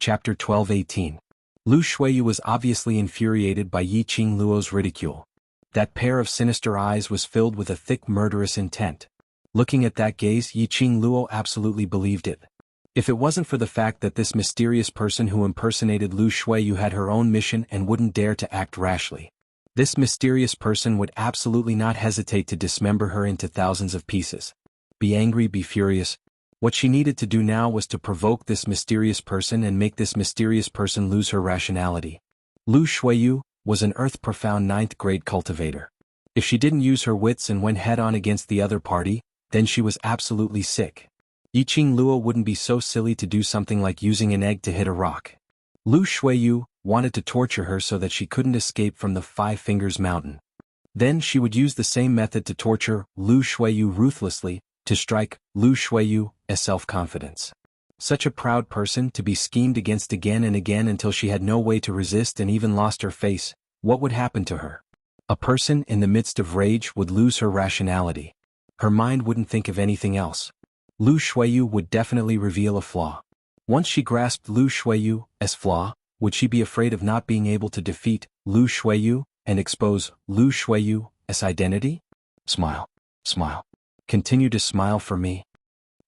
Chapter 12-18. Lu Shuiyu was obviously infuriated by Yi Qing Luo's ridicule. That pair of sinister eyes was filled with a thick murderous intent. Looking at that gaze, Yi Qing Luo absolutely believed it. If it wasn't for the fact that this mysterious person who impersonated Lu Shuiyu had her own mission and wouldn't dare to act rashly, this mysterious person would absolutely not hesitate to dismember her into thousands of pieces. Be angry, be furious. What she needed to do now was to provoke this mysterious person and make this mysterious person lose her rationality. Lu Shuiyu was an earth-profound 9th grade cultivator. If she didn't use her wits and went head-on against the other party, then she was absolutely sick. Yi Qing Luo wouldn't be so silly to do something like using an egg to hit a rock. Lu Shuiyu wanted to torture her so that she couldn't escape from the Five Fingers Mountain. Then she would use the same method to torture Lu Shuiyu ruthlessly, to strike Lu Shuiyu's self-confidence. Such a proud person to be schemed against again and again until she had no way to resist and even lost her face. What would happen to her? A person in the midst of rage would lose her rationality. Her mind wouldn't think of anything else. Lu Shuiyu would definitely reveal a flaw. Once she grasped Lu Shuiyu's flaw, would she be afraid of not being able to defeat Lu Shuiyu and expose Lu Shuiyu's identity? Smile. Smile. Continue to smile for me.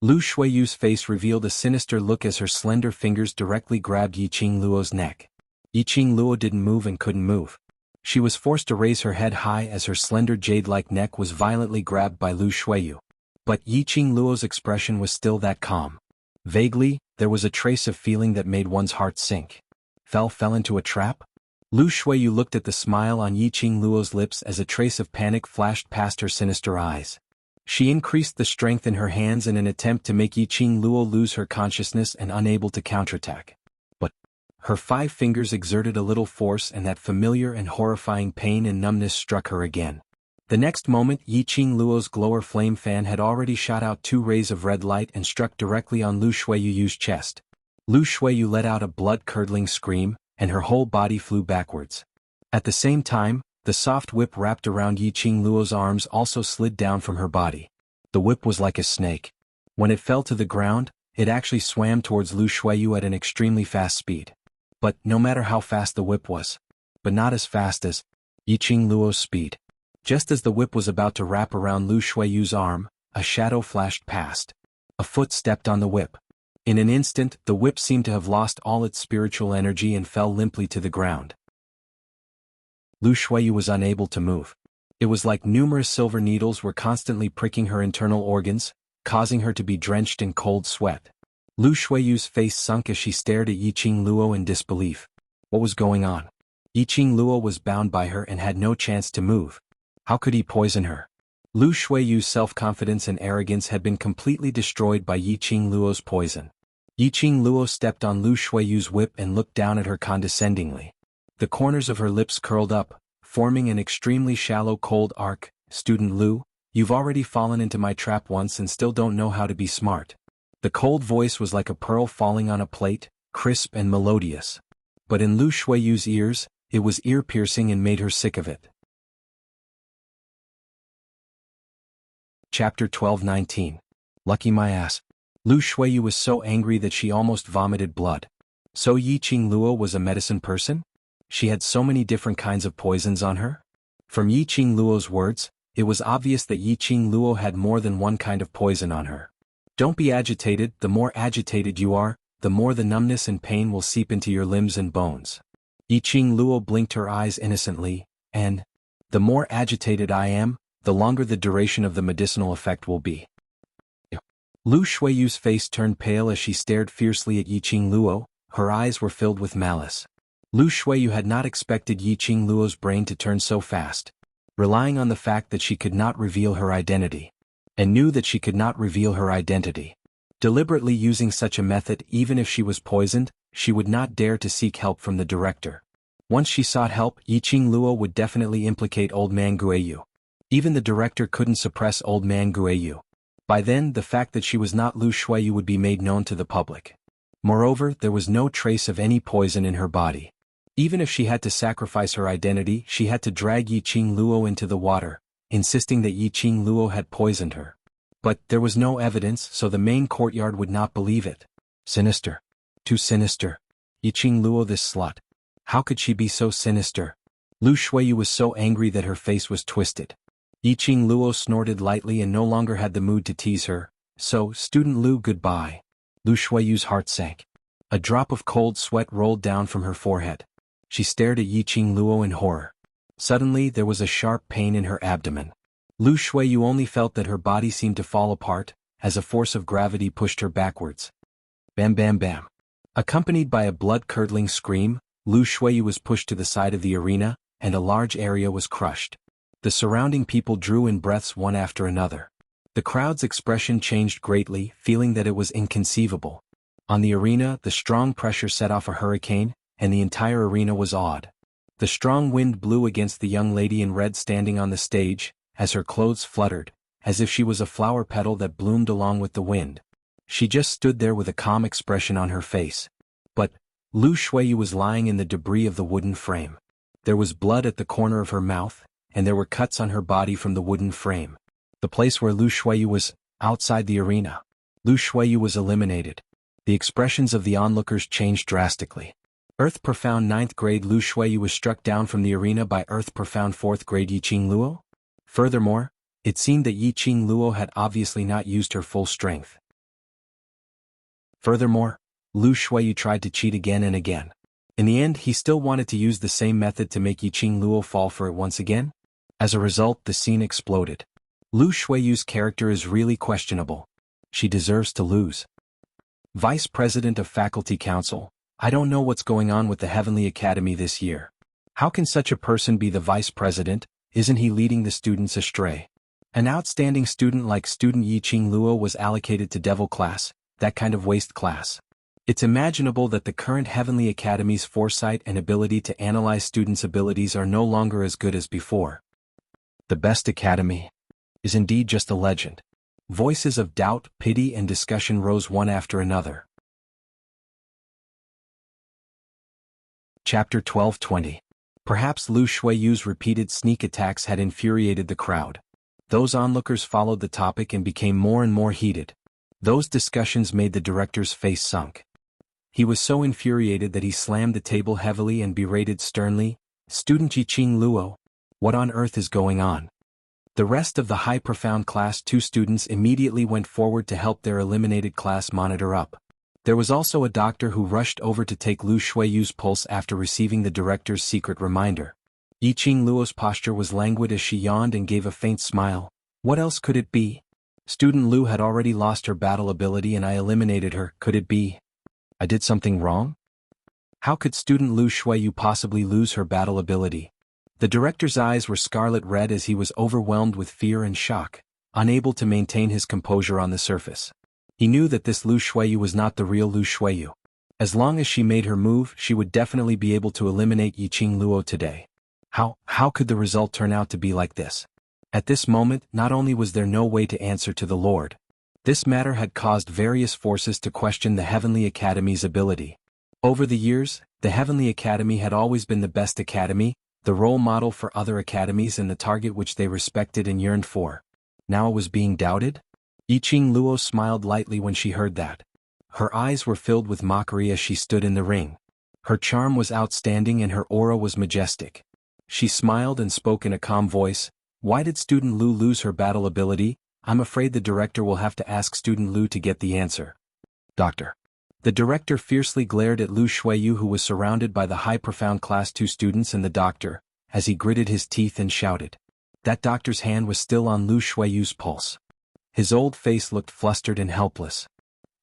Lu Shuiyu's face revealed a sinister look as her slender fingers directly grabbed Yi Qing Luo's neck. Yi Qing Luo didn't move and couldn't move. She was forced to raise her head high as her slender jade-like neck was violently grabbed by Lu Shuiyu. But Yi Qing Luo's expression was still that calm. Vaguely, there was a trace of feeling that made one's heart sink. Fell into a trap? Lu Shuiyu looked at the smile on Yi Qing Luo's lips as a trace of panic flashed past her sinister eyes. She increased the strength in her hands in an attempt to make Yi Qing Luo lose her consciousness and unable to counterattack. But her 5 fingers exerted a little force and that familiar and horrifying pain and numbness struck her again. The next moment Yi Qing Luo's glower flame fan had already shot out 2 rays of red light and struck directly on Lu Shuiyu's chest. Lu Shuiyu let out a blood-curdling scream, and her whole body flew backwards. At the same time, the soft whip wrapped around Yi Qing Luo's arms also slid down from her body. The whip was like a snake. When it fell to the ground, it actually swam towards Lu Shuiyu at an extremely fast speed. But no matter how fast the whip was, but not as fast as Yi Qing Luo's speed. Just as the whip was about to wrap around Lu Shuiyu's arm, a shadow flashed past. A foot stepped on the whip. In an instant, the whip seemed to have lost all its spiritual energy and fell limply to the ground. Lu Shuiyu was unable to move. It was like numerous silver needles were constantly pricking her internal organs, causing her to be drenched in cold sweat. Lu Shuiyu's face sunk as she stared at Yi Qing Luo in disbelief. What was going on? Yi Qing Luo was bound by her and had no chance to move. How could he poison her? Lu Shuiyu's self-confidence and arrogance had been completely destroyed by Yi Qing Luo's poison. Yi Qing Luo stepped on Lu Shuiyu's whip and looked down at her condescendingly. The corners of her lips curled up, forming an extremely shallow cold arc. Student Lu, you've already fallen into my trap once and still don't know how to be smart. The cold voice was like a pearl falling on a plate, crisp and melodious. But in Lu Shuiyu's ears, it was ear-piercing and made her sick of it. Chapter 12-19. Lucky my ass. Lu Shuiyu was so angry that she almost vomited blood. So Yi Qing Luo was a medicine person? She had so many different kinds of poisons on her? From Yi Qing Luo's words, it was obvious that Yi Qing Luo had more than one kind of poison on her. Don't be agitated. The more agitated you are, the more the numbness and pain will seep into your limbs and bones. Yi Qing Luo blinked her eyes innocently, and the more agitated I am, the longer the duration of the medicinal effect will be. Lu Shuiyu's face turned pale as she stared fiercely at Yi Qing Luo. Her eyes were filled with malice. Lu Shuiyu had not expected Yi Qing Luo's brain to turn so fast, relying on the fact that she could not reveal her identity, and knew that she could not reveal her identity. Deliberately using such a method, even if she was poisoned, she would not dare to seek help from the director. Once she sought help, Yi Qing Luo would definitely implicate Old Man Guiyu. Even the director couldn't suppress Old Man Guiyu. By then, the fact that she was not Lu Shuiyu would be made known to the public. Moreover, there was no trace of any poison in her body. Even if she had to sacrifice her identity, she had to drag Yi Qing Luo into the water, insisting that Yi Qing Luo had poisoned her. But there was no evidence, so the main courtyard would not believe it. Sinister. Too sinister. Yiqing Luo, this slut. How could she be so sinister? Lu Shuiyu was so angry that her face was twisted. Yiqing Luo snorted lightly and no longer had the mood to tease her. So, student Lu, goodbye. Lu Shuiyu's heart sank. A drop of cold sweat rolled down from her forehead. She stared at Yiqing Luo in horror. Suddenly there was a sharp pain in her abdomen. Lu Shuiyu only felt that her body seemed to fall apart, as a force of gravity pushed her backwards. Bam bam bam. Accompanied by a blood-curdling scream, Lu Shuiyu was pushed to the side of the arena, and a large area was crushed. The surrounding people drew in breaths one after another. The crowd's expression changed greatly, feeling that it was inconceivable. On the arena, the strong pressure set off a hurricane, and the entire arena was awed. The strong wind blew against the young lady in red standing on the stage, as her clothes fluttered, as if she was a flower petal that bloomed along with the wind. She just stood there with a calm expression on her face. But Lu Shuiyu was lying in the debris of the wooden frame. There was blood at the corner of her mouth, and there were cuts on her body from the wooden frame. The place where Lu Shuiyu was, outside the arena. Lu Shuiyu was eliminated. The expressions of the onlookers changed drastically. Earth Profound 9th grade Lu Shuiyu was struck down from the arena by Earth Profound 4th grade Yiqing Luo. Furthermore, it seemed that Yiqing Luo had obviously not used her full strength. Furthermore, Lu Shuiyu tried to cheat again and again. In the end, he still wanted to use the same method to make Yiqing Luo fall for it once again. As a result, the scene exploded. Lu Shuiyu's character is really questionable. She deserves to lose. Vice President of Faculty Council, I don't know what's going on with the Heavenly Academy this year. How can such a person be the vice president? Isn't he leading the students astray? An outstanding student like student Yiqing Luo was allocated to Devil class, that kind of waste class. It's imaginable that the current Heavenly Academy's foresight and ability to analyze students' abilities are no longer as good as before. The best academy is indeed just a legend. Voices of doubt, pity and discussion rose one after another. Chapter 12:20. Perhaps Lu Shuiyu's repeated sneak attacks had infuriated the crowd. Those onlookers followed the topic and became more and more heated. Those discussions made the director's face sunk. He was so infuriated that he slammed the table heavily and berated sternly, "Student Yiqing Luo, what on earth is going on?" The rest of the High Profound Class 2 students immediately went forward to help their eliminated class monitor up. There was also a doctor who rushed over to take Lu Shuiyu's pulse after receiving the director's secret reminder. Yiqing Luo's posture was languid as she yawned and gave a faint smile. What else could it be? Student Lu had already lost her battle ability and I eliminated her. Could it be I did something wrong? How could student Lu Shuiyu possibly lose her battle ability? The director's eyes were scarlet red as he was overwhelmed with fear and shock, unable to maintain his composure on the surface. He knew that this Lu Shuiyu was not the real Lu Shuiyu. As long as she made her move, she would definitely be able to eliminate Yiqing Luo today. How could the result turn out to be like this? At this moment, not only was there no way to answer to the Lord, this matter had caused various forces to question the Heavenly Academy's ability. Over the years, the Heavenly Academy had always been the best academy, the role model for other academies and the target which they respected and yearned for. Now it was being doubted? Yiqing Luo smiled lightly when she heard that. Her eyes were filled with mockery as she stood in the ring. Her charm was outstanding and her aura was majestic. She smiled and spoke in a calm voice. Why did student Lu lose her battle ability? I'm afraid the director will have to ask student Lu to get the answer. Doctor. The director fiercely glared at Lu Shuiyu, who was surrounded by the High Profound Class 2 students and the doctor, as he gritted his teeth and shouted. That doctor's hand was still on Lu Shuiyu's pulse. His old face looked flustered and helpless.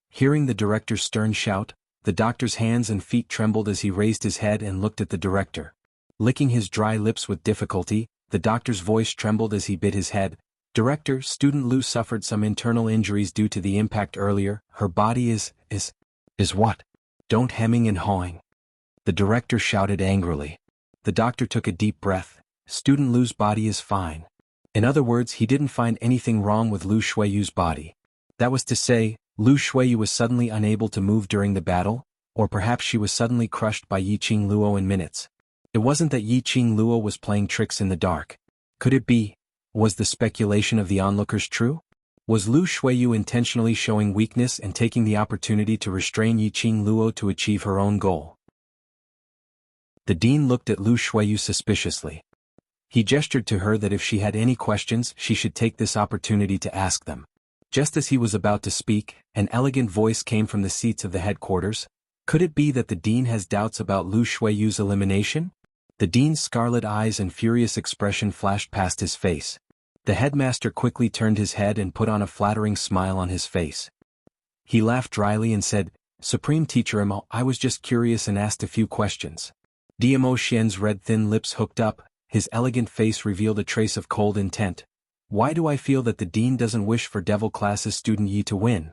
Hearing the director's stern shout, the doctor's hands and feet trembled as he raised his head and looked at the director. Licking his dry lips with difficulty, the doctor's voice trembled as he bit his head. Director, student Lu suffered some internal injuries due to the impact earlier. Her body is what? Don't hemming and hawing. The director shouted angrily. The doctor took a deep breath. Student Lu's body is fine. In other words, he didn't find anything wrong with Lu Shuiyu's body. That was to say, Lu Shuiyu was suddenly unable to move during the battle, or perhaps she was suddenly crushed by Yiqing Luo in minutes. It wasn't that Yiqing Luo was playing tricks in the dark. Could it be? Was the speculation of the onlookers true? Was Lu Shuiyu intentionally showing weakness and taking the opportunity to restrain Yiqing Luo to achieve her own goal? The dean looked at Lu Shuiyu suspiciously. He gestured to her that if she had any questions she should take this opportunity to ask them. Just as he was about to speak, an elegant voice came from the seats of the headquarters. Could it be that the dean has doubts about Lu Shuiyu's elimination? The dean's scarlet eyes and furious expression flashed past his face. The headmaster quickly turned his head and put on a flattering smile on his face. He laughed dryly and said, "Supreme Teacher Imo, I was just curious and asked a few questions." Dmo Xian's red thin lips hooked up, his elegant face revealed a trace of cold intent. Why do I feel that the dean doesn't wish for Devil Class's student Yi to win?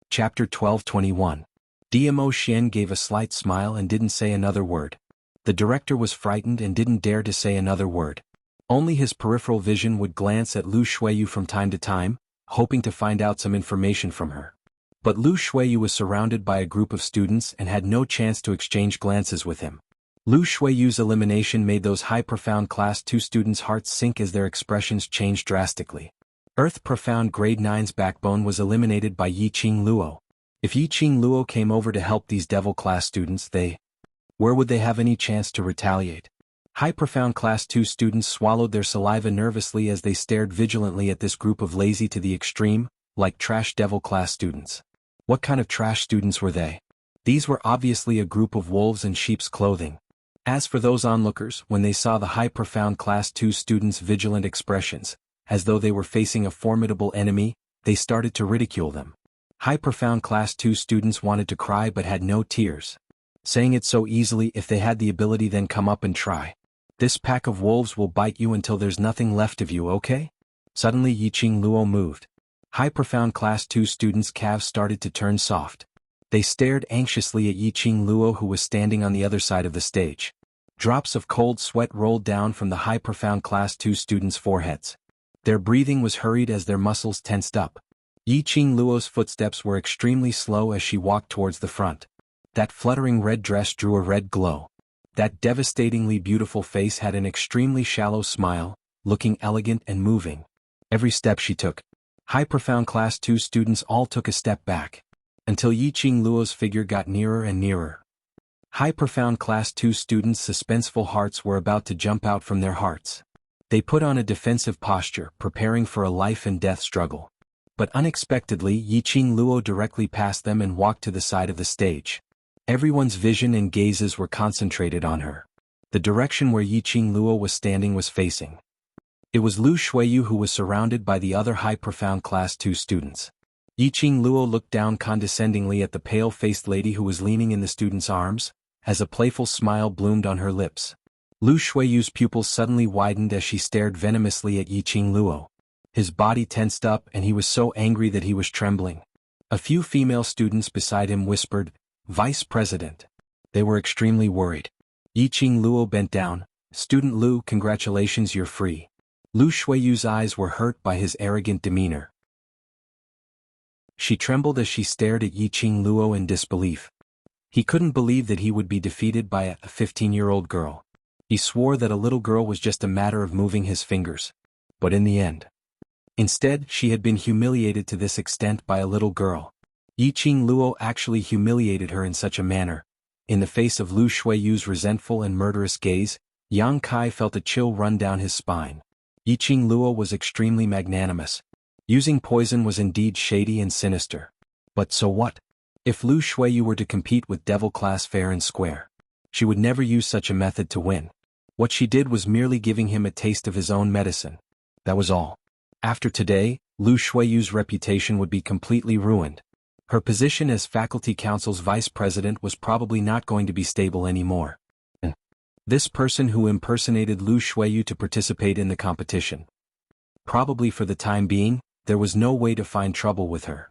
Chapter 12:21. Dmo Xian gave a slight smile and didn't say another word. The director was frightened and didn't dare to say another word. Only his peripheral vision would glance at Lu Shuiyu from time to time, hoping to find out some information from her. But Lu Shuiyu was surrounded by a group of students and had no chance to exchange glances with him. Lu Shuiyu's elimination made those high-profound Class 2 students' hearts sink as their expressions changed drastically. Earth-profound Grade 9's backbone was eliminated by Yiqing Luo. If Yiqing Luo came over to help these Devil Class students, where would they have any chance to retaliate? High-profound Class 2 students swallowed their saliva nervously as they stared vigilantly at this group of lazy to the extreme, like trash Devil Class students. What kind of trash students were they? These were obviously a group of wolves in sheep's clothing. As for those onlookers, when they saw the high-profound Class 2 students' vigilant expressions, as though they were facing a formidable enemy, they started to ridicule them. High-profound Class 2 students wanted to cry but had no tears. Saying it so easily, if they had the ability then come up and try. This pack of wolves will bite you until there's nothing left of you, okay? Suddenly Yiqing Luo moved. High-profound Class 2 students' calves started to turn soft. They stared anxiously at Yiqing Luo, who was standing on the other side of the stage. Drops of cold sweat rolled down from the high-profound Class 2 students' foreheads. Their breathing was hurried as their muscles tensed up. Yiqing Luo's footsteps were extremely slow as she walked towards the front. That fluttering red dress drew a red glow. That devastatingly beautiful face had an extremely shallow smile, looking elegant and moving. Every step she took, high-profound Class 2 students all took a step back, until Yiqing Luo's figure got nearer and nearer. High-profound Class 2 students' suspenseful hearts were about to jump out from their hearts. They put on a defensive posture, preparing for a life-and-death struggle. But unexpectedly Yiqing Luo directly passed them and walked to the side of the stage. Everyone's vision and gazes were concentrated on her. The direction where Yiqing Luo was standing was facing. It was Lu Shuiyu, who was surrounded by the other high-profound Class 2 students. Yiqing Luo looked down condescendingly at the pale-faced lady who was leaning in the student's arms, as a playful smile bloomed on her lips. Lu Shuiyu's pupils suddenly widened as she stared venomously at Yiqing Luo. His body tensed up and he was so angry that he was trembling. A few female students beside him whispered, "Vice President." They were extremely worried. Yiqing Luo bent down. "Student Lu, congratulations, you're free." Lu Shuiyu's eyes were hurt by his arrogant demeanor. She trembled as she stared at Yiqing Luo in disbelief. He couldn't believe that he would be defeated by a 15-year-old girl. He swore that a little girl was just a matter of moving his fingers. But in the end, instead, she had been humiliated to this extent by a little girl. Yiqing Luo actually humiliated her in such a manner. In the face of Lu Shuiyu's resentful and murderous gaze, Yang Kai felt a chill run down his spine. Yiqing Luo was extremely magnanimous. Using poison was indeed shady and sinister. But so what? If Lu Shuiyu were to compete with Devil Class fair and square, she would never use such a method to win. What she did was merely giving him a taste of his own medicine. That was all. After today, Lu Shuiyu's reputation would be completely ruined. Her position as Faculty Council's vice president was probably not going to be stable anymore. This person who impersonated Lu Shuiyu to participate in the competition. Probably for the time being, there was no way to find trouble with her.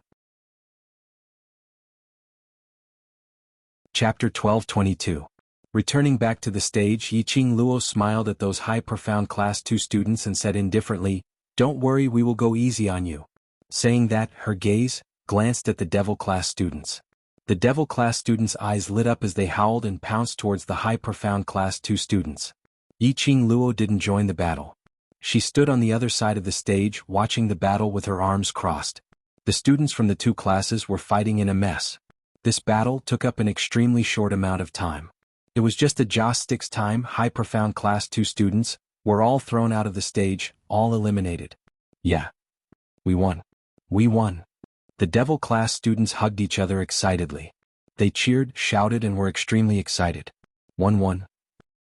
Chapter 12:22. Returning back to the stage, Yiqing Luo smiled at those high-profound Class 2 students and said indifferently, "Don't worry, we will go easy on you." Saying that, her gaze glanced at the Devil Class students. The Devil Class students' eyes lit up as they howled and pounced towards the high-profound Class 2 students. Yiqing Luo didn't join the battle. She stood on the other side of the stage, watching the battle with her arms crossed. The students from the two classes were fighting in a mess. This battle took up an extremely short amount of time. It was just a joss sticks time. High Profound Class 2 students were all thrown out of the stage, all eliminated. Yeah. We won. We won. The Devil Class students hugged each other excitedly. They cheered, shouted, and were extremely excited. 1-1.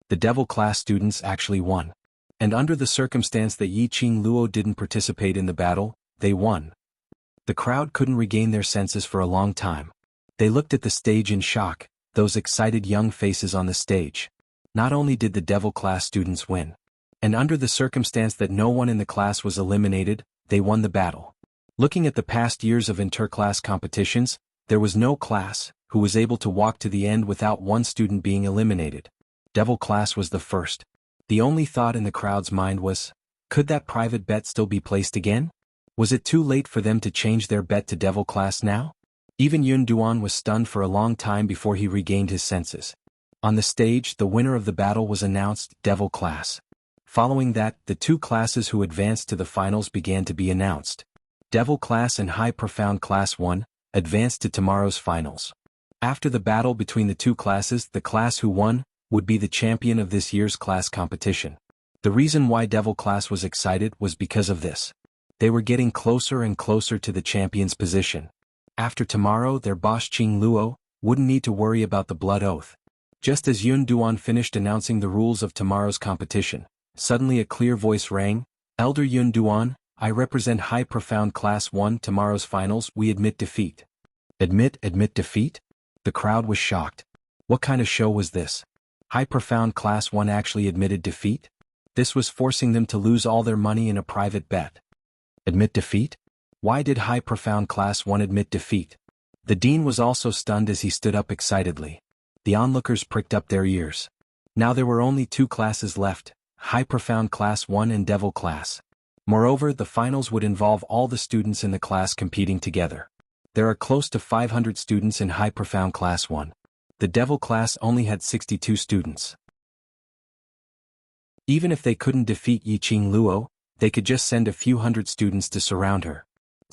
The Devil Class students actually won. And under the circumstance that Yiqing Luo didn't participate in the battle, they won. The crowd couldn't regain their senses for a long time. They looked at the stage in shock, those excited young faces on the stage. Not only did the Devil Class students win, and under the circumstance that no one in the class was eliminated, they won the battle. Looking at the past years of interclass competitions, there was no class who was able to walk to the end without one student being eliminated. Devil Class was the first. The only thought in the crowd's mind was, could that private bet still be placed again? Was it too late for them to change their bet to Devil Class now? Even Yun Duan was stunned for a long time before he regained his senses. On the stage, the winner of the battle was announced, Devil Class. Following that, the two classes who advanced to the finals began to be announced. Devil Class and High Profound Class 1 advanced to tomorrow's finals. After the battle between the two classes, the class who won would be the champion of this year's class competition. The reason why Devil Class was excited was because of this. They were getting closer and closer to the champion's position. After tomorrow, their boss Qing Luo wouldn't need to worry about the blood oath. Just as Yun Duan finished announcing the rules of tomorrow's competition, suddenly a clear voice rang, Elder Yun Duan, I represent High Profound Class 1 tomorrow's finals. We admit defeat. Admit defeat? The crowd was shocked. What kind of show was this? High Profound Class 1 actually admitted defeat? This was forcing them to lose all their money in a private bet. Admit defeat? Why did High Profound Class 1 admit defeat? The dean was also stunned as he stood up excitedly. The onlookers pricked up their ears. Now there were only two classes left, High Profound Class 1 and Devil Class. Moreover, the finals would involve all the students in the class competing together. There are close to 500 students in High Profound Class 1. The Devil Class only had 62 students. Even if they couldn't defeat Yiqing Luo, they could just send a few hundred students to surround her.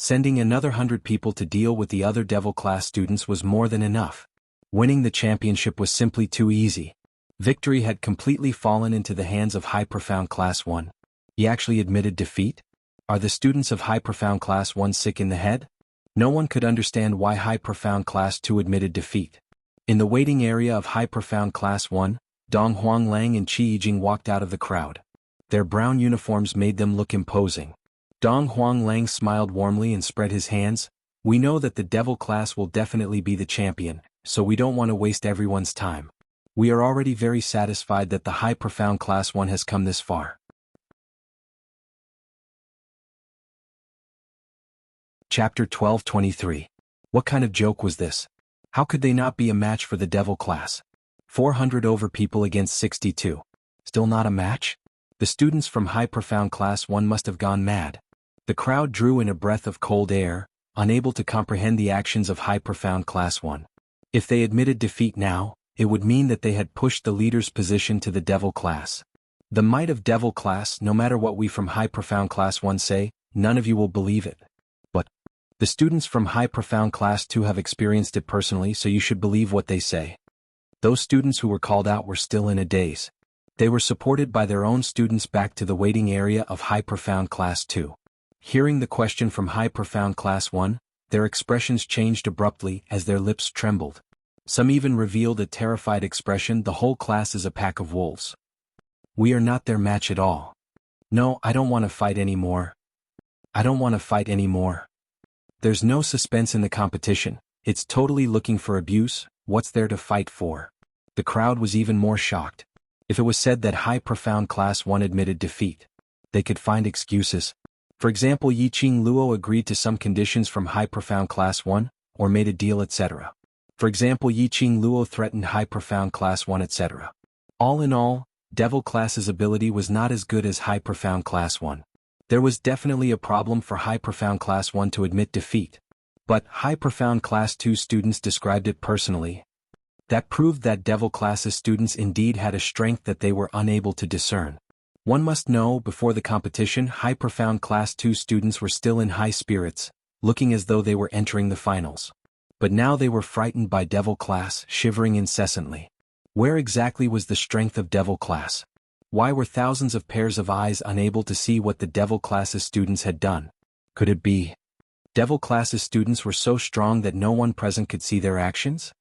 Sending another 100 people to deal with the other Devil Class students was more than enough. Winning the championship was simply too easy. Victory had completely fallen into the hands of High Profound Class 1. He actually admitted defeat? Are the students of High Profound Class 1 sick in the head? No one could understand why High Profound Class 2 admitted defeat. In the waiting area of High Profound Class 1, Dong Huanglang and Qi Yijing walked out of the crowd. Their brown uniforms made them look imposing. Dong Huanglang smiled warmly and spread his hands. We know that the Devil Class will definitely be the champion, so we don't want to waste everyone's time. We are already very satisfied that the High Profound Class 1 has come this far. Chapter 12:23. What kind of joke was this? How could they not be a match for the Devil Class? 400 over people against 62. Still not a match? The students from High Profound Class 1 must have gone mad. The crowd drew in a breath of cold air, unable to comprehend the actions of High Profound Class 1. If they admitted defeat now, it would mean that they had pushed the leader's position to the Devil Class. The might of Devil Class, no matter what we from High Profound Class 1 say, none of you will believe it. But the students from High Profound Class 2 have experienced it personally, so you should believe what they say. Those students who were called out were still in a daze. They were supported by their own students back to the waiting area of High Profound Class 2. Hearing the question from High Profound Class 1, their expressions changed abruptly as their lips trembled. Some even revealed a terrified expression. The whole class is a pack of wolves. We are not their match at all. No, I don't want to fight anymore. I don't want to fight anymore. There's no suspense in the competition. It's totally looking for abuse. What's there to fight for? The crowd was even more shocked. If it was said that High Profound Class 1 admitted defeat, they could find excuses. For example, Yiqing Luo agreed to some conditions from High Profound Class 1, or made a deal, etc. For example, Yiqing Luo threatened High Profound Class 1, etc. All in all, Devil Class's ability was not as good as High Profound Class 1. There was definitely a problem for High Profound Class 1 to admit defeat. But High Profound Class 2 students described it personally. That proved that Devil Class's students indeed had a strength that they were unable to discern. One must know, before the competition, High Profound Class 2 students were still in high spirits, looking as though they were entering the finals. But now they were frightened by Devil Class, shivering incessantly. Where exactly was the strength of Devil Class? Why were thousands of pairs of eyes unable to see what the Devil Class's students had done? Could it be Devil Class's students were so strong that no one present could see their actions?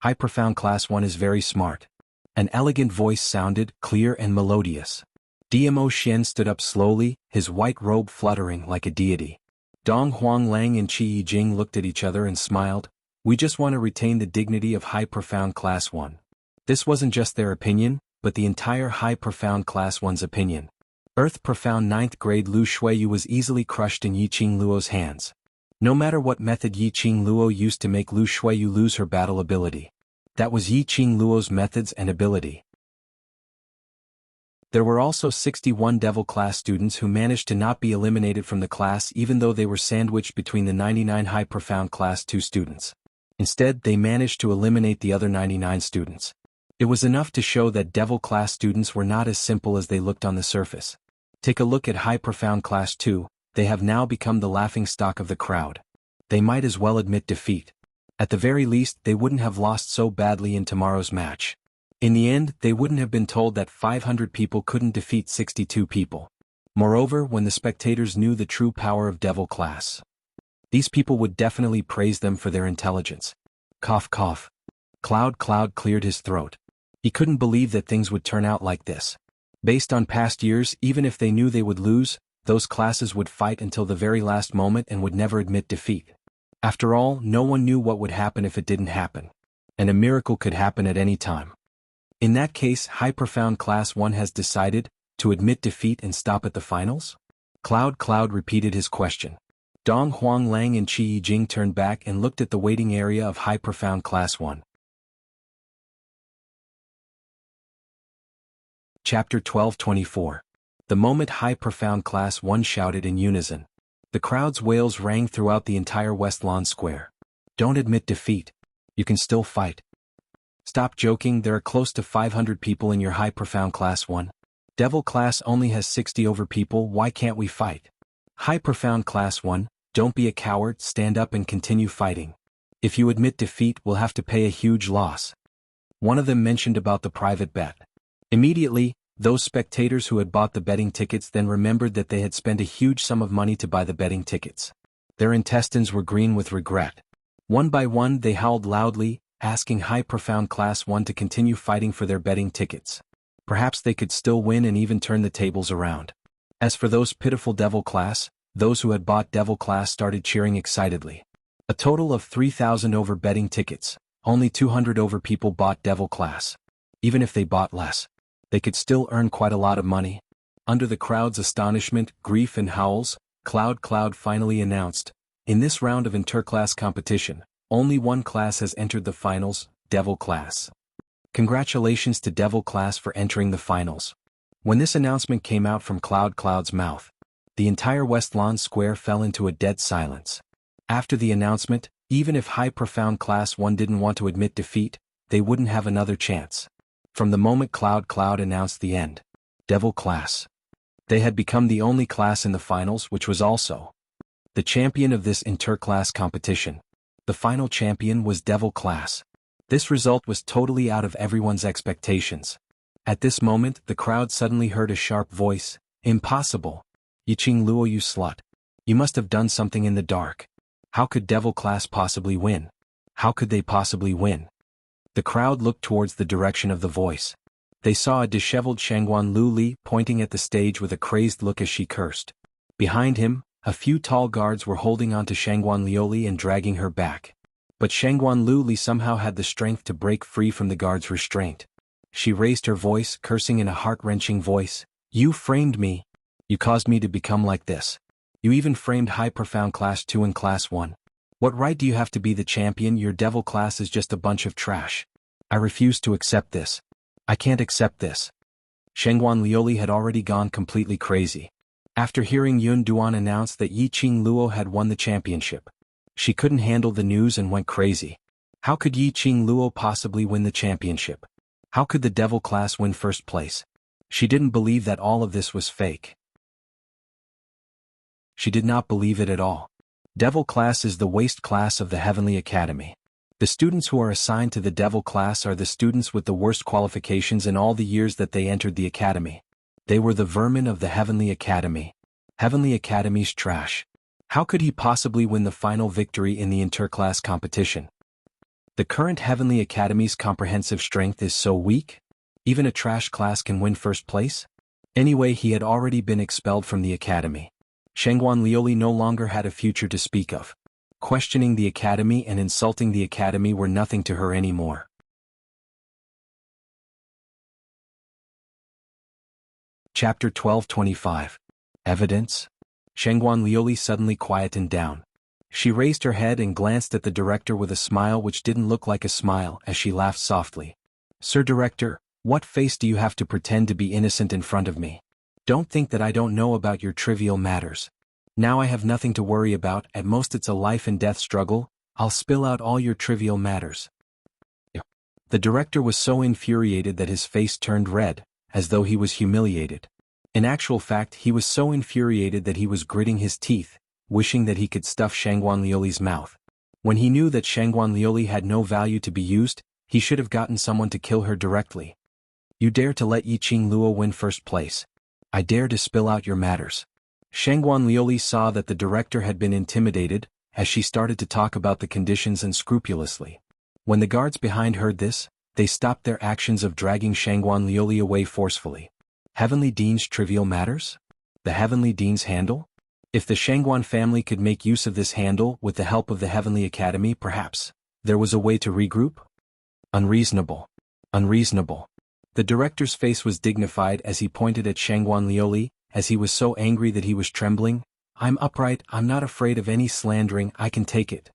High Profound Class 1 is very smart. An elegant voice sounded, clear and melodious. Dmo Xian stood up slowly, his white robe fluttering like a deity. Dong Huanglang and Qi Yijing looked at each other and smiled. We just want to retain the dignity of High Profound Class 1. This wasn't just their opinion, but the entire High Profound Class 1's opinion. Earth Profound 9th grade Lu Shuiyu was easily crushed in Yiqing Luo's hands. No matter what method Yiqing Luo used to make Lu Shuiyu lose her battle ability. That was Yiqing Luo's methods and ability. There were also 61 Devil Class students who managed to not be eliminated from the class even though they were sandwiched between the 99 High Profound Class 2 students. Instead, they managed to eliminate the other 99 students. It was enough to show that Devil Class students were not as simple as they looked on the surface. Take a look at High Profound Class 2, they have now become the laughingstock of the crowd. They might as well admit defeat. At the very least, they wouldn't have lost so badly in tomorrow's match. In the end, they wouldn't have been told that 500 people couldn't defeat 62 people. Moreover, when the spectators knew the true power of Devil Class, these people would definitely praise them for their intelligence. Cough cough. Cloud cleared his throat. He couldn't believe that things would turn out like this. Based on past years, even if they knew they would lose, those classes would fight until the very last moment and would never admit defeat. After all, no one knew what would happen if it didn't happen. And a miracle could happen at any time. In that case, High Profound Class 1 has decided to admit defeat and stop at the finals? Cloud repeated his question. Dong Huanglang and Qi Yijing turned back and looked at the waiting area of High Profound Class 1. Chapter 12:24. The moment High Profound Class 1 shouted in unison. The crowd's wails rang throughout the entire West Lawn Square. Don't admit defeat. You can still fight. Stop joking, there are close to 500 people in your High Profound Class 1. Devil Class only has 60 over people, why can't we fight? High Profound Class 1, don't be a coward, stand up and continue fighting. If you admit defeat, we'll have to pay a huge loss. One of them mentioned about the private bet. Immediately, those spectators who had bought the betting tickets then remembered that they had spent a huge sum of money to buy the betting tickets. Their intestines were green with regret. One by one they howled loudly, asking High Profound Class 1 to continue fighting for their betting tickets. Perhaps they could still win and even turn the tables around. As for those pitiful Devil Class, those who had bought Devil Class started cheering excitedly. A total of 3,000 over betting tickets, only 200 over people bought Devil Class. Even if they bought less, they could still earn quite a lot of money. Under the crowd's astonishment, grief and howls, Cloud finally announced, in this round of interclass competition, only one class has entered the finals, Devil Class. Congratulations to Devil Class for entering the finals. When this announcement came out from Cloud's mouth, the entire West Lawn Square fell into a dead silence. After the announcement, even if High Profound Class 1 didn't want to admit defeat, they wouldn't have another chance. From the moment Cloud announced the end, Devil Class, they had become the only class in the finals which was also the champion of this interclass competition. The final champion was Devil Class. This result was totally out of everyone's expectations. At this moment, the crowd suddenly heard a sharp voice, "Impossible! Yiqing Luo, you slut! You must have done something in the dark. How could Devil Class possibly win? How could they possibly win?" The crowd looked towards the direction of the voice. They saw a disheveled Shangguan Lu Li pointing at the stage with a crazed look as she cursed. Behind him, a few tall guards were holding onto Shangguan Liuli and dragging her back. But Shangguan Lu Li somehow had the strength to break free from the guards' restraint. She raised her voice, cursing in a heart-wrenching voice, "You framed me. You caused me to become like this. You even framed High Profound Class 2 and Class 1. What right do you have to be the champion? Your Devil Class is just a bunch of trash. I refuse to accept this. I can't accept this." Shangguan Liuli had already gone completely crazy. After hearing Yun Duan announce that Yiqing Luo had won the championship, she couldn't handle the news and went crazy. How could Yiqing Luo possibly win the championship? How could the Devil Class win first place? She didn't believe that all of this was fake. She did not believe it at all. Devil class is the waste class of the Heavenly Academy. The students who are assigned to the Devil class are the students with the worst qualifications in all the years that they entered the academy. They were the vermin of the Heavenly Academy. Heavenly Academy's trash. How could he possibly win the final victory in the interclass competition? The current Heavenly Academy's comprehensive strength is so weak? Even a trash class can win first place? Anyway, he had already been expelled from the academy. Shangguan Liuli no longer had a future to speak of. Questioning the academy and insulting the academy were nothing to her anymore. Chapter 1225. Evidence? Shangguan Liuli suddenly quietened down. She raised her head and glanced at the director with a smile which didn't look like a smile as she laughed softly. "Sir Director, what face do you have to pretend to be innocent in front of me? Don't think that I don't know about your trivial matters. Now I have nothing to worry about, at most it's a life and death struggle, I'll spill out all your trivial matters." The director was so infuriated that his face turned red, as though he was humiliated. In actual fact, he was so infuriated that he was gritting his teeth, wishing that he could stuff Shangguan Liuli's mouth. When he knew that Shangguan Liuli had no value to be used, he should have gotten someone to kill her directly. "You dare to let Yiqing Luo win first place. I dare to spill out your matters." Shangguan Liuli saw that the director had been intimidated, as she started to talk about the conditions unscrupulously. When the guards behind heard this, they stopped their actions of dragging Shangguan Liuli away forcefully. Heavenly Dean's trivial matters? The Heavenly Dean's handle? If the Shangguan family could make use of this handle with the help of the Heavenly Academy, perhaps there was a way to regroup? Unreasonable. Unreasonable. The director's face was dignified as he pointed at Shangguan Liuli, as he was so angry that he was trembling. "I'm upright, I'm not afraid of any slandering, I can take it."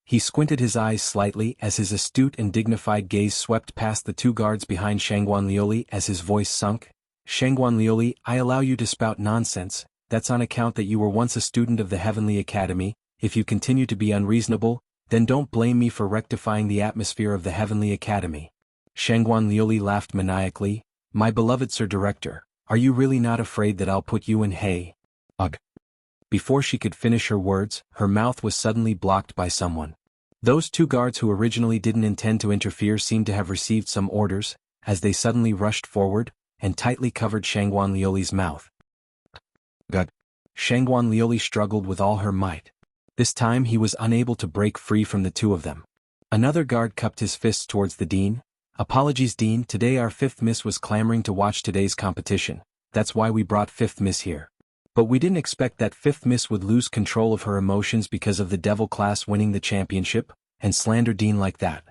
He squinted his eyes slightly as his astute and dignified gaze swept past the two guards behind Shangguan Liuli as his voice sunk. "Shangguan Liuli, I allow you to spout nonsense. That's on account that you were once a student of the Heavenly Academy. If you continue to be unreasonable, then don't blame me for rectifying the atmosphere of the Heavenly Academy." Shangguan Liuli laughed maniacally. "My beloved Sir Director, are you really not afraid that I'll put you in hay?" Ugh. Before she could finish her words, her mouth was suddenly blocked by someone. Those two guards who originally didn't intend to interfere seemed to have received some orders, as they suddenly rushed forward, and tightly covered Shangguan Liuli's mouth. "Gug." Shangguan Liuli struggled with all her might. This time he was unable to break free from the two of them. Another guard cupped his fists towards the dean. "Apologies, Dean, today our fifth miss was clamoring to watch today's competition. That's why we brought fifth miss here. But we didn't expect that fifth miss would lose control of her emotions because of the devil class winning the championship, and slander Dean like that."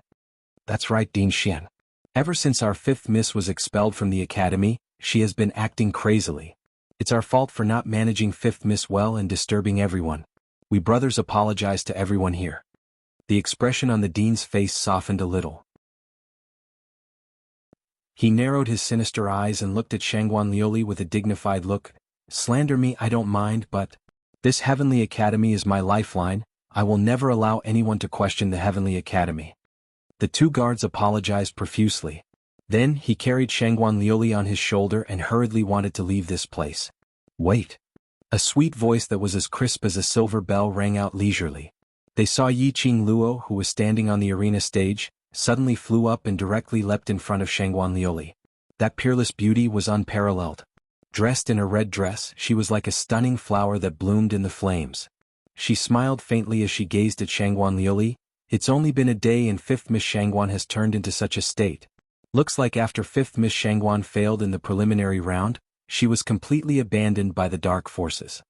"That's right, Dean Xian. Ever since our fifth miss was expelled from the academy, she has been acting crazily. It's our fault for not managing fifth miss well and disturbing everyone. We brothers apologize to everyone here." The expression on the dean's face softened a little. He narrowed his sinister eyes and looked at Shangguan Liuli with a dignified look. "Slander me, I don't mind, but this Heavenly Academy is my lifeline. I will never allow anyone to question the Heavenly Academy." The two guards apologized profusely. Then he carried Shangguan Liuli on his shoulder and hurriedly wanted to leave this place. "Wait." A sweet voice that was as crisp as a silver bell rang out leisurely. They saw Yiqing Luo, who was standing on the arena stage, suddenly flew up and directly leapt in front of Shangguan Liuli. That peerless beauty was unparalleled. Dressed in a red dress, she was like a stunning flower that bloomed in the flames. She smiled faintly as she gazed at Shangguan Liuli. "It's only been a day and fifth Miss Shangguan has turned into such a state. Looks like after fifth Miss Shangguan failed in the preliminary round, she was completely abandoned by the dark forces."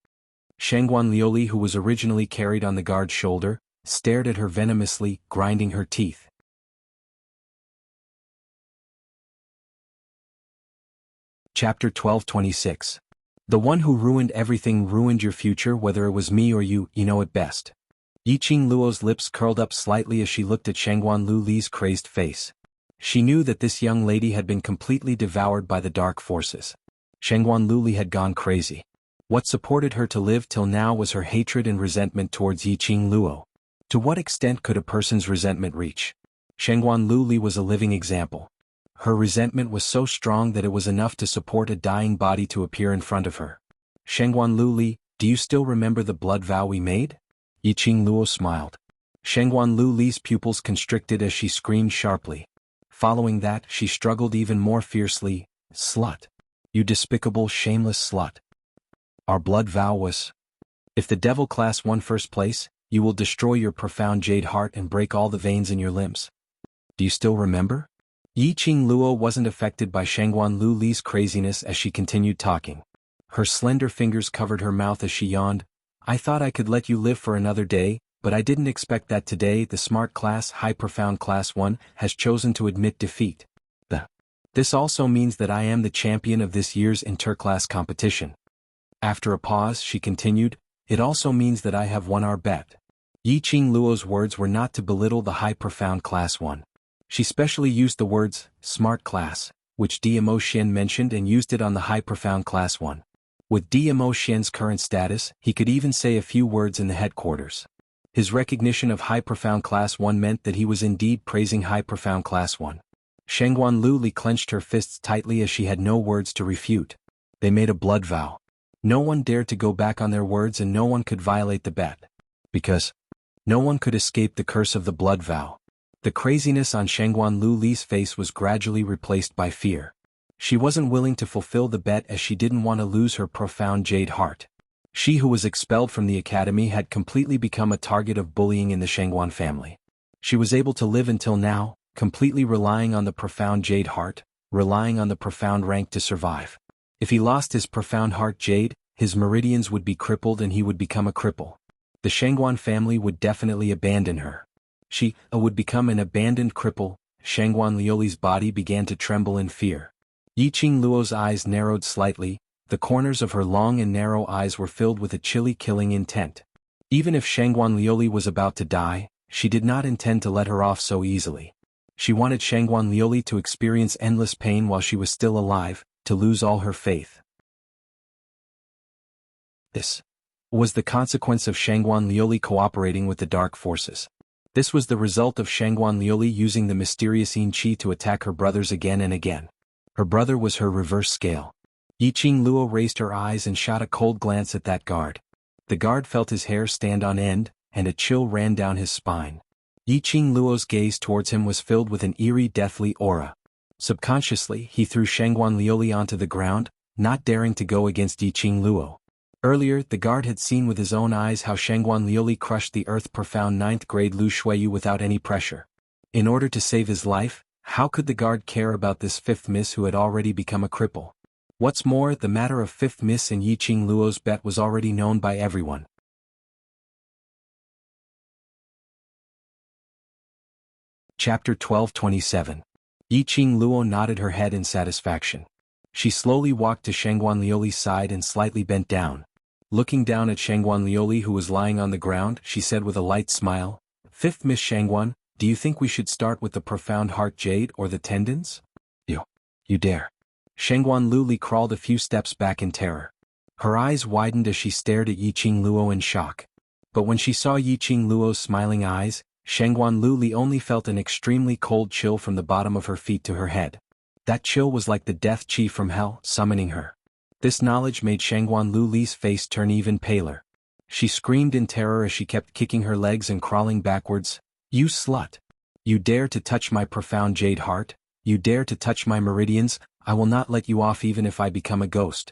Shangguan Liuli, who was originally carried on the guard's shoulder, stared at her venomously, grinding her teeth. Chapter 1226. The one who ruined everything ruined your future, whether it was me or you know it best. Yiqing Luo's lips curled up slightly as she looked at Shangguan Liuli's crazed face. She knew that this young lady had been completely devoured by the dark forces. Shangguan Liuli had gone crazy. What supported her to live till now was her hatred and resentment towards Yiqing Luo. To what extent could a person's resentment reach? Shangguan Liuli was a living example. Her resentment was so strong that it was enough to support a dying body to appear in front of her. "Shangguan Liuli, do you still remember the blood vow we made?" Yiqing Luo smiled. Shangguan Lu Li's pupils constricted as she screamed sharply. Following that, she struggled even more fiercely. Slut. You despicable, shameless slut. Our blood vow was, if the devil class won first place, you will destroy your profound jade heart and break all the veins in your limbs. Do you still remember? Yiqing Luo wasn't affected by Shangguan Lu Li's craziness as she continued talking. Her slender fingers covered her mouth as she yawned. I thought I could let you live for another day, but I didn't expect that today the smart class, high profound class 1, has chosen to admit defeat. This also means that I am the champion of this year's interclass competition. After a pause, she continued, it also means that I have won our bet. Yiqing Luo's words were not to belittle the high profound class 1. She specially used the words, smart class, which Dimo Xian mentioned and used it on the high profound class 1. With Dimo Xian's current status, he could even say a few words in the headquarters. His recognition of high profound class 1 meant that he was indeed praising high profound class 1. Shangguan Lu Li clenched her fists tightly as she had no words to refute. They made a blood vow. No one dared to go back on their words and no one could violate the bet. Because no one could escape the curse of the blood vow. The craziness on Shangguan Lu Li's face was gradually replaced by fear. She wasn't willing to fulfill the bet as she didn't want to lose her profound jade heart. She who was expelled from the academy had completely become a target of bullying in the Shangguan family. She was able to live until now, completely relying on the profound jade heart, relying on the profound rank to survive. If he lost his profound heart jade, his meridians would be crippled and he would become a cripple. The Shangguan family would definitely abandon her. She would become an abandoned cripple. Shangguan Liuli's body began to tremble in fear. Yiqing Luo's eyes narrowed slightly. The corners of her long and narrow eyes were filled with a chilly killing intent. Even if Shangguan Liuli was about to die, she did not intend to let her off so easily. She wanted Shangguan Liuli to experience endless pain while she was still alive, to lose all her faith. This was the consequence of Shangguan Liuli cooperating with the dark forces. This was the result of Shangguan Liuli using the mysterious Yin Qi to attack her brothers again and again. Her brother was her reverse scale. Yiqing Luo raised her eyes and shot a cold glance at that guard. The guard felt his hair stand on end, and a chill ran down his spine. Yiqing Luo's gaze towards him was filled with an eerie deathly aura. Subconsciously, he threw Shangguan Liuli onto the ground, not daring to go against Yiqing Luo. Earlier, the guard had seen with his own eyes how Shangguan Liuli crushed the earth-profound 9th grade Lu Shuiyu without any pressure. In order to save his life, how could the guard care about this 5th miss who had already become a cripple? What's more, the matter of 5th miss and Yiqing Luo's bet was already known by everyone. Chapter 12:27. Yiqing Luo nodded her head in satisfaction. She slowly walked to Shangguan Liuli's side and slightly bent down. Looking down at Shangguan Liuli who was lying on the ground, she said with a light smile, 5th Miss Shangguan, do you think we should start with the profound heart jade or the tendons? You dare. Shangguan Liuli crawled a few steps back in terror. Her eyes widened as she stared at Yiqing Luo in shock. But when she saw Yiqing Luo's smiling eyes, Shangguan Liuli only felt an extremely cold chill from the bottom of her feet to her head. That chill was like the death chi from hell, summoning her. This knowledge made Shangguan Liuli's face turn even paler. She screamed in terror as she kept kicking her legs and crawling backwards. You slut! You dare to touch my profound jade heart? You dare to touch my meridians? I will not let you off even if I become a ghost.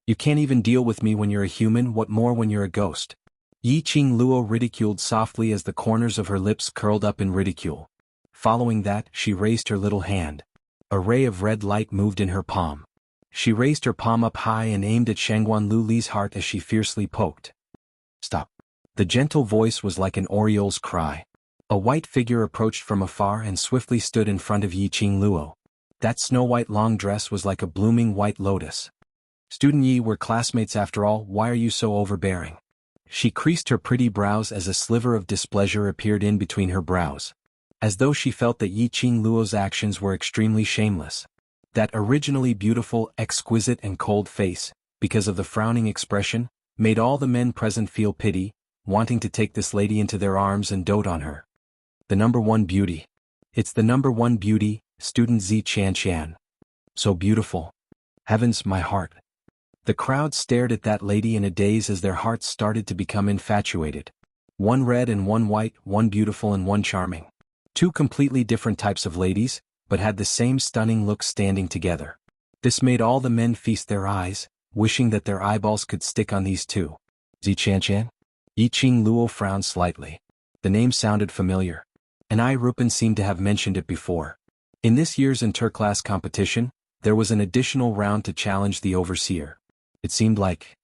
You can't even deal with me when you're a human, what more when you're a ghost? Yiqing Luo ridiculed softly as the corners of her lips curled up in ridicule. Following that, she raised her little hand. A ray of red light moved in her palm. She raised her palm up high and aimed at Shangguan Liuli's heart as she fiercely poked. Stop. The gentle voice was like an oriole's cry. A white figure approached from afar and swiftly stood in front of Yiqing Luo. That snow-white long dress was like a blooming white lotus. Student Yi, we're classmates after all, why are you so overbearing? She creased her pretty brows as a sliver of displeasure appeared in between her brows. As though she felt that Yiqing Luo's actions were extremely shameless. That originally beautiful, exquisite and cold face, because of the frowning expression, made all the men present feel pity, wanting to take this lady into their arms and dote on her. The number one beauty. It's the number one beauty, student Zi Qian. So beautiful. Heavens, my heart. The crowd stared at that lady in a daze as their hearts started to become infatuated. One red and one white, one beautiful and one charming. Two completely different types of ladies, but had the same stunning look standing together. This made all the men feast their eyes, wishing that their eyeballs could stick on these two. Zichanshan? Yiqing Luo frowned slightly. The name sounded familiar. And Rupen seemed to have mentioned it before. In this year's interclass competition, there was an additional round to challenge the overseer. It seemed like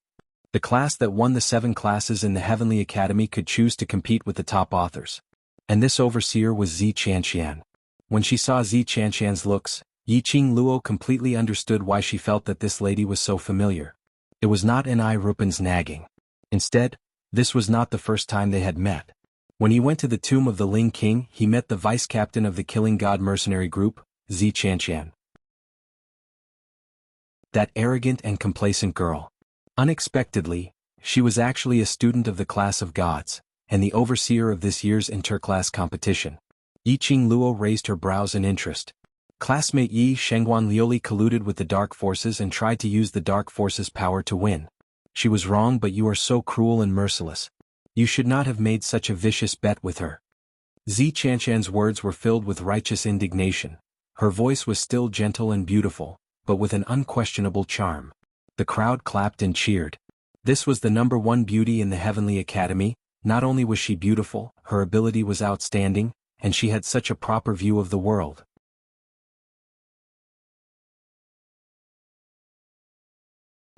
the class that won the 7 classes in the Heavenly Academy could choose to compete with the top authors. And this overseer was Zichanshan. When she saw Zichanshan's looks, Yiqing Luo completely understood why she felt that this lady was so familiar. It was not Rupen's nagging. Instead, this was not the first time they had met. When he went to the tomb of the Ling King, he met the vice-captain of the Killing God mercenary group, Zichanshan. That arrogant and complacent girl. Unexpectedly, she was actually a student of the class of gods, and the overseer of this year's interclass competition. Yiqing Luo raised her brows in interest. Classmate Yi Shengguan Lioli colluded with the dark forces and tried to use the dark forces' power to win. She was wrong, but you are so cruel and merciless. You should not have made such a vicious bet with her. Zichanshan's words were filled with righteous indignation. Her voice was still gentle and beautiful, but with an unquestionable charm. The crowd clapped and cheered. This was the #1 beauty in the Heavenly Academy. Not only was she beautiful, her ability was outstanding, and she had such a proper view of the world.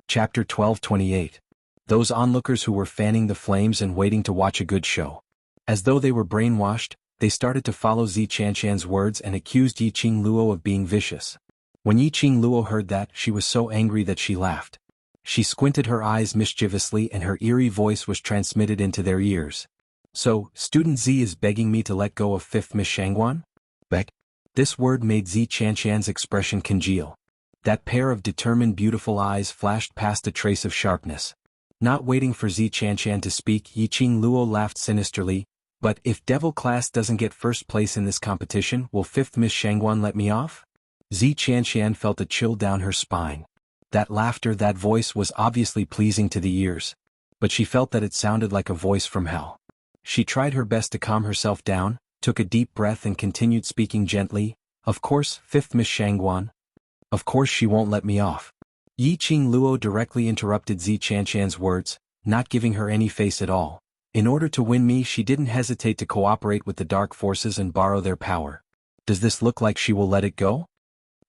Chapter 12:28. Those onlookers who were fanning the flames and waiting to watch a good show. As though they were brainwashed, they started to follow Zichanshan's words and accused Yiqing Luo of being vicious. When Yiqing Luo heard that, she was so angry that she laughed. She squinted her eyes mischievously and her eerie voice was transmitted into their ears. So, Student Z is begging me to let go of 5th Miss Shangguan? Beg? This word made Zichanshan's expression congeal. That pair of determined beautiful eyes flashed past a trace of sharpness. Not waiting for Zichanshan to speak, Yiqing Luo laughed sinisterly. But if Devil Class doesn't get first place in this competition, will 5th Miss Shangguan let me off? Zichanshan felt a chill down her spine. That laughter, that voice was obviously pleasing to the ears. But she felt that it sounded like a voice from hell. She tried her best to calm herself down, took a deep breath and continued speaking gently. Of course, 5th Miss Shangguan. Of course she won't let me off. Yiqing Luo directly interrupted Zichanshan's words, not giving her any face at all. In order to win me, she didn't hesitate to cooperate with the dark forces and borrow their power. Does this look like she will let it go?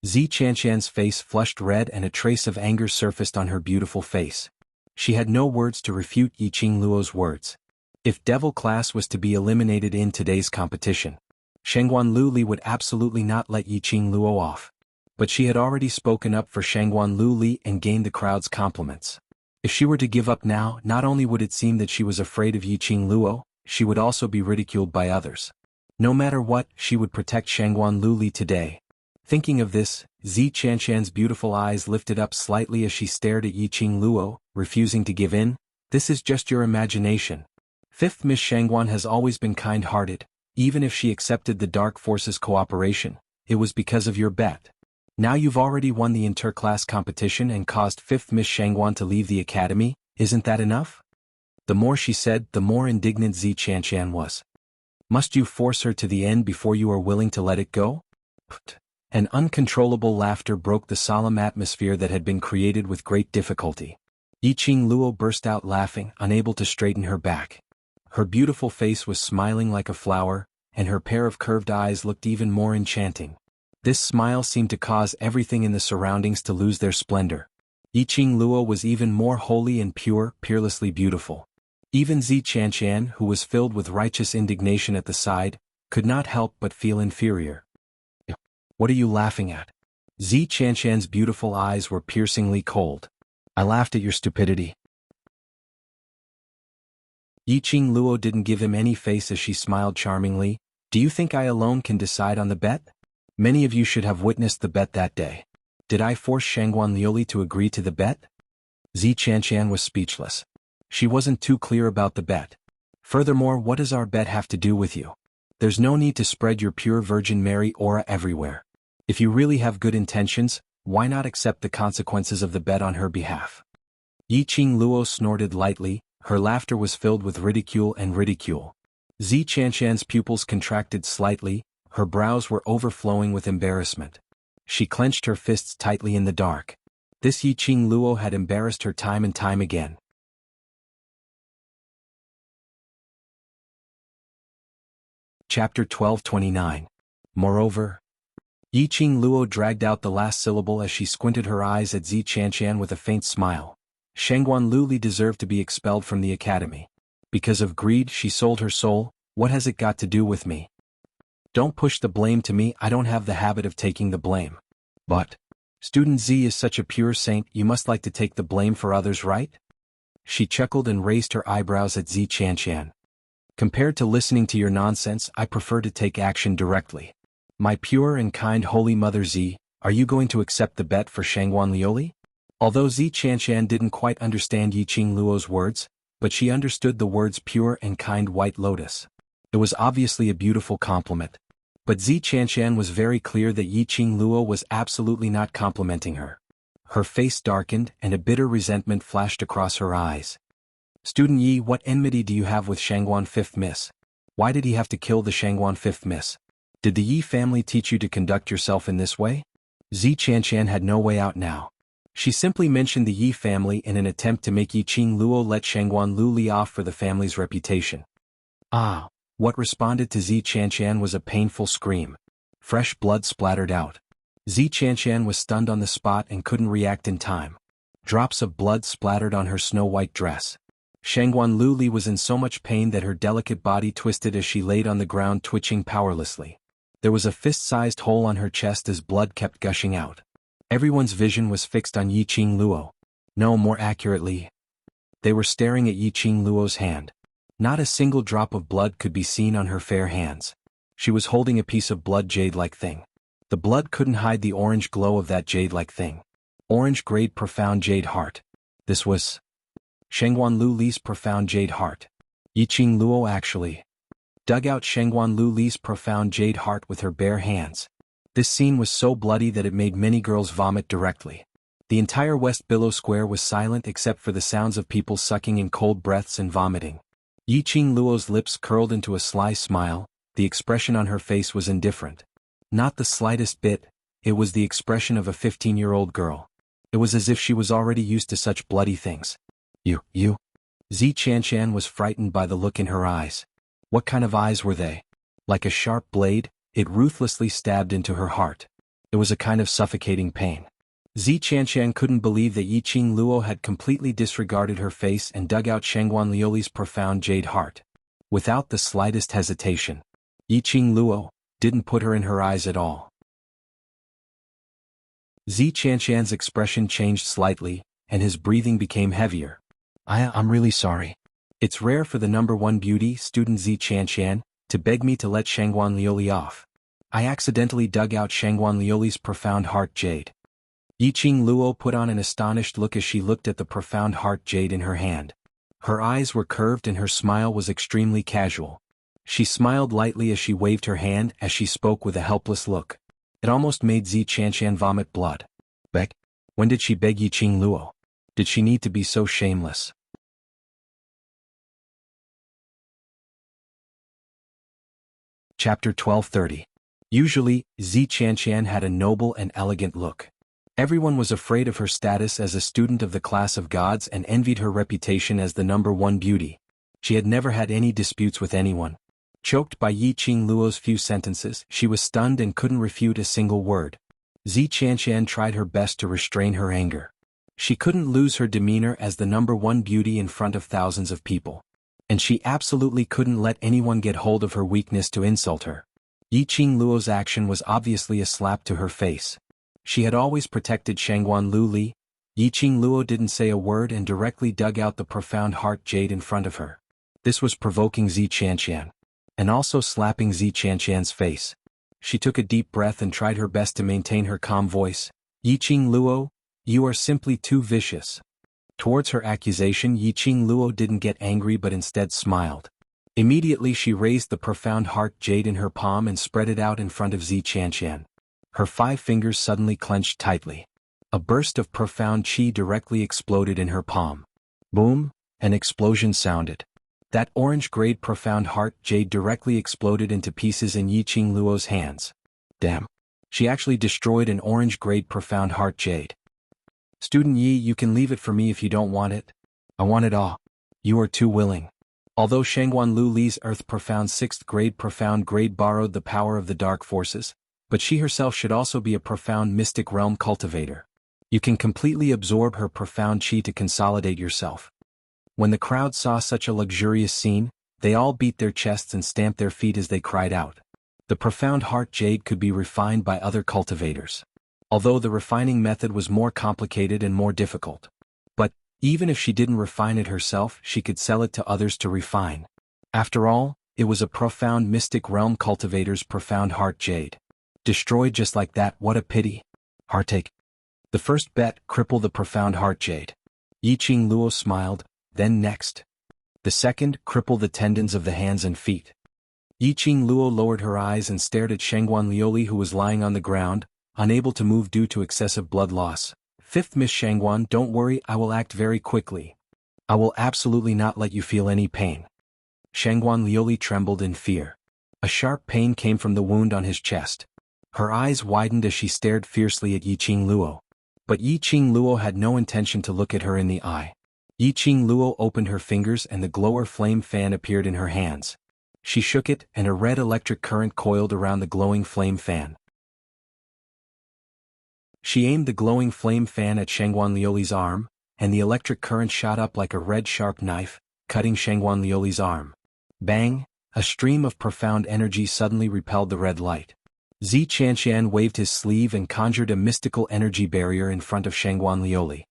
Zichanshan's face flushed red and a trace of anger surfaced on her beautiful face. She had no words to refute Yiqing Luo's words. If Devil Class was to be eliminated in today's competition, Shangguan Lu Li would absolutely not let Yiqing Luo off. But she had already spoken up for Shangguan Lu Li and gained the crowd's compliments. If she were to give up now, not only would it seem that she was afraid of Yiqing Luo, she would also be ridiculed by others. No matter what, she would protect Shangguan Lu Li today. Thinking of this, Zichanshan's beautiful eyes lifted up slightly as she stared at Yiqing Luo, refusing to give in. This is just your imagination. 5th Miss Shangguan has always been kind-hearted. Even if she accepted the Dark Forces' cooperation, it was because of your bet. Now you've already won the interclass competition and caused 5th Miss Shangguan to leave the academy, isn't that enough? The more she said, the more indignant Zichanshan was. Must you force her to the end before you are willing to let it go? An uncontrollable laughter broke the solemn atmosphere that had been created with great difficulty. Yiqing Luo burst out laughing, unable to straighten her back. Her beautiful face was smiling like a flower, and her pair of curved eyes looked even more enchanting. This smile seemed to cause everything in the surroundings to lose their splendor. Yiqing Luo was even more holy and pure, peerlessly beautiful. Even Zichanshan, who was filled with righteous indignation at the side, could not help but feel inferior. What are you laughing at? Zichanshan's beautiful eyes were piercingly cold. I laughed at your stupidity. Yiqing Luo didn't give him any face as she smiled charmingly. Do you think I alone can decide on the bet? Many of you should have witnessed the bet that day. Did I force Shangguan Lioli to agree to the bet? Zichanshan was speechless. She wasn't too clear about the bet. Furthermore, what does our bet have to do with you? There's no need to spread your pure Virgin Mary aura everywhere. If you really have good intentions, why not accept the consequences of the bet on her behalf? Yiqing Luo snorted lightly, Her laughter was filled with ridicule and ridicule. Zi Chanshan's pupils contracted slightly, her brows were overflowing with embarrassment. She clenched her fists tightly in the dark. This Yiqing Luo had embarrassed her time and time again. Chapter 1229. Moreover, Yiqing Luo dragged out the last syllable as she squinted her eyes at Zi Chanshan with a faint smile. Shangguan Luli deserved to be expelled from the academy. Because of greed she sold her soul. What has it got to do with me? Don't push the blame to me, I don't have the habit of taking the blame. But Student Z is such a pure saint, you must like to take the blame for others, right? She chuckled and raised her eyebrows at Zi Chanshan. Compared to listening to your nonsense, I prefer to take action directly. My pure and kind Holy Mother Z, are you going to accept the bet for Shangguan Lioli? Although Zi Chanshan didn't quite understand Yiqing Luo's words, but she understood the words pure and kind White Lotus. It was obviously a beautiful compliment. But Zi Chanshan was very clear that Yiqing Luo was absolutely not complimenting her. Her face darkened and a bitter resentment flashed across her eyes. Student Yi, what enmity do you have with Shangguan 5th Miss? Why did he have to kill the Shangguan 5th Miss? Did the Yi family teach you to conduct yourself in this way? Zi Chanshan had no way out now. She simply mentioned the Yi family in an attempt to make Yiqing Luo let Shangguan Luli off for the family's reputation. Ah! What responded to Zi Chanshan was a painful scream. Fresh blood splattered out. Zi Chanshan was stunned on the spot and couldn't react in time. Drops of blood splattered on her snow-white dress. Shangguan Luli was in so much pain that her delicate body twisted as she laid on the ground twitching powerlessly. There was a fist-sized hole on her chest as blood kept gushing out. Everyone's vision was fixed on Yiqing Luo. No, more accurately, they were staring at Yiqing Luo's hand. Not a single drop of blood could be seen on her fair hands. She was holding a piece of blood jade-like thing. The blood couldn't hide the orange glow of that jade-like thing. Orange-grade profound jade heart. This was Shangguan Luli's profound jade heart. Yiqing Luo actually dug out Shangguan Luli's profound jade heart with her bare hands. This scene was so bloody that it made many girls vomit directly. The entire West Billow Square was silent except for the sounds of people sucking in cold breaths and vomiting. Yiqing Luo's lips curled into a sly smile, the expression on her face was indifferent. Not the slightest bit, it was the expression of a 15-year-old girl. It was as if she was already used to such bloody things. You. Zi Chanshan was frightened by the look in her eyes. What kind of eyes were they? Like a sharp blade, it ruthlessly stabbed into her heart. It was a kind of suffocating pain. Zi Chanshan couldn't believe that Yiqing Luo had completely disregarded her face and dug out Shangguan Lioli's profound jade heart. Without the slightest hesitation. Yiqing Luo didn't put her in her eyes at all. Zi Chanshan's expression changed slightly, and his breathing became heavier. I'm really sorry. It's rare for the number one beauty, student Zi Chanshan, to beg me to let Shangguan Lioli off. I accidentally dug out Shangguan Lioli's profound heart jade. Yiqing Luo put on an astonished look as she looked at the profound heart jade in her hand. Her eyes were curved and her smile was extremely casual. She smiled lightly as she waved her hand as she spoke with a helpless look. It almost made Zi Chanshan vomit blood. Beg? When did she beg Yiqing Luo? Did she need to be so shameless? Chapter 1230. Usually, Zi Chanshan had a noble and elegant look. Everyone was afraid of her status as a student of the class of gods and envied her reputation as the number one beauty. She had never had any disputes with anyone. Choked by Yiqing Luo's few sentences, she was stunned and couldn't refute a single word. Zi Chanshan tried her best to restrain her anger. She couldn't lose her demeanor as the number one beauty in front of thousands of people. And she absolutely couldn't let anyone get hold of her weakness to insult her. Yiqing Luo's action was obviously a slap to her face. She had always protected Shangguan Luli. Yiqing Luo didn't say a word and directly dug out the profound heart jade in front of her. This was provoking Zi Chanshan. And also slapping Zi Chanshan's face. She took a deep breath and tried her best to maintain her calm voice. Yiqing Luo, you are simply too vicious. Towards her accusation, Yiqing Luo didn't get angry but instead smiled. Immediately she raised the profound heart jade in her palm and spread it out in front of Zi Chanshan. Her 5 fingers suddenly clenched tightly. A burst of profound qi directly exploded in her palm. Boom, An explosion sounded. That orange-grade profound heart jade directly exploded into pieces in Yiqing Luo's hands. Damn. She actually destroyed an orange-grade profound heart jade. Student Yi, you can leave it for me if you don't want it. I want it all. You are too willing. Although Shangguan Lu Li's Earth Profound 6th grade profound grade borrowed the power of the dark forces, but she herself should also be a profound mystic realm cultivator. You can completely absorb her profound chi to consolidate yourself. When the crowd saw such a luxurious scene, they all beat their chests and stamped their feet as they cried out. The profound heart jade could be refined by other cultivators. Although the refining method was more complicated and more difficult. But, even if she didn't refine it herself, she could sell it to others to refine. After all, it was a profound mystic realm cultivator's profound heart jade. Destroyed just like that, what a pity. Heartache. The first bet, cripple the profound heart jade. Yiqing Luo smiled, then next. The second, cripple the tendons of the hands and feet. Yiqing Luo lowered her eyes and stared at Shangguan Lioli, who was lying on the ground, unable to move due to excessive blood loss. Fifth, Miss Shangguan, don't worry, I will act very quickly. I will absolutely not let you feel any pain. Shangguan Lioli trembled in fear. A sharp pain came from the wound on his chest. Her eyes widened as she stared fiercely at Yiqing Luo. But Yiqing Luo had no intention to look at her in the eye. Yiqing Luo opened her fingers and the glower flame fan appeared in her hands. She shook it and a red electric current coiled around the glowing flame fan. She aimed the glowing flame fan at Shangguan Lioli's arm, and the electric current shot up like a red sharp knife, cutting Shangguan Lioli's arm. Bang! A stream of profound energy suddenly repelled the red light. Zi Qianqian waved his sleeve and conjured a mystical energy barrier in front of Shangguan Lioli.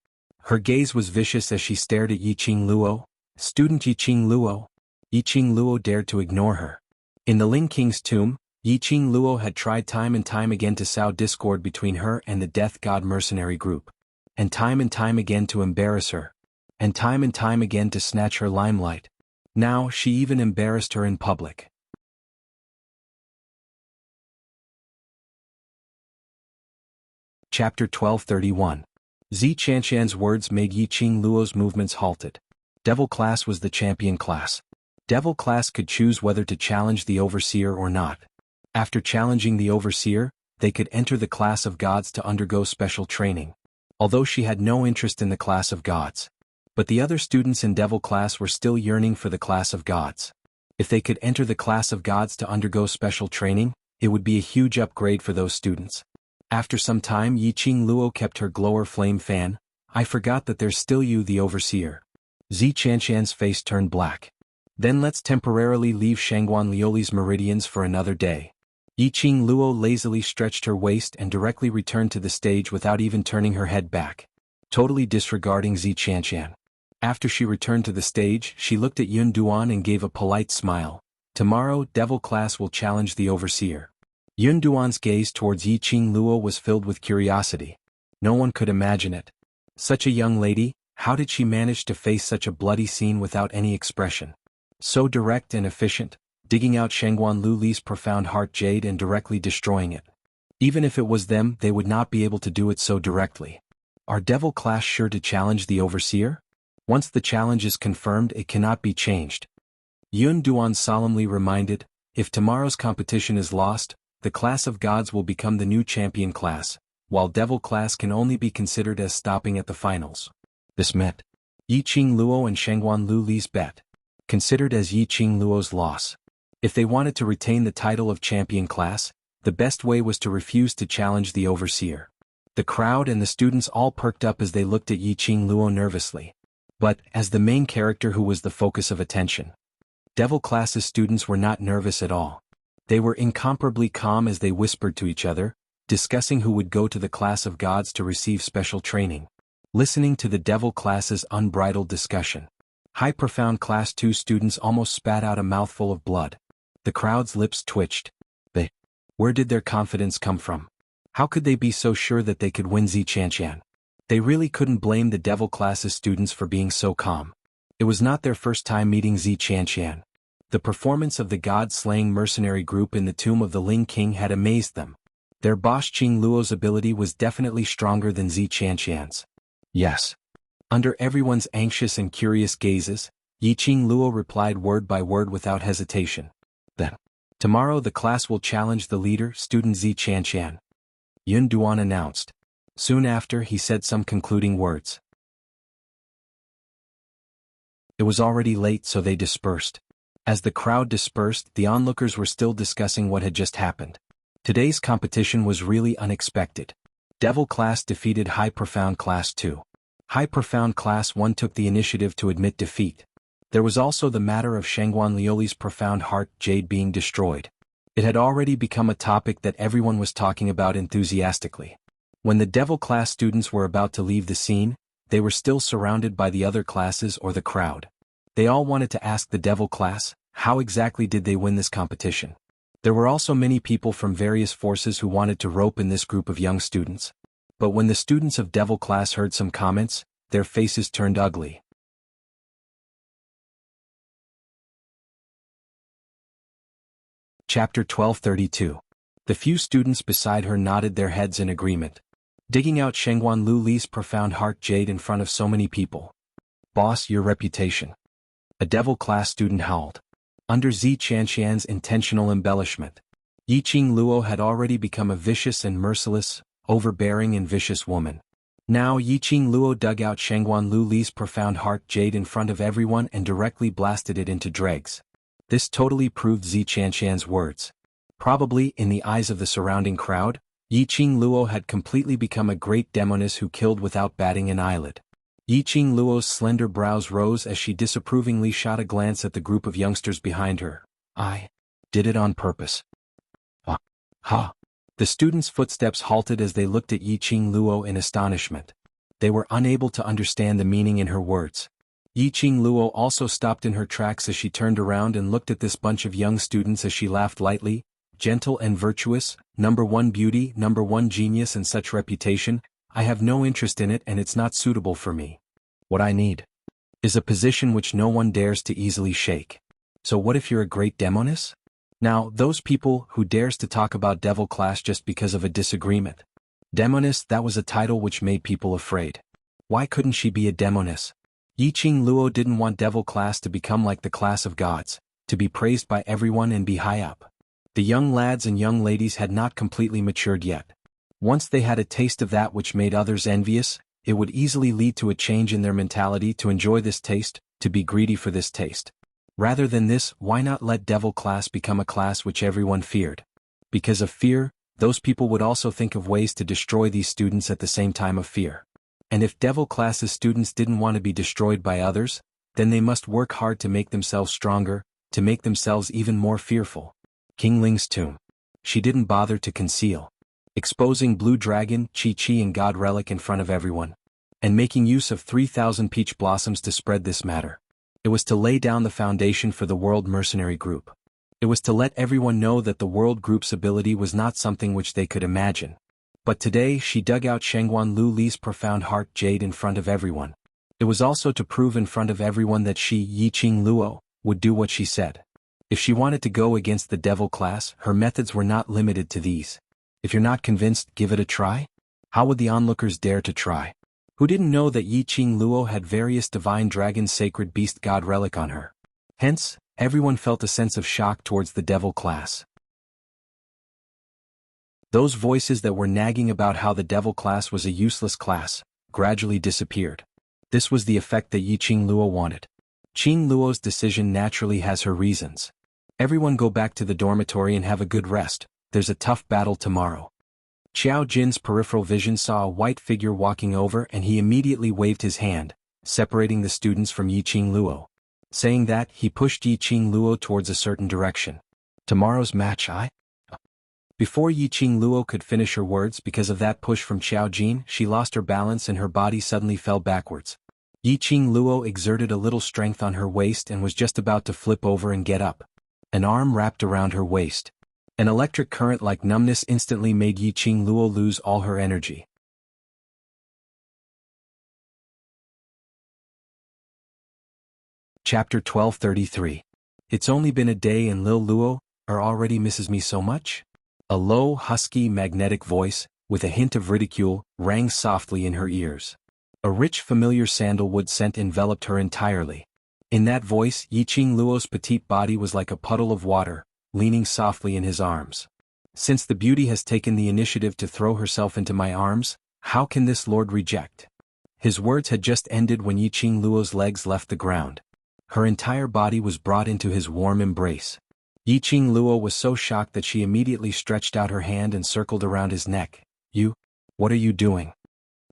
Her gaze was vicious as she stared at Yiqing Luo. Student Yiqing Luo. Yiqing Luo dared to ignore her. In the Ling King's tomb, Yiqing Luo had tried time and time again to sow discord between her and the Death God mercenary group. And time again to embarrass her. And time again to snatch her limelight. Now she even embarrassed her in public. Chapter 1231. Zi Qianqian's words made Yiqing Luo's movements halted. Devil class was the champion class. Devil class could choose whether to challenge the overseer or not. After challenging the overseer, they could enter the class of gods to undergo special training. Although she had no interest in the class of gods. But the other students in Devil class were still yearning for the class of gods. If they could enter the class of gods to undergo special training, it would be a huge upgrade for those students. After some time, Yiqing Luo kept her glower flame fan. I forgot that there's still you, the overseer. Zi Qianqian's face turned black. Then let's temporarily leave Shangguan Lioli's meridians for another day. Yiqing Luo lazily stretched her waist and directly returned to the stage without even turning her head back. Totally disregarding Zi Qianqian. After she returned to the stage, she looked at Yun Duan and gave a polite smile. Tomorrow, Devil class will challenge the overseer. Yun Duan's gaze towards Yiqing Luo was filled with curiosity. No one could imagine it. Such a young lady, how did she manage to face such a bloody scene without any expression? So direct and efficient, digging out Shangguan Lu Li's profound heart jade and directly destroying it. Even if it was them, they would not be able to do it so directly. Are Devil class sure to challenge the overseer? Once the challenge is confirmed, it cannot be changed. Yun Duan solemnly reminded, if tomorrow's competition is lost, the class of gods will become the new champion class, while Devil class can only be considered as stopping at the finals. This meant Yiqing Luo and Shangguan Lu Li's bet, considered as Yiqing Luo's loss. If they wanted to retain the title of champion class, the best way was to refuse to challenge the overseer. The crowd and the students all perked up as they looked at Yiqing Luo nervously. But, as the main character who was the focus of attention, Devil class's students were not nervous at all. They were incomparably calm as they whispered to each other, discussing who would go to the class of gods to receive special training. Listening to the Devil class's unbridled discussion. High profound class 2 students almost spat out a mouthful of blood. The crowd's lips twitched. Where did their confidence come from? How could they be so sure that they could win Zi Qianqian? They really couldn't blame the Devil class's students for being so calm. It was not their first time meeting Zi Qianqian. The performance of the god-slaying mercenary group in the tomb of the Ling King had amazed them. Their boss Qing Luo's ability was definitely stronger than Zi Qianqian's. Yes. Under everyone's anxious and curious gazes, Yiqing Luo replied word by word without hesitation. Then, tomorrow the class will challenge the leader, student Zi Qianqian. Yun Duan announced. Soon after, he said some concluding words. It was already late, so they dispersed. As the crowd dispersed, the onlookers were still discussing what had just happened. Today's competition was really unexpected. Devil Class defeated High Profound Class 2. High Profound Class 1 took the initiative to admit defeat. There was also the matter of Shangguan Liuli's profound heart jade being destroyed. It had already become a topic that everyone was talking about enthusiastically. When the Devil Class students were about to leave the scene, they were still surrounded by the other classes or the crowd. They all wanted to ask the Devil Class, how exactly did they win this competition? There were also many people from various forces who wanted to rope in this group of young students. But when the students of Devil Class heard some comments, their faces turned ugly. Chapter 1232. The few students beside her nodded their heads in agreement. Digging out Shangguan Liuli's profound heart jade in front of so many people. Boss, your reputation. A Devil Class student howled. Under Zi Qianqian's intentional embellishment, Yiqing Luo had already become a vicious and merciless, overbearing and vicious woman. Now Yiqing Luo dug out Shangguan Liuli's profound heart jade in front of everyone and directly blasted it into dregs. This totally proved Zi Qianqian's words. Probably, in the eyes of the surrounding crowd, Yiqing Luo had completely become a great demoness who killed without batting an eyelid. Yiqing Luo's slender brows rose as she disapprovingly shot a glance at the group of youngsters behind her. I did it on purpose. Ha! The students' footsteps halted as they looked at Yiqing Luo in astonishment. They were unable to understand the meaning in her words. Yiqing Luo also stopped in her tracks as she turned around and looked at this bunch of young students as she laughed lightly. Gentle and virtuous, #1 beauty, #1 genius and such reputation, I have no interest in it and it's not suitable for me. What I need is a position which no one dares to easily shake. So what if you're a great demoness? Now, those people who dares to talk about Devil Class just because of a disagreement. Demoness, that was a title which made people afraid. Why couldn't she be a demoness? Yiqing Luo didn't want Devil Class to become like the class of gods, to be praised by everyone and be high up. The young lads and young ladies had not completely matured yet. Once they had a taste of that which made others envious, it would easily lead to a change in their mentality to enjoy this taste, to be greedy for this taste. Rather than this, why not let Devil Class become a class which everyone feared? Because of fear, those people would also think of ways to destroy these students at the same time of fear. And if Devil Class's students didn't want to be destroyed by others, then they must work hard to make themselves stronger, to make themselves even more fearful. King Ling's tomb. She didn't bother to conceal. Exposing Blue Dragon, Chi-Chi and God Relic in front of everyone. And making use of 3,000 peach blossoms to spread this matter. It was to lay down the foundation for the World Mercenary Group. It was to let everyone know that the World Group's ability was not something which they could imagine. But today she dug out Shangguan Liuli's profound heart jade in front of everyone. It was also to prove in front of everyone that she, Yiqing Luo, would do what she said. If she wanted to go against the Devil Class, her methods were not limited to these. If you're not convinced, give it a try? How would the onlookers dare to try? Who didn't know that Yiqing Luo had various divine dragon sacred beast god relic on her? Hence, everyone felt a sense of shock towards the Devil Class. Those voices that were nagging about how the Devil Class was a useless class, gradually disappeared. This was the effect that Yiqing Luo wanted. Qing Luo's decision naturally has her reasons. Everyone go back to the dormitory and have a good rest, there's a tough battle tomorrow. Xiao Jin's peripheral vision saw a white figure walking over and he immediately waved his hand, separating the students from Yiqing Luo. Saying that, he pushed Yiqing Luo towards a certain direction. Tomorrow's match, Before Yiqing Luo could finish her words because of that push from Xiao Jin, she lost her balance and her body suddenly fell backwards. Yiqing Luo exerted a little strength on her waist and was just about to flip over and get up. An arm wrapped around her waist. An electric current like numbness instantly made Yiqing Luo lose all her energy. Chapter 1233. It's only been a day and Lil Luo already misses me so much? A low, husky, magnetic voice, with a hint of ridicule, rang softly in her ears. A rich familiar sandalwood scent enveloped her entirely. In that voice, Yiqing Luo's petite body was like a puddle of water, leaning softly in his arms. Since the beauty has taken the initiative to throw herself into my arms, how can this lord reject? His words had just ended when Yiqing Luo's legs left the ground. Her entire body was brought into his warm embrace. Yiqing Luo was so shocked that she immediately stretched out her hand and circled around his neck. You? What are you doing?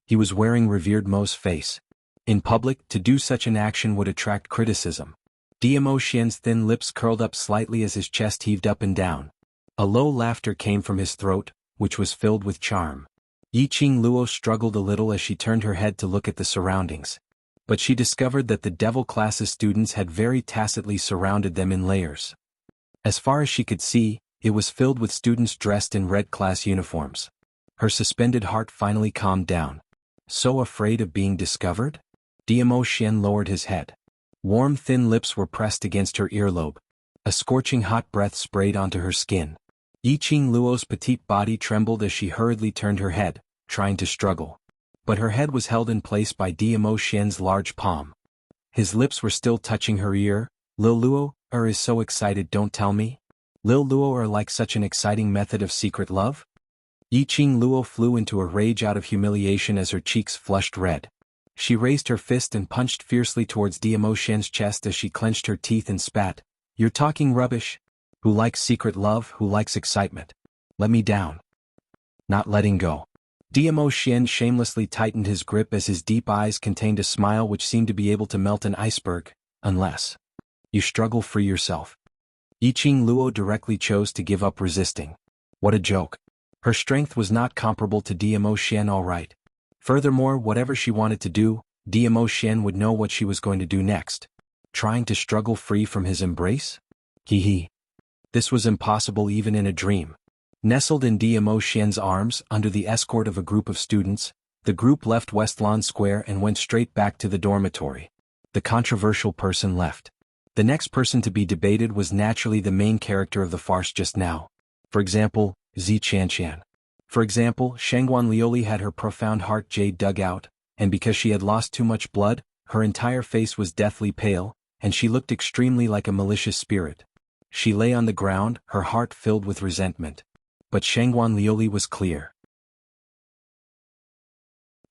He was wearing revered Mo's face. In public, to do such an action would attract criticism. Dmo Xian's thin lips curled up slightly as his chest heaved up and down. A low laughter came from his throat, which was filled with charm. Yiqing Luo struggled a little as she turned her head to look at the surroundings. But she discovered that the devil class's students had very tacitly surrounded them in layers. As far as she could see, it was filled with students dressed in red class uniforms. Her suspended heart finally calmed down. So afraid of being discovered? Dmo Xian lowered his head. Warm thin lips were pressed against her earlobe. A scorching hot breath sprayed onto her skin. Yiqing Luo's petite body trembled as she hurriedly turned her head, trying to struggle. But her head was held in place by Dmo Xian's large palm. His lips were still touching her ear. Lil Luo, is so excited, don't tell me? Lil Luo like such an exciting method of secret love? Yiqing Luo flew into a rage out of humiliation as her cheeks flushed red. She raised her fist and punched fiercely towards Dmo Xian's chest as she clenched her teeth and spat. You're talking rubbish? Who likes secret love, who likes excitement? Let me down. Not letting go. Dmo Xian shamelessly tightened his grip as his deep eyes contained a smile which seemed to be able to melt an iceberg, unless you struggle free yourself. Yiqing Luo directly chose to give up resisting. What a joke. Her strength was not comparable to Dmo Xian, all right. Furthermore, whatever she wanted to do, Dmo Xian would know what she was going to do next. Trying to struggle free from his embrace? Hee. This was impossible even in a dream. Nestled in Dmo Xian's arms, under the escort of a group of students, the group left Westlawn Square and went straight back to the dormitory. The controversial person left. The next person to be debated was naturally the main character of the farce just now. For example, Zi Qianqian. For example, Shangguan Lioli had her profound heart jade dug out, and because she had lost too much blood, her entire face was deathly pale, and she looked extremely like a malicious spirit. She lay on the ground, her heart filled with resentment. But Shangguan Lioli was clear.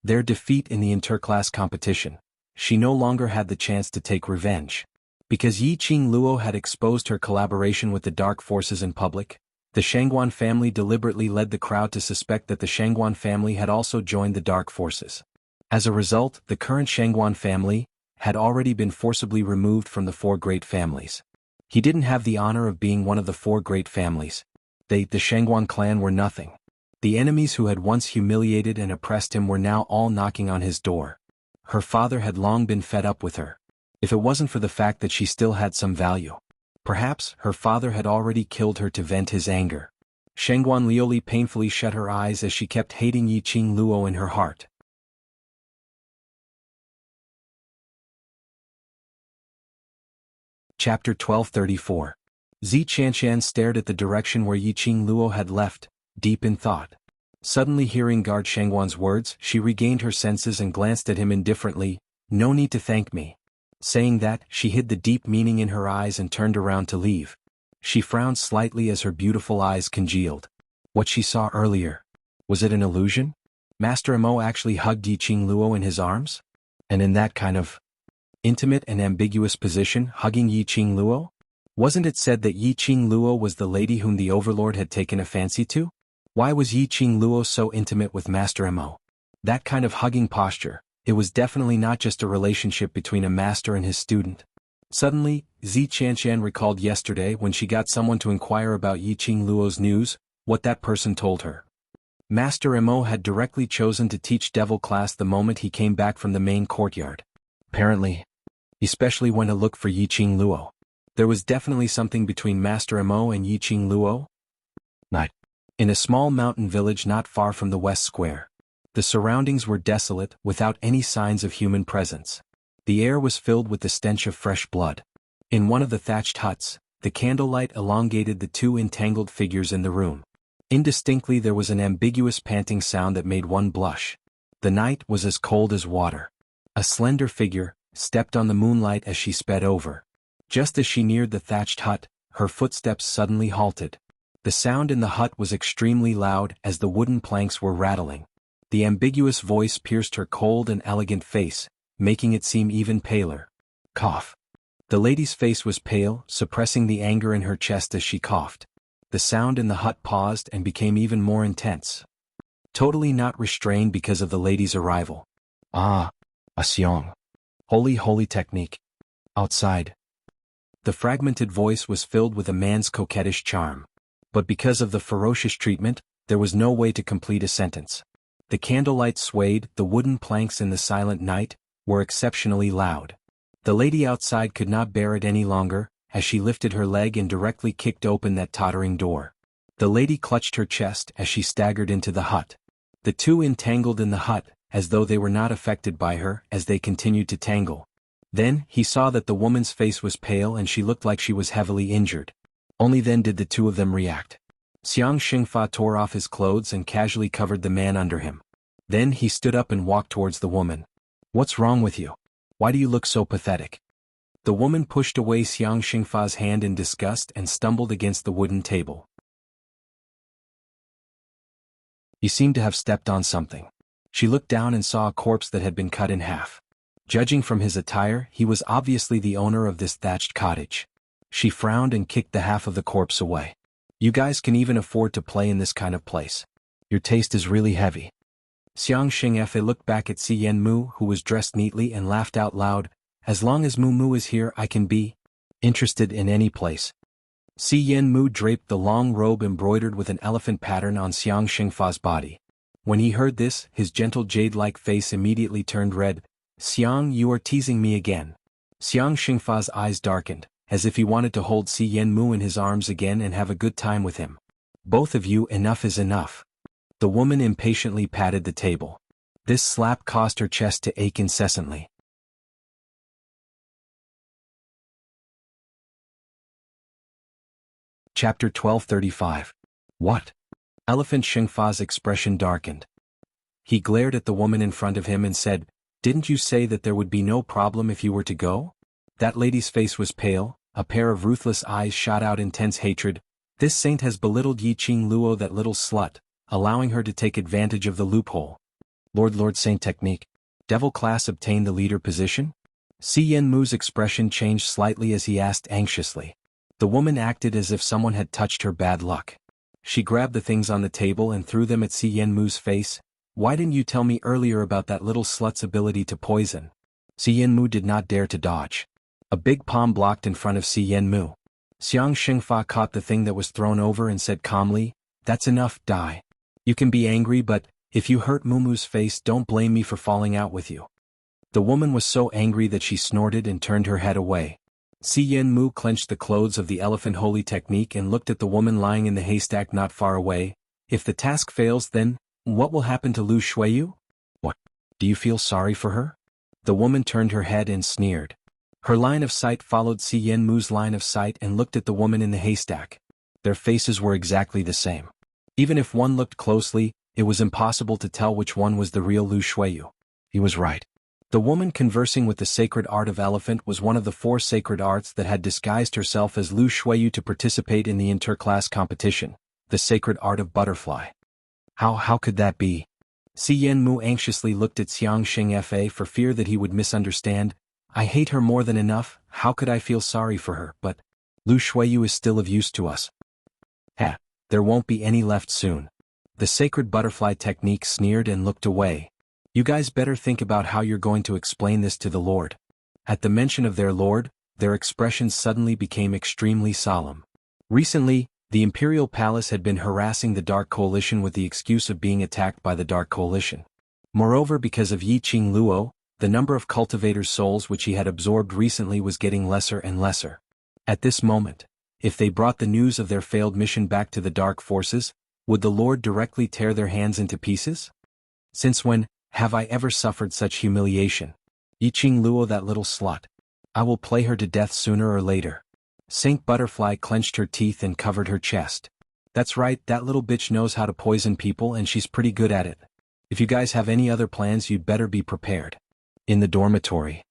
Their defeat in the interclass competition. She no longer had the chance to take revenge. Because Yiqing Luo had exposed her collaboration with the dark forces in public, the Shangguan family deliberately led the crowd to suspect that the Shangguan family had also joined the dark forces. As a result, the current Shangguan family had already been forcibly removed from the four great families. He didn't have the honor of being one of the four great families. The Shangguan clan were nothing. The enemies who had once humiliated and oppressed him were now all knocking on his door. Her father had long been fed up with her. If it wasn't for the fact that she still had some value. Perhaps her father had already killed her to vent his anger. Shangguan Lioli painfully shut her eyes as she kept hating Yiqing Luo in her heart. Chapter 1234. Zi Qianqian stared at the direction where Yiqing Luo had left, deep in thought. Suddenly hearing guard Shangguan's words, she regained her senses and glanced at him indifferently. No need to thank me. Saying that, she hid the deep meaning in her eyes and turned around to leave. She frowned slightly as her beautiful eyes congealed. What she saw earlier. Was it an illusion? Master Mo actually hugged Yiqing Luo in his arms? And in that kind of intimate and ambiguous position, hugging Yiqing Luo? Wasn't it said that Yiqing Luo was the lady whom the overlord had taken a fancy to? Why was Yiqing Luo so intimate with Master Mo? That kind of hugging posture. It was definitely not just a relationship between a master and his student. Suddenly, Zi Qianqian recalled yesterday when she got someone to inquire about Yiqing Luo's news, what that person told her. Master Mo had directly chosen to teach devil class the moment he came back from the main courtyard. Apparently, especially when to look for Yiqing Luo. There was definitely something between Master Mo and Yiqing Luo. Night. In a small mountain village not far from the West Square. The surroundings were desolate, without any signs of human presence. The air was filled with the stench of fresh blood. In one of the thatched huts, the candlelight elongated the two entangled figures in the room. Indistinctly there was an ambiguous panting sound that made one blush. The night was as cold as water. A slender figure stepped on the moonlight as she sped over. Just as she neared the thatched hut, her footsteps suddenly halted. The sound in the hut was extremely loud as the wooden planks were rattling. The ambiguous voice pierced her cold and elegant face, making it seem even paler. Cough. The lady's face was pale, suppressing the anger in her chest as she coughed. The sound in the hut paused and became even more intense. Totally not restrained because of the lady's arrival. Ah, a xiong. Holy technique. Outside. The fragmented voice was filled with a man's coquettish charm. But because of the ferocious treatment, there was no way to complete a sentence. The candlelight swayed, the wooden planks in the silent night were exceptionally loud. The lady outside could not bear it any longer, as she lifted her leg and directly kicked open that tottering door. The lady clutched her chest as she staggered into the hut. The two entangled in the hut, as though they were not affected by her, as they continued to tangle. Then, he saw that the woman's face was pale and she looked like she was heavily injured. Only then did the two of them react. Xiang Xingfa tore off his clothes and casually covered the man under him. Then he stood up and walked towards the woman. "What's wrong with you? Why do you look so pathetic?" The woman pushed away Xiang Xingfa's hand in disgust and stumbled against the wooden table. He seemed to have stepped on something. She looked down and saw a corpse that had been cut in half. Judging from his attire, he was obviously the owner of this thatched cottage. She frowned and kicked the half of the corpse away. "You guys can even afford to play in this kind of place. Your taste is really heavy." Xiang Xingfe looked back at Si Yenmu, who was dressed neatly, and laughed out loud. "As long as Mu is here, I can be interested in any place." Si Yenmu draped the long robe embroidered with an elephant pattern on Xiang Xingfa's body. When he heard this, his gentle jade-like face immediately turned red. "Xiang, you are teasing me again." Xiang Xingfa's eyes darkened, as if he wanted to hold Si Yenmu in his arms again and have a good time with him. "Both of you, enough is enough." The woman impatiently patted the table. This slap caused her chest to ache incessantly. Chapter 1235. What? Elephant Xingfa's expression darkened. He glared at the woman in front of him and said, "Didn't you say that there would be no problem if you were to go?" That lady's face was pale, a pair of ruthless eyes shot out intense hatred. "This saint has belittled Yiqing Luo, that little slut, allowing her to take advantage of the loophole." Lord Saint technique. Devil class obtained the leader position? Si Yenmu's expression changed slightly as he asked anxiously. The woman acted as if someone had touched her bad luck. She grabbed the things on the table and threw them at Si Yenmu's face. "Why didn't you tell me earlier about that little slut's ability to poison?" Si Yenmu did not dare to dodge. A big palm blocked in front of Si Yenmu. Xiang Xingfa caught the thing that was thrown over and said calmly, "That's enough, die. You can be angry, but if you hurt Mumu's face, don't blame me for falling out with you." The woman was so angry that she snorted and turned her head away. Si Yenmu clenched the clothes of the elephant holy technique and looked at the woman lying in the haystack not far away. "If the task fails, then what will happen to Lu Shuiyu? What? Do you feel sorry for her?" The woman turned her head and sneered. Her line of sight followed Si Yenmu's line of sight and looked at the woman in the haystack. Their faces were exactly the same. Even if one looked closely, it was impossible to tell which one was the real Lu Shuiyu. He was right. The woman conversing with the sacred art of elephant was one of the 4 sacred arts that had disguised herself as Lu Shuiyu to participate in the interclass competition, the sacred art of butterfly. How could that be? Si Yenmu anxiously looked at Xiang Xingfe for fear that he would misunderstand. "I hate her more than enough, how could I feel sorry for her? But Lu Shuiyu is still of use to us." There won't be any left soon." The sacred butterfly technique sneered and looked away. "You guys better think about how you're going to explain this to the Lord." At the mention of their Lord, their expressions suddenly became extremely solemn. Recently, the Imperial Palace had been harassing the Dark Coalition with the excuse of being attacked by the Dark Coalition. Moreover, because of Yiqing Luo, the number of cultivators' souls which he had absorbed recently was getting lesser and lesser. At this moment, if they brought the news of their failed mission back to the Dark Forces, would the Lord directly tear their hands into pieces? Since when have I ever suffered such humiliation? Yiqing Luo, that little slut. I will play her to death sooner or later. Saint Butterfly clenched her teeth and covered her chest. "That's right, that little bitch knows how to poison people and she's pretty good at it." If you guys have any other plans, you'd better be prepared. In the dormitory.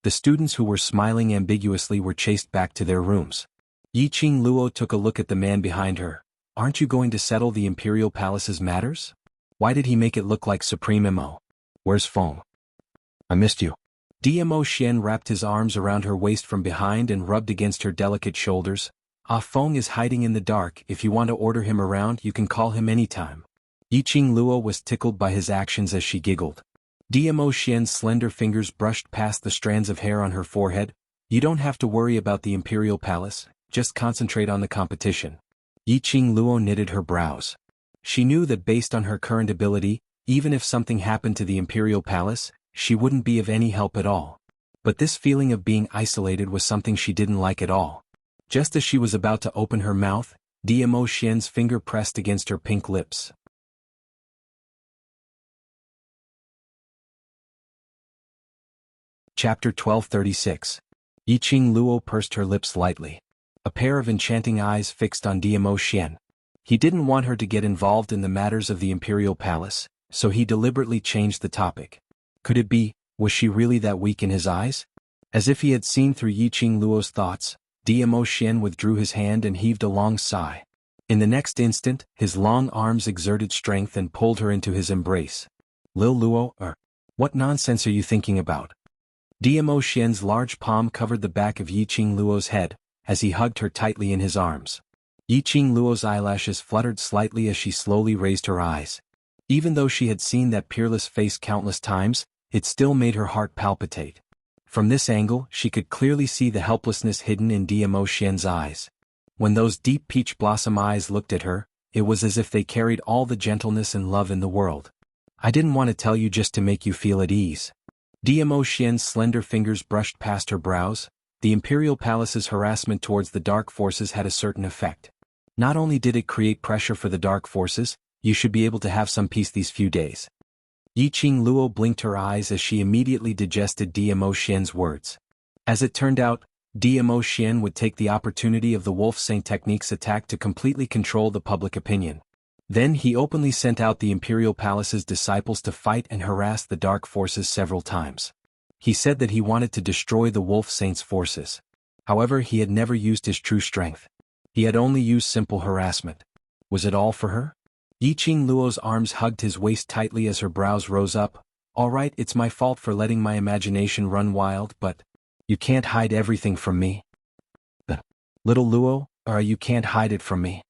The students who were smiling ambiguously were chased back to their rooms. Yiqing Luo took a look at the man behind her. Aren't you going to settle the Imperial Palace's matters? Why did he make it look like Supreme Mo? Where's Feng? I missed you. Dmo Xian wrapped his arms around her waist from behind and rubbed against her delicate shoulders. Ah Feng is hiding in the dark. If you want to order him around, you can call him anytime. Yiqing Luo was tickled by his actions as she giggled. Dmo Xian's slender fingers brushed past the strands of hair on her forehead. You don't have to worry about the Imperial Palace, just concentrate on the competition. Yiqing Luo knitted her brows. She knew that based on her current ability, even if something happened to the Imperial Palace, she wouldn't be of any help at all. But this feeling of being isolated was something she didn't like at all. Just as she was about to open her mouth, Dmo Xian's finger pressed against her pink lips. Chapter 1236. Yiqing Luo pursed her lips lightly. A pair of enchanting eyes fixed on Dmo Xian. He didn't want her to get involved in the matters of the Imperial Palace, so he deliberately changed the topic. Could it be, was she really that weak in his eyes? As if he had seen through Yiqing Luo's thoughts, Dmo Xian withdrew his hand and heaved a long sigh. In the next instant, his long arms exerted strength and pulled her into his embrace. Lil Luo, what nonsense are you thinking about? Dmo Xian's large palm covered the back of Yiqing Luo's head, as he hugged her tightly in his arms. Yiqing Luo's eyelashes fluttered slightly as she slowly raised her eyes. Even though she had seen that peerless face countless times, it still made her heart palpitate. From this angle, she could clearly see the helplessness hidden in Dmo Xian's eyes. When those deep peach blossom eyes looked at her, it was as if they carried all the gentleness and love in the world. I didn't want to tell you just to make you feel at ease. Dmo Xian's slender fingers brushed past her brows. The Imperial Palace's harassment towards the Dark Forces had a certain effect. Not only did it create pressure for the Dark Forces, you should be able to have some peace these few days. Yiqing Luo blinked her eyes as she immediately digested Dmo Xian's words. As it turned out, Dmo Xian would take the opportunity of the Wolf Saint Technique's attack to completely control the public opinion. Then he openly sent out the Imperial Palace's disciples to fight and harass the Dark Forces several times. He said that he wanted to destroy the Wolf Saint's forces. However, he had never used his true strength. He had only used simple harassment. Was it all for her? Yiqing Luo's arms hugged his waist tightly as her brows rose up. All right, it's my fault for letting my imagination run wild, but you can't hide everything from me. Little Luo, you can't hide it from me.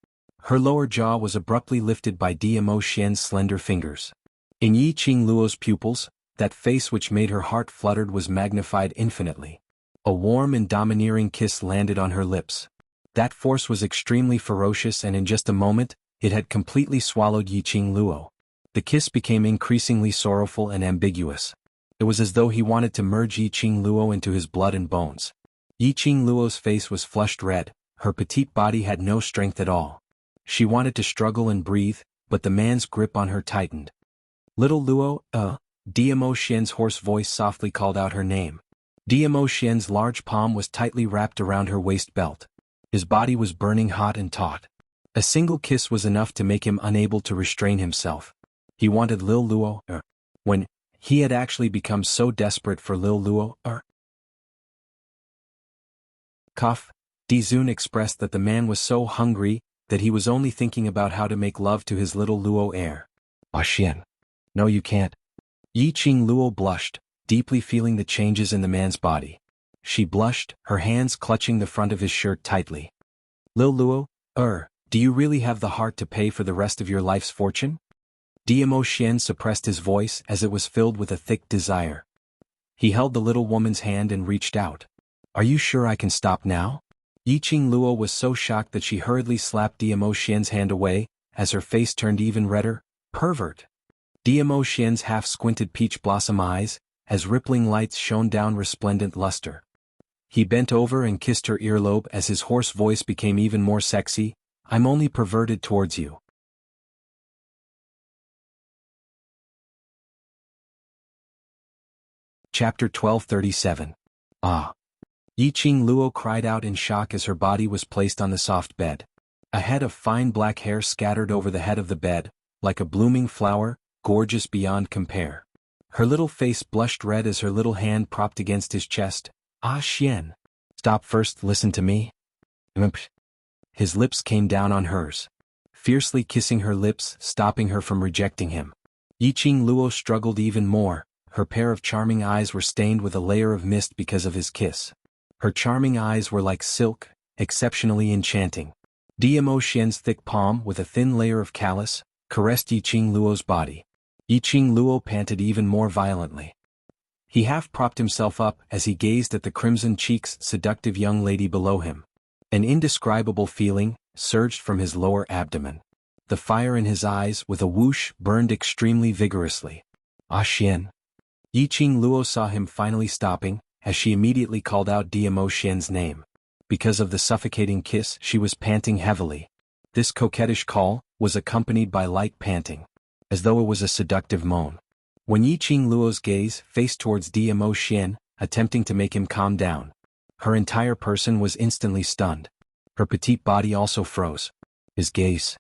Her lower jaw was abruptly lifted by Dmo Xian's slender fingers. In Yiqing Luo's pupils, that face which made her heart fluttered was magnified infinitely. A warm and domineering kiss landed on her lips. That force was extremely ferocious, and in just a moment, it had completely swallowed Yiqing Luo. The kiss became increasingly sorrowful and ambiguous. It was as though he wanted to merge Yiqing Luo into his blood and bones. Yiqing Luo's face was flushed red, her petite body had no strength at all. She wanted to struggle and breathe, but the man's grip on her tightened. Little Luo, Dmo Xian's hoarse voice softly called out her name. Dmo Xian's large palm was tightly wrapped around her waist belt. His body was burning hot and taut. A single kiss was enough to make him unable to restrain himself. He wanted Lil Luo, when he had actually become so desperate for Lil Luo, Cough. Dizun expressed that the man was so hungry that he was only thinking about how to make love to his little Luo heir. Xian. No, you can't. Yiqing Luo blushed, deeply feeling the changes in the man's body. She blushed, her hands clutching the front of his shirt tightly. Lil Luo, do you really have the heart to pay for the rest of your life's fortune? Dmo Xian suppressed his voice as it was filled with a thick desire. He held the little woman's hand and reached out. Are you sure I can stop now? Yiqing Luo was so shocked that she hurriedly slapped Dmo Xian's hand away, as her face turned even redder. Pervert! Dmo Xian's half-squinted peach blossom eyes, as rippling lights shone down resplendent luster. He bent over and kissed her earlobe as his hoarse voice became even more sexy. I'm only perverted towards you. Chapter 1237. Yiqing Luo cried out in shock as her body was placed on the soft bed. A head of fine black hair scattered over the head of the bed, like a blooming flower, gorgeous beyond compare. Her little face blushed red as her little hand propped against his chest. Ah, Xian. Stop first, listen to me. His lips came down on hers, fiercely kissing her lips, stopping her from rejecting him. Yiqing Luo struggled even more. Her pair of charming eyes were stained with a layer of mist because of his kiss. Her charming eyes were like silk, exceptionally enchanting. Dmo Xian's thick palm with a thin layer of callus caressed Yiqing Luo's body. Yiqing Luo panted even more violently. He half-propped himself up as he gazed at the crimson-cheeked, seductive young lady below him. An indescribable feeling surged from his lower abdomen. The fire in his eyes with a whoosh burned extremely vigorously. Ah, Xian. Yiqing Luo saw him finally stopping, as she immediately called out Dmo Xian's name. Because of the suffocating kiss, she was panting heavily. This coquettish call was accompanied by light panting, as though it was a seductive moan. When Yiqing Luo's gaze faced towards Dmo Xian, attempting to make him calm down, her entire person was instantly stunned. Her petite body also froze. His gaze,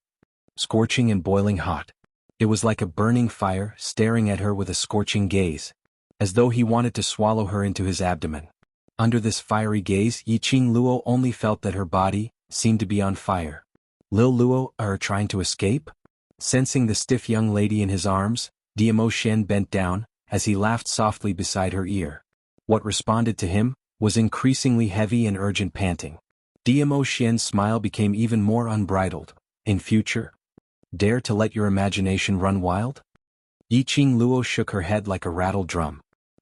scorching and boiling hot. It was like a burning fire staring at her with a scorching gaze, as though he wanted to swallow her into his abdomen. Under this fiery gaze, Yiqing Luo only felt that her body seemed to be on fire. Lil Luo, trying to escape? Sensing the stiff young lady in his arms, Dmo Xian bent down, as he laughed softly beside her ear. What responded to him was increasingly heavy and urgent panting. Dmo Xian's smile became even more unbridled. In future? Dare to let your imagination run wild? Yiqing Luo shook her head like a rattled drum.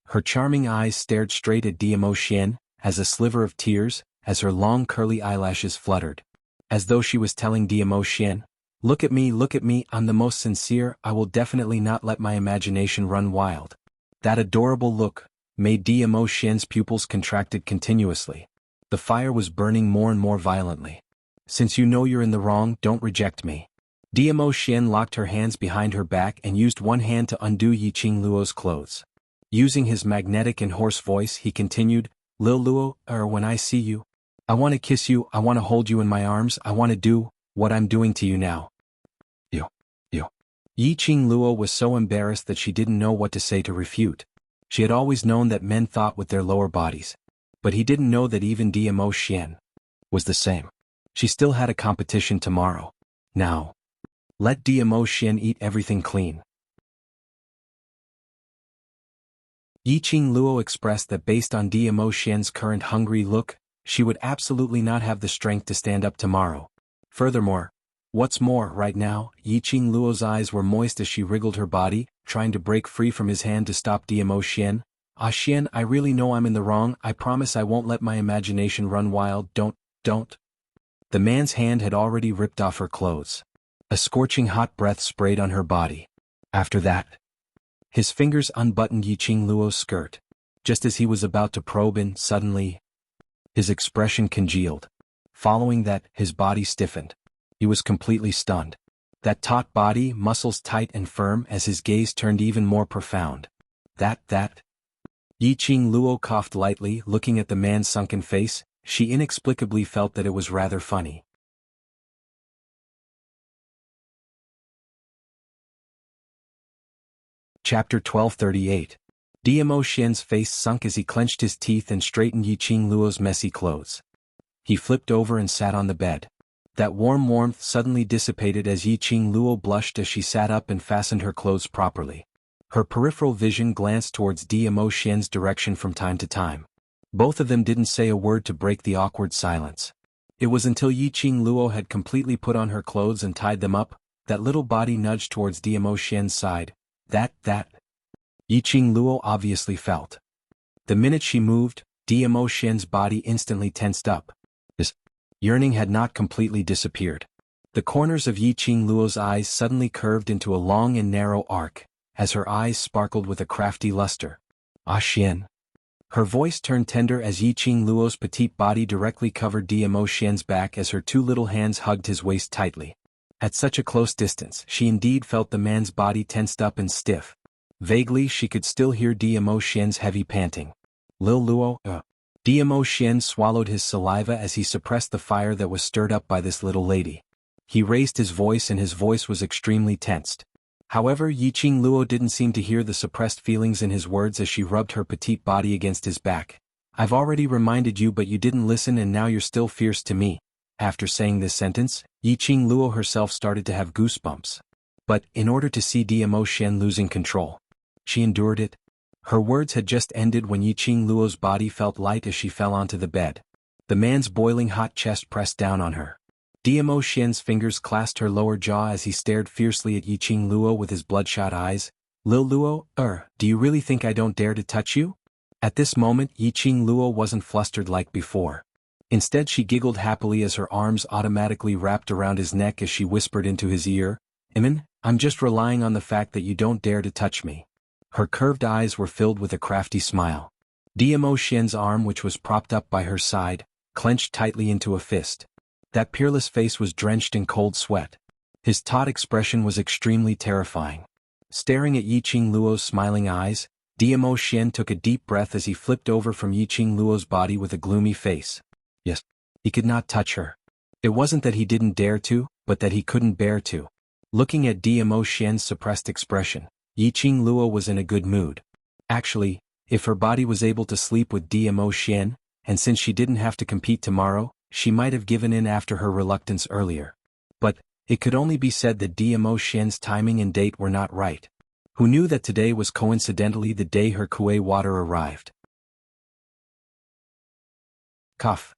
Her charming eyes stared straight at Dmo Xian, as a sliver of tears, as her long curly eyelashes fluttered. As though she was telling Dmo Xian, look at me, I'm the most sincere, I will definitely not let my imagination run wild. That adorable look made Dmo Xian's pupils contracted continuously. The fire was burning more and more violently. Since you know you're in the wrong, don't reject me. Dmo Xian locked her hands behind her back and used one hand to undo Yiqing Luo's clothes. Using his magnetic and hoarse voice, he continued, Lil Luo, when I see you, I want to kiss you, I want to hold you in my arms, I want to do what I'm doing to you now. You. Yiqing Luo was so embarrassed that she didn't know what to say to refute. She had always known that men thought with their lower bodies. But he didn't know that even Dmo Xian was the same. She still had a competition tomorrow. Now, let Dmo Xian eat everything clean. Yiqing Luo expressed that based on Dmo Xian's current hungry look, she would absolutely not have the strength to stand up tomorrow. Furthermore, what's more, right now, Yiqing Luo's eyes were moist as she wriggled her body, trying to break free from his hand to stop Dmo Xian. Ah, Xian, I really know I'm in the wrong, I promise I won't let my imagination run wild, don't. The man's hand had already ripped off her clothes. A scorching hot breath sprayed on her body. After that, his fingers unbuttoned Yiqing Luo's skirt. Just as he was about to probe in, suddenly, his expression congealed. Following that, his body stiffened. He was completely stunned. That taut body, muscles tight and firm as his gaze turned even more profound. That. Yiqing Luo coughed lightly, looking at the man's sunken face. She inexplicably felt that it was rather funny. Chapter 1238. Dmo Xian's face sunk as he clenched his teeth and straightened Yiqing Luo's messy clothes. He flipped over and sat on the bed. That warm warmth suddenly dissipated as Yiqing Luo blushed as she sat up and fastened her clothes properly. Her peripheral vision glanced towards Dmo Xian's direction from time to time. Both of them didn't say a word to break the awkward silence. It was until Yiqing Luo had completely put on her clothes and tied them up, that little body nudged towards Dmo Xian's side. That. Yiqing Luo obviously felt. The minute she moved, Dmo Xian's body instantly tensed up. His yearning had not completely disappeared. The corners of Yiqing Luo's eyes suddenly curved into a long and narrow arc, as her eyes sparkled with a crafty luster. Ah, Xian. Her voice turned tender as Yiqing Luo's petite body directly covered Dmo Xian's back as her two little hands hugged his waist tightly. At such a close distance, she indeed felt the man's body tensed up and stiff. Vaguely, she could still hear Dmo Xian's heavy panting. Lil Luo, Dmo Xian swallowed his saliva as he suppressed the fire that was stirred up by this little lady. He raised his voice and his voice was extremely tensed. However, Yiqing Luo didn't seem to hear the suppressed feelings in his words as she rubbed her petite body against his back. I've already reminded you but you didn't listen and now you're still fierce to me. After saying this sentence, Yiqing Luo herself started to have goosebumps. But, in order to see Diamo Xian losing control, she endured it. Her words had just ended when Yiqing Luo's body felt light as she fell onto the bed. The man's boiling hot chest pressed down on her. Diamo Xian's fingers clasped her lower jaw as he stared fiercely at Yiqing Luo with his bloodshot eyes. Lil Luo, do you really think I don't dare to touch you? At this moment Yiqing Luo wasn't flustered like before. Instead she giggled happily as her arms automatically wrapped around his neck as she whispered into his ear, Iman, I'm just relying on the fact that you don't dare to touch me. Her curved eyes were filled with a crafty smile. Diamo Xian's arm which was propped up by her side, clenched tightly into a fist. That peerless face was drenched in cold sweat. His taut expression was extremely terrifying. Staring at Yiqing Luo's smiling eyes, Diamo Xian took a deep breath as he flipped over from Yiqing Luo's body with a gloomy face. Yes, he could not touch her. It wasn't that he didn't dare to, but that he couldn't bear to. Looking at Diamo Xian's suppressed expression, Yiqing Luo was in a good mood. Actually, if her body was able to sleep with Diamo Xian, and since she didn't have to compete tomorrow, she might have given in after her reluctance earlier. But, it could only be said that Diamo Xian's timing and date were not right. Who knew that today was coincidentally the day her kuei water arrived? Cough.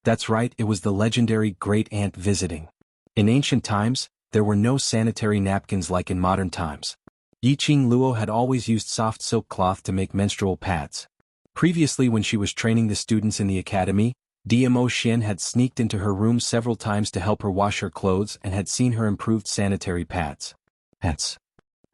That's right, it was the legendary Great Aunt visiting. In ancient times, there were no sanitary napkins like in modern times. Yiqing Luo had always used soft silk cloth to make menstrual pads. Previously when she was training the students in the academy, Diamo Xian had sneaked into her room several times to help her wash her clothes and had seen her improved sanitary pads. Hence.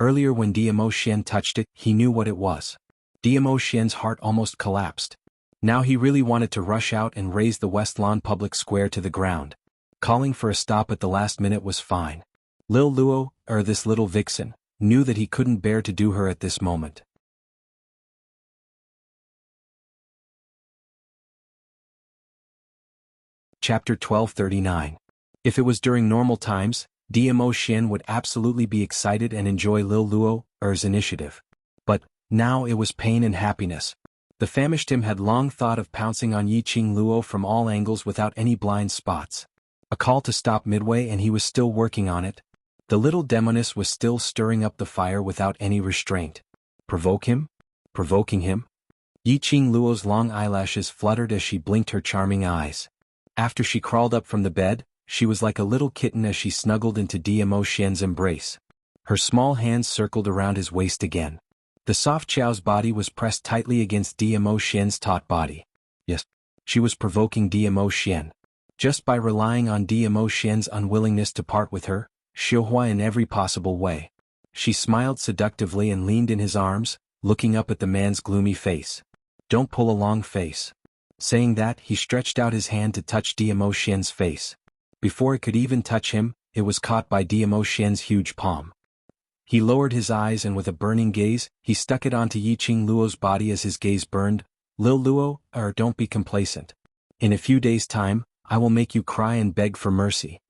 Earlier when Diamo Xian touched it, he knew what it was. Diamo Xian's heart almost collapsed. Now he really wanted to rush out and raze the West Lawn Public Square to the ground. Calling for a stop at the last minute was fine. Lil Luo, this little vixen, knew that he couldn't bear to do her at this moment. Chapter 1239. If it was during normal times, Diamo Xian would absolutely be excited and enjoy Lil Luo's initiative. But, now it was pain and happiness. The famished him had long thought of pouncing on Yiqing Luo from all angles without any blind spots. A call to stop midway and he was still working on it. The little demoness was still stirring up the fire without any restraint. Provoke him? Provoking him? Yiqing Luo's long eyelashes fluttered as she blinked her charming eyes. After she crawled up from the bed, she was like a little kitten as she snuggled into Diamo Xian's embrace. Her small hands circled around his waist again. The soft Chao's body was pressed tightly against Diamo Xian's taut body. Yes, she was provoking Diamo Xian. Just by relying on Diamo Xian's unwillingness to part with her, Xiuhua in every possible way. She smiled seductively and leaned in his arms, looking up at the man's gloomy face. Don't pull a long face. Saying that, he stretched out his hand to touch Diamo Xian's face. Before it could even touch him, it was caught by Diamo Xian's huge palm. He lowered his eyes and with a burning gaze, he stuck it onto Yiqing Luo's body as his gaze burned. Lil Luo, don't be complacent. In a few days' time, I will make you cry and beg for mercy.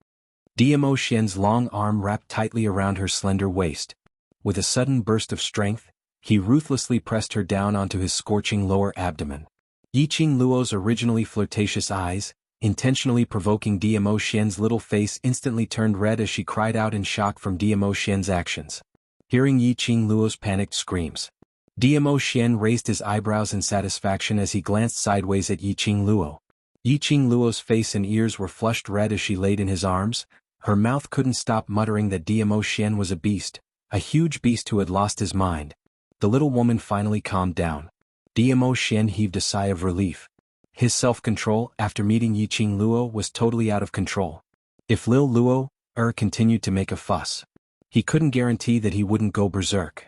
Diamo Xian's long arm wrapped tightly around her slender waist. With a sudden burst of strength, he ruthlessly pressed her down onto his scorching lower abdomen. Yiqing Luo's originally flirtatious eyes, intentionally provoking Diamo Xian's little face instantly turned red as she cried out in shock from Diamo Xian's actions. Hearing Yiqing Luo's panicked screams, Diamo Xian raised his eyebrows in satisfaction as he glanced sideways at Yiqing Luo. Yiqing Luo's face and ears were flushed red as she laid in his arms. Her mouth couldn't stop muttering that Diamo Xian was a beast, a huge beast who had lost his mind. The little woman finally calmed down. Diamo Xian heaved a sigh of relief. His self-control after meeting Yiqing Luo was totally out of control. If Lil Luo continued to make a fuss, he couldn't guarantee that he wouldn't go berserk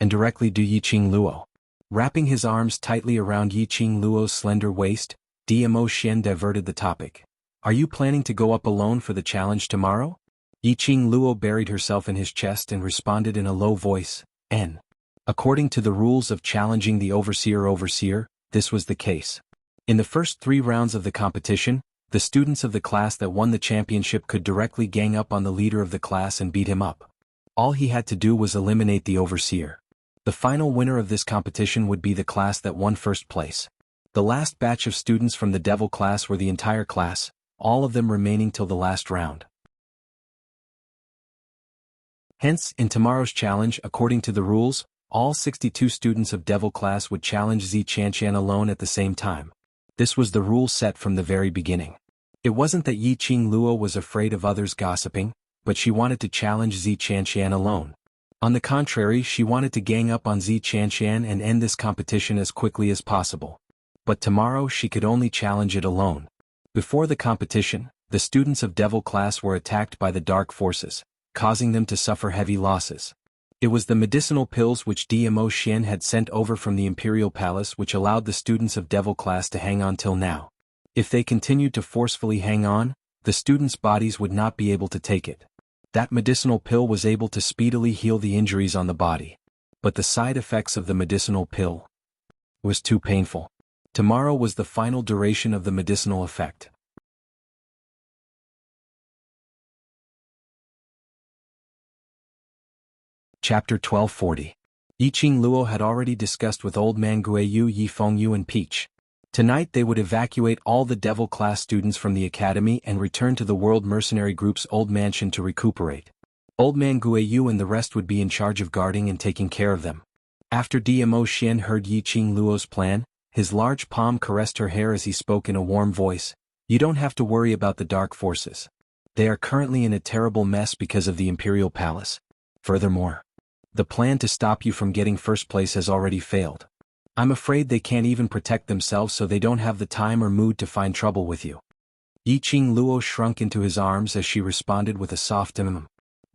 and directly do Yiqing Luo. Wrapping his arms tightly around Yiqing Luo's slender waist, Diamo Xian diverted the topic. Are you planning to go up alone for the challenge tomorrow? Yiqing Luo buried herself in his chest and responded in a low voice, N. According to the rules of challenging the overseer, this was the case. In the first 3 rounds of the competition, The students of the class that won the championship could directly gang up on the leader of the class and beat him up. All he had to do was eliminate the overseer. The final winner of this competition would be the class that won first place. The last batch of students from the devil class were the entire class, all of them remaining till the last round. Hence, in tomorrow's challenge, according to the rules, all 62 students of devil class would challenge Zi Qianqian alone at the same time. This was the rule set from the very beginning. It wasn't that Yi Qing Luo was afraid of others gossiping, but she wanted to challenge Zi Qianqian alone. On the contrary, she wanted to gang up on Zi Qianqian and end this competition as quickly as possible. But tomorrow she could only challenge it alone. Before the competition, the students of devil class were attacked by the dark forces, causing them to suffer heavy losses. It was the medicinal pills which Dmo Xian had sent over from the Imperial Palace which allowed the students of devil class to hang on till now. If they continued to forcefully hang on, the students' bodies would not be able to take it. That medicinal pill was able to speedily heal the injuries on the body. But the side effects of the medicinal pill was too painful. Tomorrow was the final duration of the medicinal effect. Chapter 1240. Yiqing Luo had already discussed with Old Man Guiyu, Yi Fengyu and Peach. Tonight they would evacuate all the devil class students from the academy and return to the World Mercenary Group's old mansion to recuperate. Old Man Guiyu and the rest would be in charge of guarding and taking care of them. After Dmo Xian heard Yiqing Luo's plan, his large palm caressed her hair as he spoke in a warm voice. You don't have to worry about the dark forces. They are currently in a terrible mess because of the Imperial Palace. Furthermore, the plan to stop you from getting first place has already failed. I'm afraid they can't even protect themselves, so they don't have the time or mood to find trouble with you. Yiqing Luo shrunk into his arms as she responded with a soft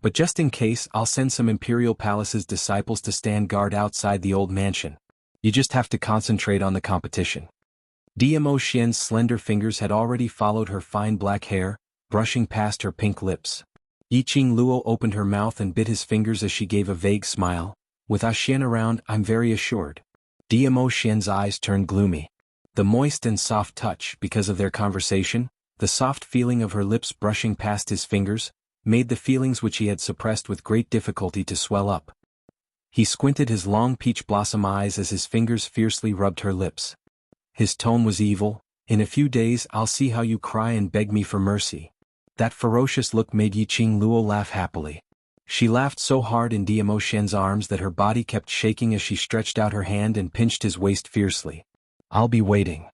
But just in case, I'll send some Imperial Palace's disciples to stand guard outside the old mansion. You just have to concentrate on the competition. Dmo Xian's slender fingers had already followed her fine black hair, brushing past her pink lips. Yiqing Luo opened her mouth and bit his fingers as she gave a vague smile. With Xian around, I'm very assured. Dmo Xian's eyes turned gloomy. The moist and soft touch, because of their conversation, the soft feeling of her lips brushing past his fingers, made the feelings which he had suppressed with great difficulty to swell up. He squinted his long peach blossom eyes as his fingers fiercely rubbed her lips. His tone was evil. In a few days I'll see how you cry and beg me for mercy. That ferocious look made Yiqing Luo laugh happily. She laughed so hard in Dmo Xian's arms that her body kept shaking as she stretched out her hand and pinched his waist fiercely. I'll be waiting.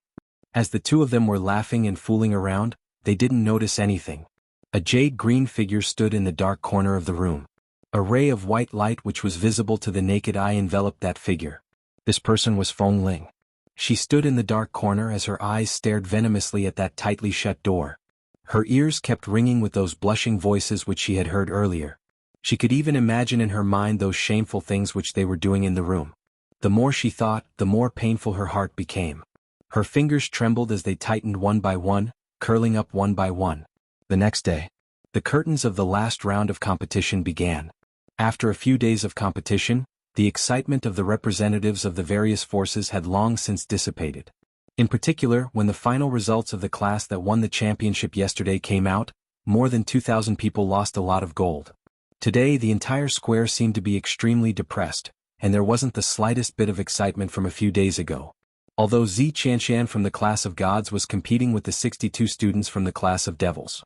As the two of them were laughing and fooling around, they didn't notice anything. A jade-green figure stood in the dark corner of the room. A ray of white light which was visible to the naked eye enveloped that figure. This person was Feng Ling. She stood in the dark corner as her eyes stared venomously at that tightly shut door. Her ears kept ringing with those blushing voices which she had heard earlier. She could even imagine in her mind those shameful things which they were doing in the room. The more she thought, the more painful her heart became. Her fingers trembled as they tightened one by one, curling up one by one. The next day, the curtains of the last round of competition began. After a few days of competition, the excitement of the representatives of the various forces had long since dissipated. In particular, when the final results of the class that won the championship yesterday came out, more than 2,000 people lost a lot of gold. Today the entire square seemed to be extremely depressed, and there wasn't the slightest bit of excitement from a few days ago. Although Zi Qianqian from the class of gods was competing with the 62 students from the class of devils.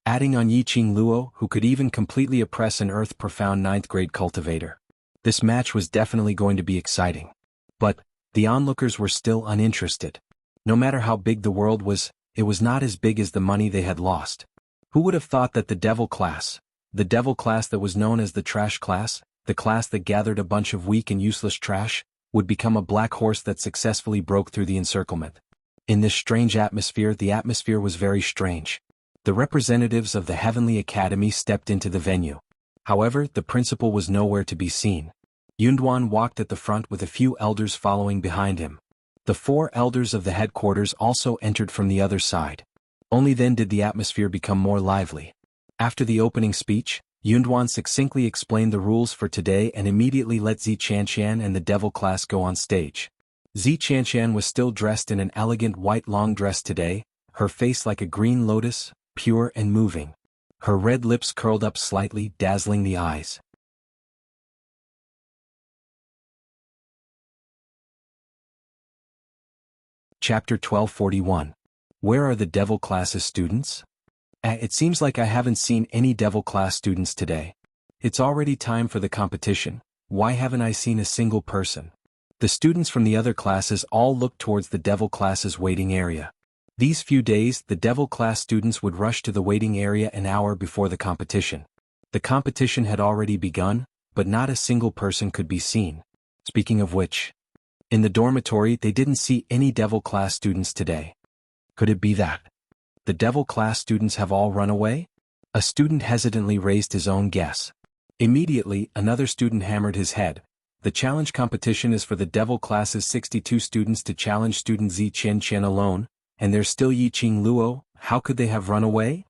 Adding on Yiqing Luo, who could even completely oppress an earth-profound 9th grade cultivator. This match was definitely going to be exciting. But the onlookers were still uninterested. No matter how big the world was, it was not as big as the money they had lost. Who would have thought that the devil class that was known as the trash class, the class that gathered a bunch of weak and useless trash, would become a black horse that successfully broke through the encirclement. In this strange atmosphere, the atmosphere was very strange. The representatives of the Heavenly Academy stepped into the venue. However, the principal was nowhere to be seen. Yunduan walked at the front with a few elders following behind him. The 4 elders of the headquarters also entered from the other side. Only then did the atmosphere become more lively. After the opening speech, Yunduan succinctly explained the rules for today and immediately let Zi Qianqian and the devil class go on stage. Zi Qianshan was still dressed in an elegant white long dress today, her face like a green lotus, pure and moving. Her red lips curled up slightly, dazzling the eyes. Chapter 1241. Where are the Devil Classes students? It seems like I haven't seen any Devil Class students today. It's already time for the competition. Why haven't I seen a single person? The students from the other classes all looked towards the Devil Classes waiting area. These few days, the Devil Class students would rush to the waiting area an hour before the competition. The competition had already begun, but not a single person could be seen. Speaking of which, in the dormitory they didn't see any Devil Class students today. Could it be that the Devil Class students have all run away? A student hesitantly raised his own guess. Immediately, another student hammered his head. The challenge competition is for the Devil Class's 62 students to challenge student Zi Qianshan alone, and there's still Yiqing Luo. How could they have run away?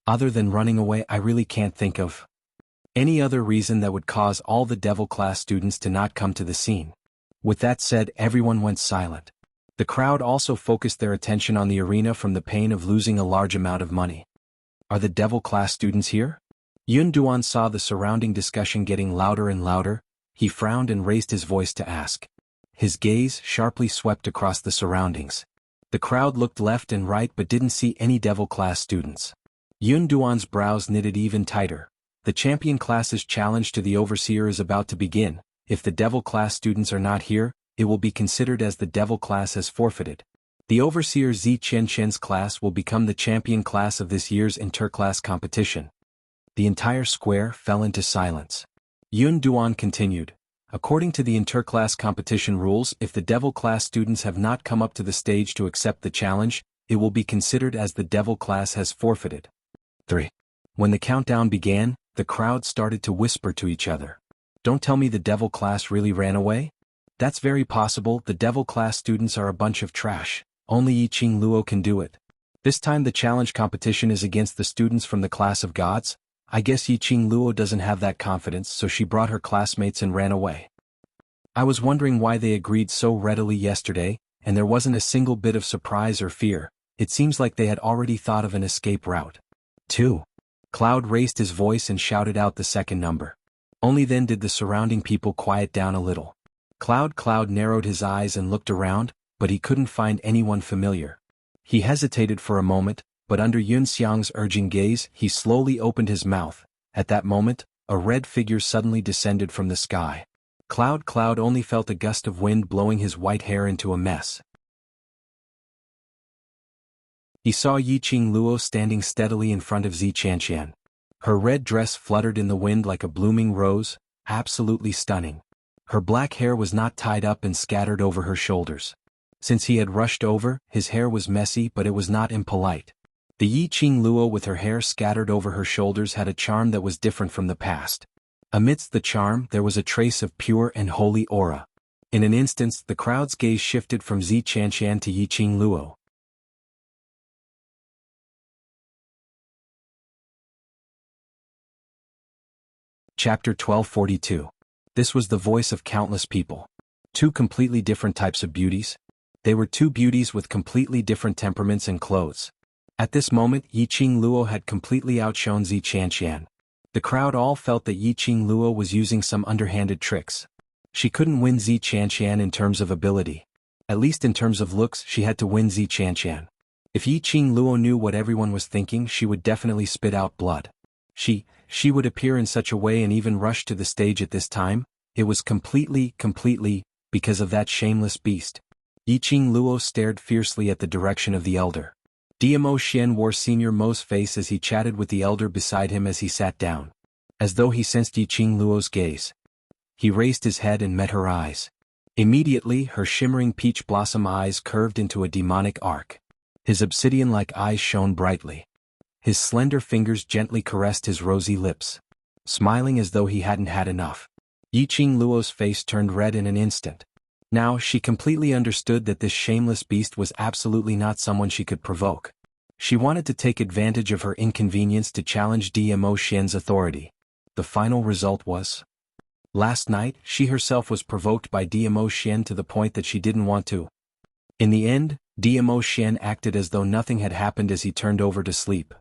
Other than running away, I really can't think of any other reason that would cause all the Devil Class students to not come to the scene. With that said, everyone went silent. The crowd also focused their attention on the arena from the pain of losing a large amount of money. Are the Devil Class students here? Yun Duan saw the surrounding discussion getting louder and louder. He frowned and raised his voice to ask. His gaze sharply swept across the surroundings. The crowd looked left and right but didn't see any Devil Class students. Yun Duan's brows knitted even tighter. The champion class's challenge to the overseer is about to begin. If the Devil Class students are not here, it will be considered as the Devil Class has forfeited. The overseer Zi Qianshan's class will become the champion class of this year's interclass competition. The entire square fell into silence. Yun Duan continued. According to the interclass competition rules, if the Devil Class students have not come up to the stage to accept the challenge, it will be considered as the Devil Class has forfeited. 3. When the countdown began, the crowd started to whisper to each other. Don't tell me the Devil Class really ran away? That's very possible. The Devil Class students are a bunch of trash. Only Yiqing Luo can do it. This time the challenge competition is against the students from the class of gods. I guess Yiqing Luo doesn't have that confidence, so she brought her classmates and ran away. I was wondering why they agreed so readily yesterday, and there wasn't a single bit of surprise or fear. It seems like they had already thought of an escape route. 2. Cloud raised his voice and shouted out the second number. Only then did the surrounding people quiet down a little. Cloud narrowed his eyes and looked around, but he couldn't find anyone familiar. He hesitated for a moment, but under Yun Xiang's urging gaze, he slowly opened his mouth. At that moment, a red figure suddenly descended from the sky. Cloud only felt a gust of wind blowing his white hair into a mess. He saw Yiqing Luo standing steadily in front of Zi Qianshan. Her red dress fluttered in the wind like a blooming rose, absolutely stunning. Her black hair was not tied up and scattered over her shoulders. Since he had rushed over, his hair was messy, but it was not impolite. The Yiqing Luo with her hair scattered over her shoulders had a charm that was different from the past. Amidst the charm, there was a trace of pure and holy aura. In an instant, the crowd's gaze shifted from Zi Qianshan to Yiqing Luo. Chapter 1242. This was the voice of countless people. Two completely different types of beauties. They were two beauties with completely different temperaments and clothes. At this moment, Yiqing Luo had completely outshone Zi Qianshan. The crowd all felt that Yiqing Luo was using some underhanded tricks. She couldn't win Zi Qianshan in terms of ability. At least in terms of looks, she had to win Zi Qianshan. If Yiqing Luo knew what everyone was thinking, she would definitely spit out blood. She would appear in such a way and even rush to the stage at this time. It was completely, because of that shameless beast. Yiqing Luo stared fiercely at the direction of the elder. Dmo Xian wore Senior Mo's face as he chatted with the elder beside him as he sat down. As though he sensed Yiqing Luo's gaze. He raised his head and met her eyes. Immediately, her shimmering peach blossom eyes curved into a demonic arc. His obsidian-like eyes shone brightly. His slender fingers gently caressed his rosy lips. Smiling as though he hadn't had enough. Yiqing Luo's face turned red in an instant. Now, she completely understood that this shameless beast was absolutely not someone she could provoke. She wanted to take advantage of her inconvenience to challenge Dmo Xian's authority. The final result was Last night, she herself was provoked by Dmo Xian to the point that she didn't want to. In the end, Dmo Xian acted as though nothing had happened as he turned over to sleep.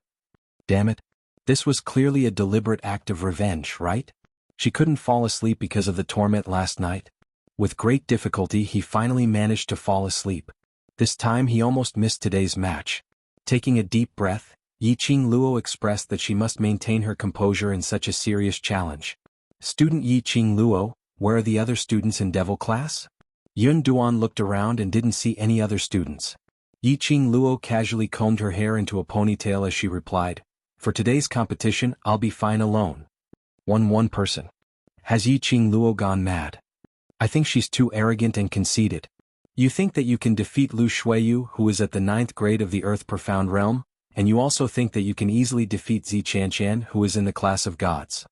Damn it. This was clearly a deliberate act of revenge, right? She couldn't fall asleep because of the torment last night. With great difficulty he finally managed to fall asleep. This time he almost missed today's match. Taking a deep breath, Yiqing Luo expressed that she must maintain her composure in such a serious challenge. Student Yiqing Luo, where are the other students in Devil class? Yun Duan looked around and didn't see any other students. Yiqing Luo casually combed her hair into a ponytail as she replied, "For today's competition, I'll be fine alone." One person. Has Yiqing Luo gone mad? I think she's too arrogant and conceited. You think that you can defeat Lu Shuiyu, who is at the 9th grade of the Earth Profound Realm, and you also think that you can easily defeat Zi Qianqian, who is in the class of gods.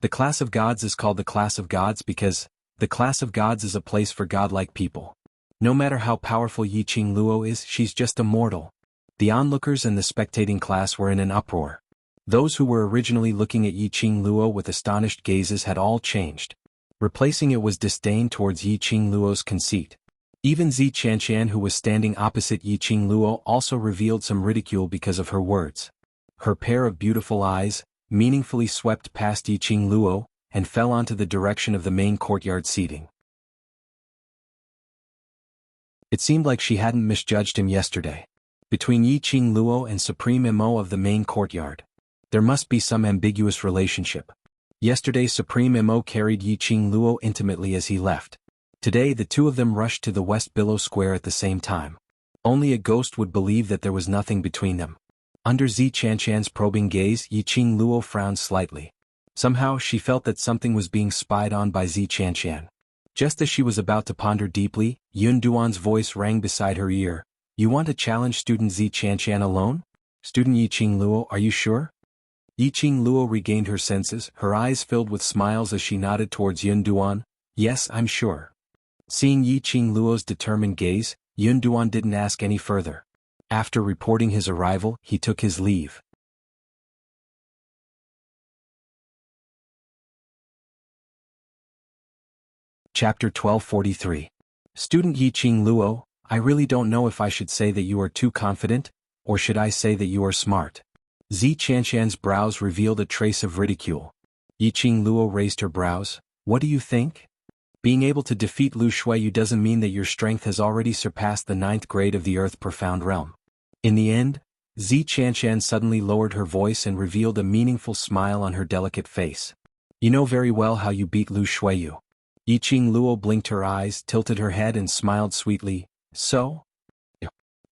The class of gods is called the class of gods because the class of gods is a place for godlike people. No matter how powerful Yiqing Luo is, she's just a mortal. The onlookers and the spectating class were in an uproar. Those who were originally looking at Yiqing Luo with astonished gazes had all changed. Replacing it was disdain towards Yiqing Luo's conceit. Even Zi Qianqian, who was standing opposite Yiqing Luo, also revealed some ridicule because of her words. Her pair of beautiful eyes meaningfully swept past Yiqing Luo and fell onto the direction of the main courtyard seating. It seemed like she hadn't misjudged him yesterday. Between Yiqing Luo and Supreme Mo of the main courtyard, there must be some ambiguous relationship. Yesterday Supreme Mo carried Yiqing Luo intimately as he left. Today the two of them rushed to the West Billow Square at the same time. Only a ghost would believe that there was nothing between them. Under Zi Qianqian's probing gaze, Yiqing Luo frowned slightly. Somehow she felt that something was being spied on by Zi Qianqian. Just as she was about to ponder deeply, Yun Duan's voice rang beside her ear. "You want to challenge student Zi Qianqian alone? Student Yiqing Luo, are you sure?" Yiqing Luo regained her senses, her eyes filled with smiles as she nodded towards Yun Duan. "Yes, I'm sure." Seeing Yiqing Luo's determined gaze, Yun Duan didn't ask any further. After reporting his arrival, he took his leave. Chapter 1243. Student Yiqing Luo, I really don't know if I should say that you are too confident, or should I say that you are smart. Zi Qianqian's brows revealed a trace of ridicule. Yiqing Luo raised her brows. What do you think? Being able to defeat Lu Shuiyu doesn't mean that your strength has already surpassed the 9th grade of the Earth Profound Realm. In the end, Zi Qianqian suddenly lowered her voice and revealed a meaningful smile on her delicate face. You know very well how you beat Lu Shuiyu. Yiqing Luo blinked her eyes, tilted her head and smiled sweetly. So?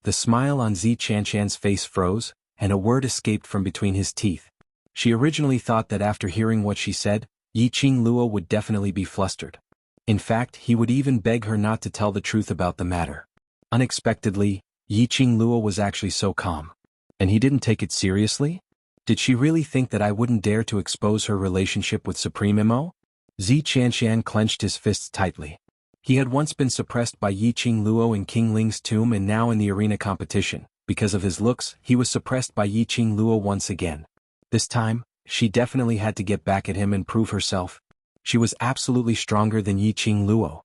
The smile on Zi Qianqian's face froze, and a word escaped from between his teeth. She originally thought that after hearing what she said, Yiqing Luo would definitely be flustered. In fact, he would even beg her not to tell the truth about the matter. Unexpectedly, Yiqing Luo was actually so calm. And he didn't take it seriously? Did she really think that I wouldn't dare to expose her relationship with Supreme Mo? Zi Qianqian clenched his fists tightly. He had once been suppressed by Yiqing Luo in King Ling's tomb and now in the arena competition. Because of his looks, he was suppressed by Yiqing Luo once again. This time, she definitely had to get back at him and prove herself. She was absolutely stronger than Yiqing Luo.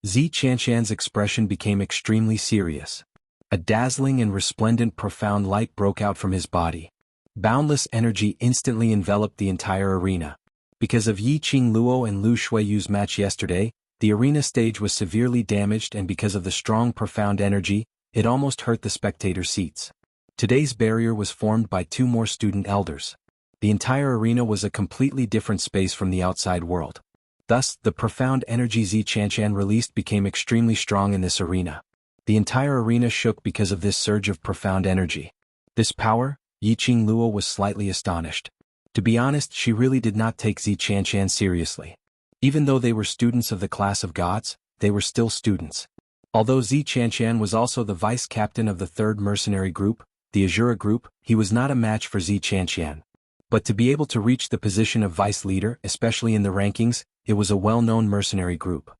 Zi Qianqian's expression became extremely serious. A dazzling and resplendent profound light broke out from his body. Boundless energy instantly enveloped the entire arena. Because of Yiqing Luo and Lu Shuiyu's match yesterday, the arena stage was severely damaged, and because of the strong profound energy, it almost hurt the spectator seats. Today's barrier was formed by two more student elders. The entire arena was a completely different space from the outside world. Thus, the profound energy Zi Qianqian released became extremely strong in this arena. The entire arena shook because of this surge of profound energy. This power, Yiqing Luo was slightly astonished. To be honest, she really did not take Zi Qianqian seriously. Even though they were students of the class of gods, they were still students. Although Zi Qianqian was also the vice captain of the 3rd mercenary group, the Azura group, he was not a match for Zi Qianqian. But to be able to reach the position of vice leader, especially in the rankings, it was a well-known mercenary group.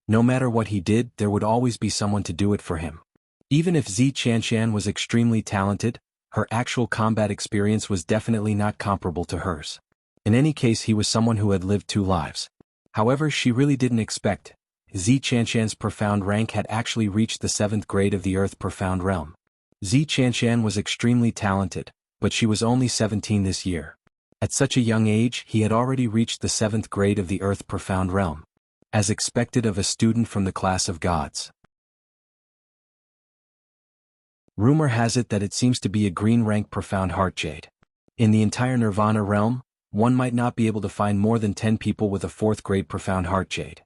No matter what he did, there would always be someone to do it for him. Even if Zi Qianqian was extremely talented, her actual combat experience was definitely not comparable to hers. In any case, he was someone who had lived 2 lives. However, she really didn't expect. Zi Qianshan's profound rank had actually reached the 7th grade of the Earth Profound Realm. Zi Qianshan was extremely talented, but she was only 17 this year. At such a young age, he had already reached the 7th grade of the Earth Profound Realm. As expected of a student from the class of gods. Rumor has it that it seems to be a green rank Profound Heart Jade. In the entire Nirvana realm, one might not be able to find more than 10 people with a 4th grade Profound Heart Jade.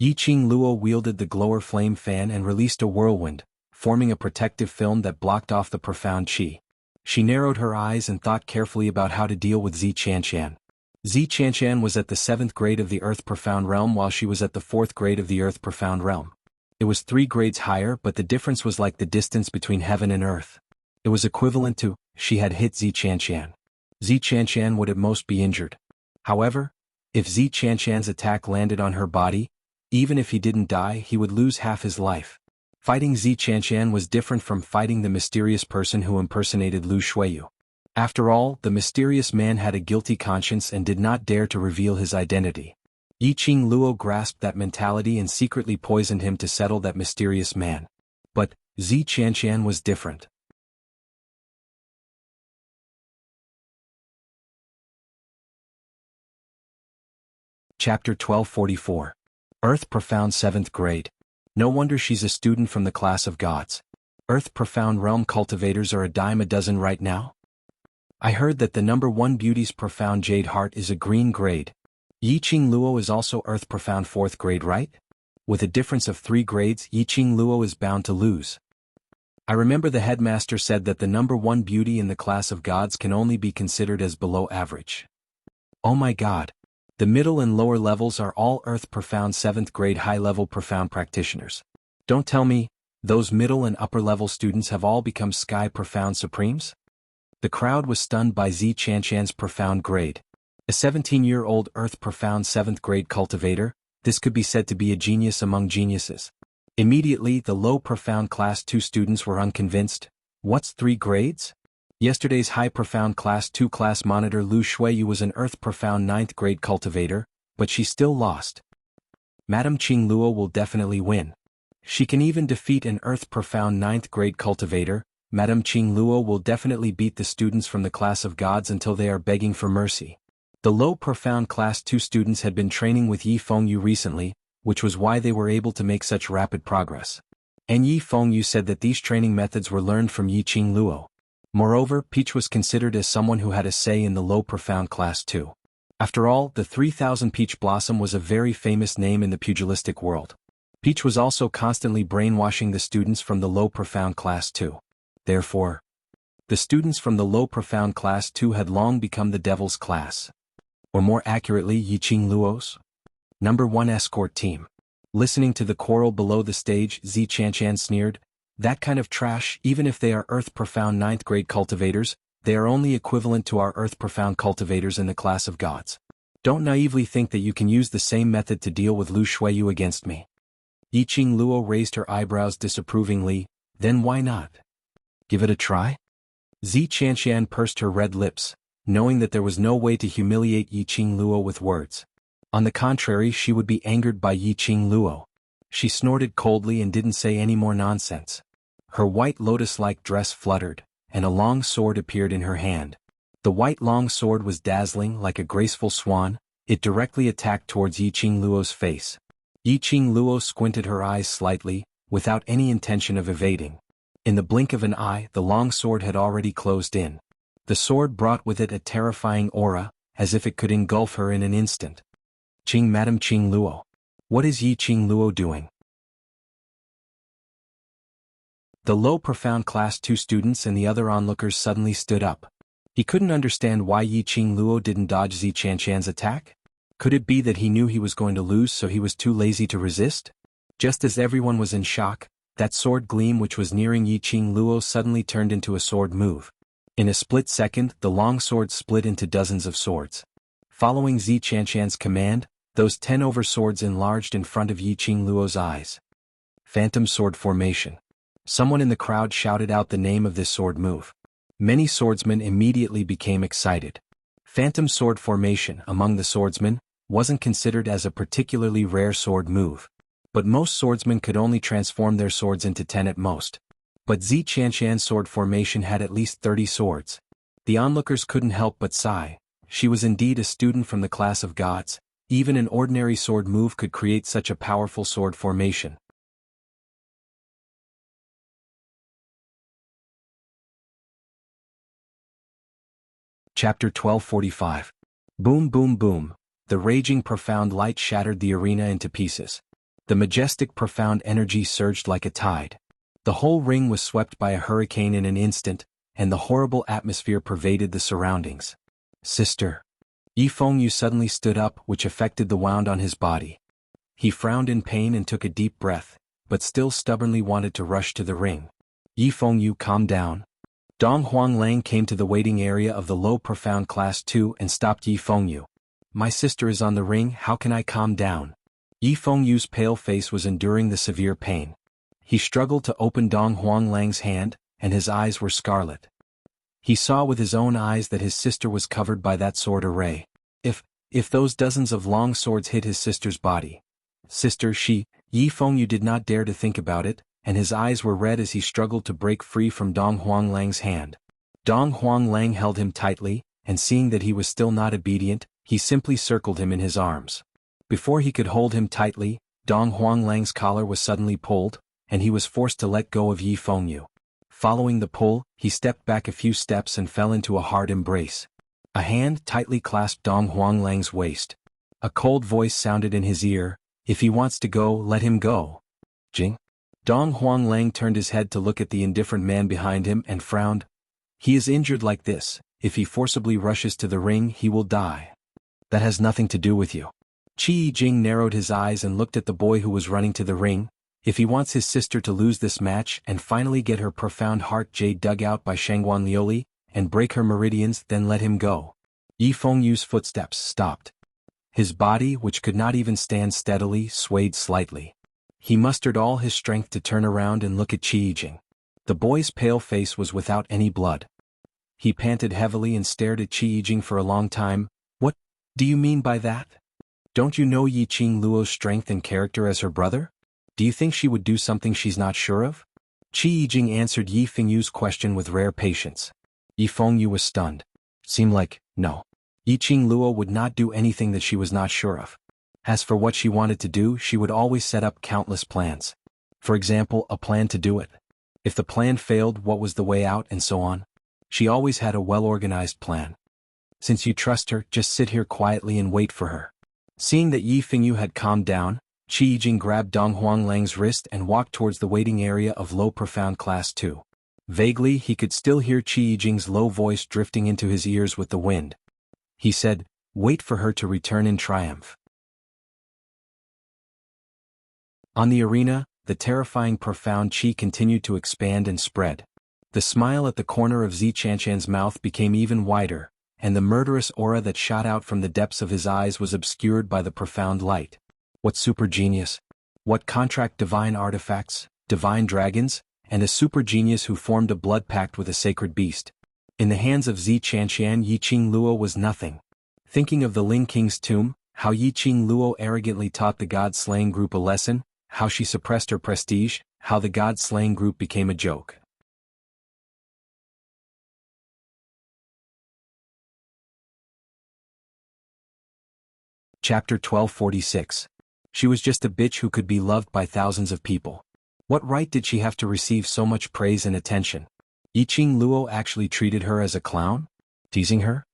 Yiqing Luo wielded the Glower Flame Fan and released a whirlwind, forming a protective film that blocked off the profound qi. She narrowed her eyes and thought carefully about how to deal with Zi Qianshan. Zi Qianshan was at the 7th grade of the Earth Profound Realm while she was at the 4th grade of the Earth Profound Realm. It was 3 grades higher, but the difference was like the distance between heaven and earth. It was equivalent to, she had hit Zi Qianshan. Zi Qianshan would at most be injured. However, if Zi Qianshan's attack landed on her body, even if he didn't die, he would lose half his life. Fighting Zi Qianshan was different from fighting the mysterious person who impersonated Lu Shuiyu. After all, the mysterious man had a guilty conscience and did not dare to reveal his identity. Yiqing Luo grasped that mentality and secretly poisoned him to settle that mysterious man. But Zi Qianshan was different. Chapter 1244. Earth Profound 7th Grade. No wonder she's a student from the class of gods. Earth Profound Realm cultivators are a dime a dozen right now. I heard that the #1 beauty's Profound Jade Heart is a green grade. Yiqing Luo is also Earth Profound 4th grade, right? With a difference of 3 grades, Yiqing Luo is bound to lose. I remember the headmaster said that the #1 beauty in the class of gods can only be considered as below average. Oh my god. The middle and lower levels are all Earth Profound 7th grade high-level Profound practitioners. Don't tell me, those middle and upper-level students have all become Sky Profound Supremes? The crowd was stunned by Zi Qianshan's profound grade. A 17-year-old Earth Profound 7th grade cultivator, this could be said to be a genius among geniuses. Immediately, the low Profound Class 2 students were unconvinced. What's 3 grades? Yesterday's high Profound Class 2 class monitor Lu Shuiyu was an Earth Profound 9th grade cultivator, but she still lost. Madame Qing Luo will definitely win. She can even defeat an Earth Profound 9th grade cultivator. Madame Qing Luo will definitely beat the students from the class of gods until they are begging for mercy. The low Profound Class 2 students had been training with Yi Fengyu recently, which was why they were able to make such rapid progress. And Yi Fengyu said that these training methods were learned from Yiqing Luo. Moreover, Peach was considered as someone who had a say in the low Profound Class 2. After all, the 3000 Peach Blossom was a very famous name in the pugilistic world. Peach was also constantly brainwashing the students from the low Profound Class 2. Therefore, the students from the low Profound Class 2 had long become the Devil's Class. Or more accurately, Yiqing Luo's #1 escort team. Listening to the quarrel below the stage, Zi Qianshan sneered, "That kind of trash, even if they are Earth Profound 9th grade cultivators, they are only equivalent to our Earth Profound cultivators in the class of gods. Don't naively think that you can use the same method to deal with Lu Shuiyu against me." Yiqing Luo raised her eyebrows disapprovingly. Then why not? Give it a try? Zi Qianshan pursed her red lips, knowing that there was no way to humiliate Yiqing Luo with words. On the contrary, she would be angered by Yiqing Luo. She snorted coldly and didn't say any more nonsense. Her white lotus-like dress fluttered, and a long sword appeared in her hand. The white long sword was dazzling like a graceful swan. It directly attacked towards Yiqing Luo's face. Yiqing Luo squinted her eyes slightly, without any intention of evading. In the blink of an eye, the long sword had already closed in. The sword brought with it a terrifying aura, as if it could engulf her in an instant. Madame Qing Luo. What is Yiqing Luo doing? The low Profound Class 2 students and the other onlookers suddenly stood up. He couldn't understand why Yiqing Luo didn't dodge Zi Qianshan's attack. Could it be that he knew he was going to lose so he was too lazy to resist? Just as everyone was in shock, that sword gleam which was nearing Yiqing Luo suddenly turned into a sword move. In a split second, the long sword split into dozens of swords. Following Zi Qianshan's command, those 10 over swords enlarged in front of Yiqing Luo's eyes. Phantom Sword Formation. Someone in the crowd shouted out the name of this sword move. Many swordsmen immediately became excited. Phantom Sword Formation among the swordsmen, wasn't considered as a particularly rare sword move. But most swordsmen could only transform their swords into 10 at most. But Zi Qianshan's sword formation had at least 30 swords. The onlookers couldn't help but sigh. She was indeed a student from the class of gods. Even an ordinary sword move could create such a powerful sword formation. Chapter 1245. Boom boom boom. The raging profound light shattered the arena into pieces. The majestic profound energy surged like a tide. The whole ring was swept by a hurricane in an instant, and the horrible atmosphere pervaded the surroundings. Sister. Yi Fengyu suddenly stood up, which affected the wound on his body. He frowned in pain and took a deep breath, but still stubbornly wanted to rush to the ring. Yi Fengyu, calm down. Dong Huanglang came to the waiting area of the low profound class 2 and stopped Yi Fengyu. My sister is on the ring, how can I calm down? Yi Fengyu's pale face was enduring the severe pain. He struggled to open Dong Huanglang's hand, and his eyes were scarlet. He saw with his own eyes that his sister was covered by that sword array. If those dozens of long swords hit his sister's body. Sister, Yi Fengyu did not dare to think about it, and his eyes were red as he struggled to break free from Dong Huanglang's hand. Dong Huanglang held him tightly, and seeing that he was still not obedient, he simply circled him in his arms. Before he could hold him tightly, Dong Huanglang's collar was suddenly pulled, and he was forced to let go of Yi Fengyu. Following the pull, he stepped back a few steps and fell into a hard embrace. A hand tightly clasped Dong Huanglang's waist. A cold voice sounded in his ear, if he wants to go, let him go. Jing? Dong Huanglang turned his head to look at the indifferent man behind him and frowned. He is injured like this, if he forcibly rushes to the ring he will die. That has nothing to do with you. Qi Jing narrowed his eyes and looked at the boy who was running to the ring. If he wants his sister to lose this match and finally get her profound heart jade dug out by Shangguan Liuli, and break her meridians, then let him go. Yi Fengyu's footsteps stopped. His body, which could not even stand steadily, swayed slightly. He mustered all his strength to turn around and look at Qi Jing. The boy's pale face was without any blood. He panted heavily and stared at Qi Jing for a long time. What do you mean by that? Don't you know Yi Qing Luo's strength and character as her brother? Do you think she would do something she's not sure of? Qi Jing answered Yi Fengyu's question with rare patience. Yi Fengyu was stunned. Seemed like, no. Yi Qing Luo would not do anything that she was not sure of. As for what she wanted to do, she would always set up countless plans. For example, a plan to do it. If the plan failed, what was the way out, and so on. She always had a well-organized plan. Since you trust her, just sit here quietly and wait for her. Seeing that Yi Fengyu had calmed down, Qi Jing grabbed Dong Huanglang's wrist and walked towards the waiting area of low profound class 2. Vaguely, he could still hear Qi Jing's low voice drifting into his ears with the wind. He said, wait for her to return in triumph. On the arena, the terrifying profound qi continued to expand and spread. The smile at the corner of Zi Qianshan's mouth became even wider, and the murderous aura that shot out from the depths of his eyes was obscured by the profound light. What super genius? What contract divine artifacts, divine dragons, and a super genius who formed a blood pact with a sacred beast. In the hands of Zi Qianshan, Yi Qing Luo was nothing. Thinking of the Ling King's tomb, how Yi Qing Luo arrogantly taught the god-slaying group a lesson, how she suppressed her prestige, how the god-slaying group became a joke. Chapter 1246. She was just a bitch who could be loved by thousands of people. What right did she have to receive so much praise and attention? Yi Qing Luo actually treated her as a clown? Teasing her?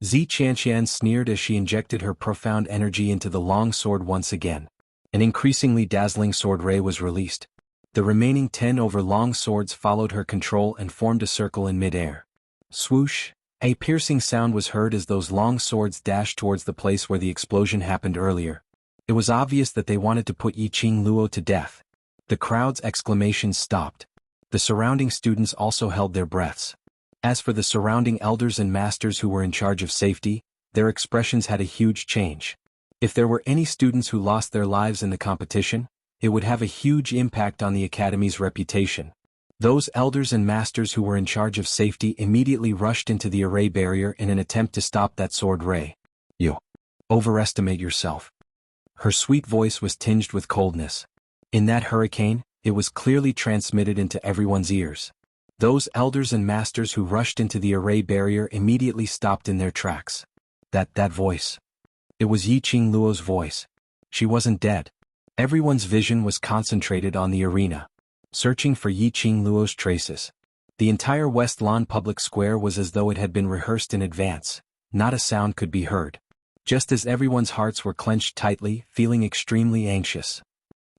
Zi Qianshan sneered as she injected her profound energy into the long sword once again. An increasingly dazzling sword ray was released. The remaining 10 over long swords followed her control and formed a circle in mid-air. Swoosh! A piercing sound was heard as those long swords dashed towards the place where the explosion happened earlier. It was obvious that they wanted to put Yi Qing Luo to death. The crowd's exclamations stopped. The surrounding students also held their breaths. As for the surrounding elders and masters who were in charge of safety, their expressions had a huge change. If there were any students who lost their lives in the competition, it would have a huge impact on the academy's reputation. Those elders and masters who were in charge of safety immediately rushed into the array barrier in an attempt to stop that sword ray. You. Overestimate yourself. Her sweet voice was tinged with coldness. In that hurricane, it was clearly transmitted into everyone's ears. Those elders and masters who rushed into the array barrier immediately stopped in their tracks. That voice. It was Yiqing Luo's voice. She wasn't dead. Everyone's vision was concentrated on the arena, searching for Yiqing Luo's traces. The entire West Lawn public square was as though it had been rehearsed in advance. Not a sound could be heard. Just as everyone's hearts were clenched tightly, feeling extremely anxious.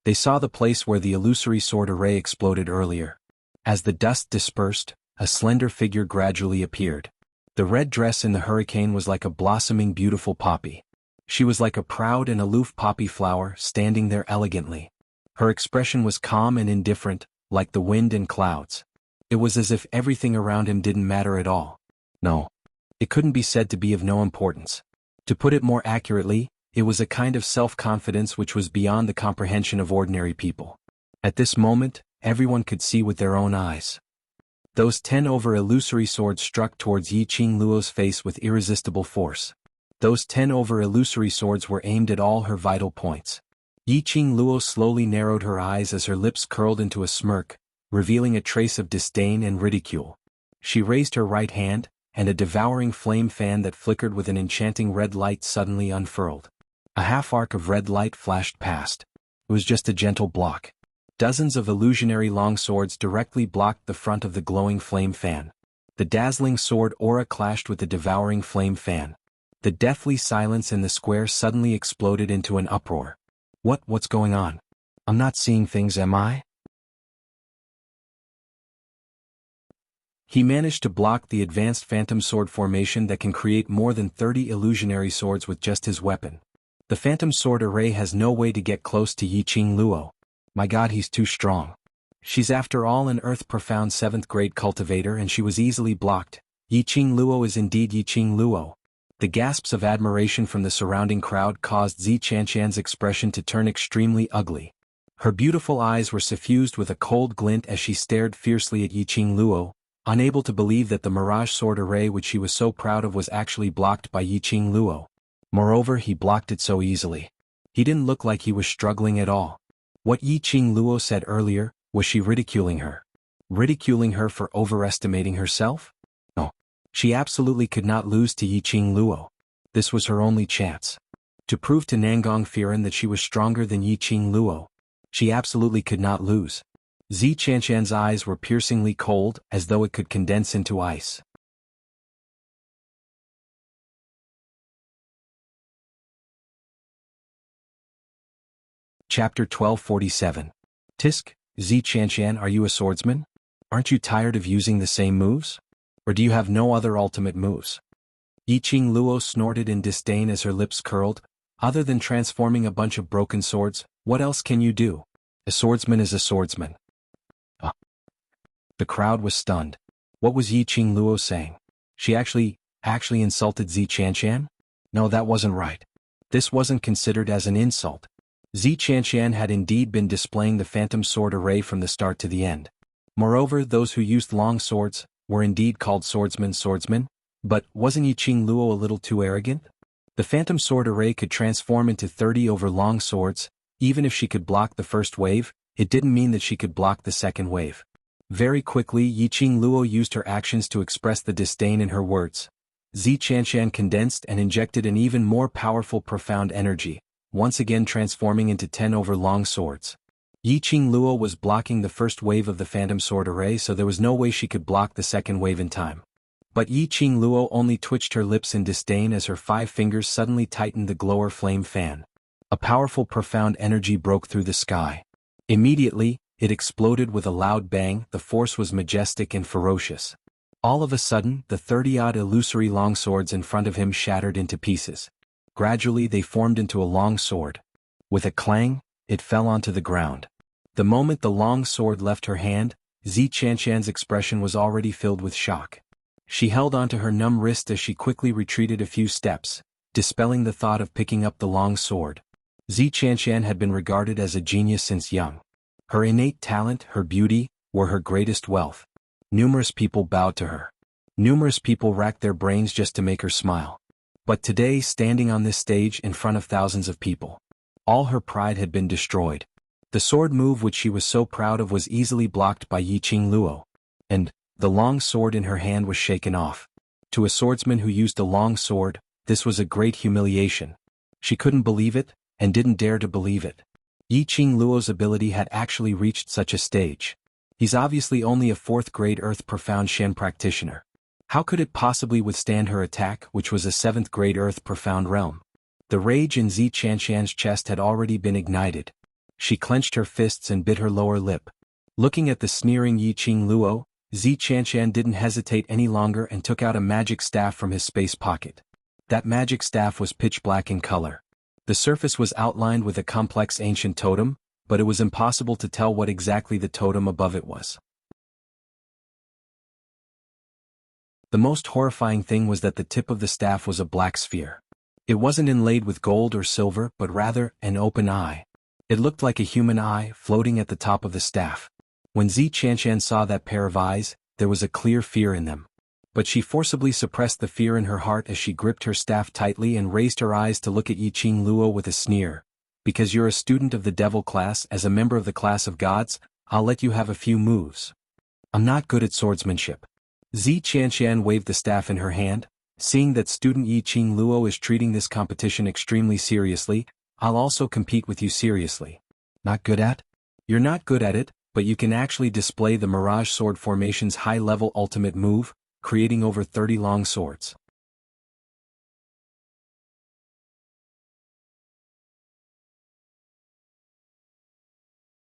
They saw the place where the illusory sword array exploded earlier. As the dust dispersed, a slender figure gradually appeared. The red dress in the hurricane was like a blossoming beautiful poppy. She was like a proud and aloof poppy flower standing there elegantly. Her expression was calm and indifferent, like the wind and clouds. It was as if everything around him didn't matter at all. No. It couldn't be said to be of no importance. To put it more accurately, it was a kind of self-confidence which was beyond the comprehension of ordinary people. At this moment, everyone could see with their own eyes. Those 10 over illusory swords struck towards Yiqing Luo's face with irresistible force. Those 10 over illusory swords were aimed at all her vital points. Yiqing Luo slowly narrowed her eyes as her lips curled into a smirk, revealing a trace of disdain and ridicule. She raised her right hand, and a devouring flame fan that flickered with an enchanting red light suddenly unfurled. A half-arc of red light flashed past. It was just a gentle block. Dozens of illusionary long swords directly blocked the front of the glowing flame fan. The dazzling sword aura clashed with the devouring flame fan. The deathly silence in the square suddenly exploded into an uproar. What's going on? I'm not seeing things, am I? He managed to block the advanced phantom sword formation that can create more than 30 illusionary swords with just his weapon. The phantom sword array has no way to get close to Yiqing Luo. My God, he's too strong. She's after all an earth-profound 7th grade cultivator and she was easily blocked. Yiqing Luo is indeed Yiqing Luo. The gasps of admiration from the surrounding crowd caused Zi Qianqian's expression to turn extremely ugly. Her beautiful eyes were suffused with a cold glint as she stared fiercely at Yiqing Luo, unable to believe that the mirage sword array which she was so proud of was actually blocked by Yiqing Luo. Moreover, he blocked it so easily. He didn't look like he was struggling at all. What Yiqing Luo said earlier, was she ridiculing her? Ridiculing her for overestimating herself? No. She absolutely could not lose to Yiqing Luo. This was her only chance. To prove to Nangong Firen that she was stronger than Yiqing Luo. She absolutely could not lose. Zi Qianqian's eyes were piercingly cold, as though it could condense into ice. Chapter 1247. Tisk, Zi Qianqian, are you a swordsman? Aren't you tired of using the same moves? Or do you have no other ultimate moves? Yiqing Luo snorted in disdain as her lips curled. Other than transforming a bunch of broken swords, what else can you do? A swordsman is a swordsman. The crowd was stunned. What was Yiqing Luo saying? She actually insulted Zi Qianqian? No, that wasn't right. This wasn't considered as an insult. Zi Qianqian had indeed been displaying the phantom sword array from the start to the end. Moreover, those who used long swords were indeed called swordsmen, but wasn't Yiqing Luo a little too arrogant? The phantom sword array could transform into 30 over long swords. Even if she could block the first wave, it didn't mean that she could block the second wave. Very quickly, Yiqing Luo used her actions to express the disdain in her words. Zi Qianqian condensed and injected an even more powerful profound energy, once again transforming into 10 over long swords. Yiqing Luo was blocking the first wave of the phantom sword array, so there was no way she could block the second wave in time. But Yiqing Luo only twitched her lips in disdain as her 5 fingers suddenly tightened the glower flame fan. A powerful profound energy broke through the sky. Immediately, it exploded with a loud bang. The force was majestic and ferocious. All of a sudden, the 30-odd illusory long swords in front of him shattered into pieces. Gradually they formed into a long sword. With a clang, it fell onto the ground. The moment the long sword left her hand, Zi Qianqian's expression was already filled with shock. She held onto her numb wrist as she quickly retreated a few steps, dispelling the thought of picking up the long sword. Zi Qianqian had been regarded as a genius since young. Her innate talent, her beauty, were her greatest wealth. Numerous people bowed to her. Numerous people racked their brains just to make her smile. But today, standing on this stage in front of thousands of people, all her pride had been destroyed. The sword move which she was so proud of was easily blocked by Yiqing Luo, and the long sword in her hand was shaken off. To a swordsman who used a long sword, this was a great humiliation. She couldn't believe it, and didn't dare to believe it. Yiqing Luo's ability had actually reached such a stage. He's obviously only a 4th grade Earth Profound Shen practitioner. How could it possibly withstand her attack, which was a 7th grade Earth Profound realm? The rage in Zi Qianshan's chest had already been ignited. She clenched her fists and bit her lower lip. Looking at the sneering Yiqing Luo, Zi Qianshan didn't hesitate any longer and took out a magic staff from his space pocket. That magic staff was pitch black in color. The surface was outlined with a complex ancient totem, but it was impossible to tell what exactly the totem above it was. The most horrifying thing was that the tip of the staff was a black sphere. It wasn't inlaid with gold or silver, but rather an open eye. It looked like a human eye floating at the top of the staff. When Zi Qianshan saw that pair of eyes, there was a clear fear in them. But she forcibly suppressed the fear in her heart as she gripped her staff tightly and raised her eyes to look at Yiqing Luo with a sneer. Because you're a student of the devil class, as a member of the class of gods, I'll let you have a few moves. I'm not good at swordsmanship. Zi Qianshan waved the staff in her hand. Seeing that student Yiqing Luo is treating this competition extremely seriously, I'll also compete with you seriously. Not good at? You're not good at it, but you can actually display the Mirage Sword Formation's high-level ultimate move, creating over 30 long swords.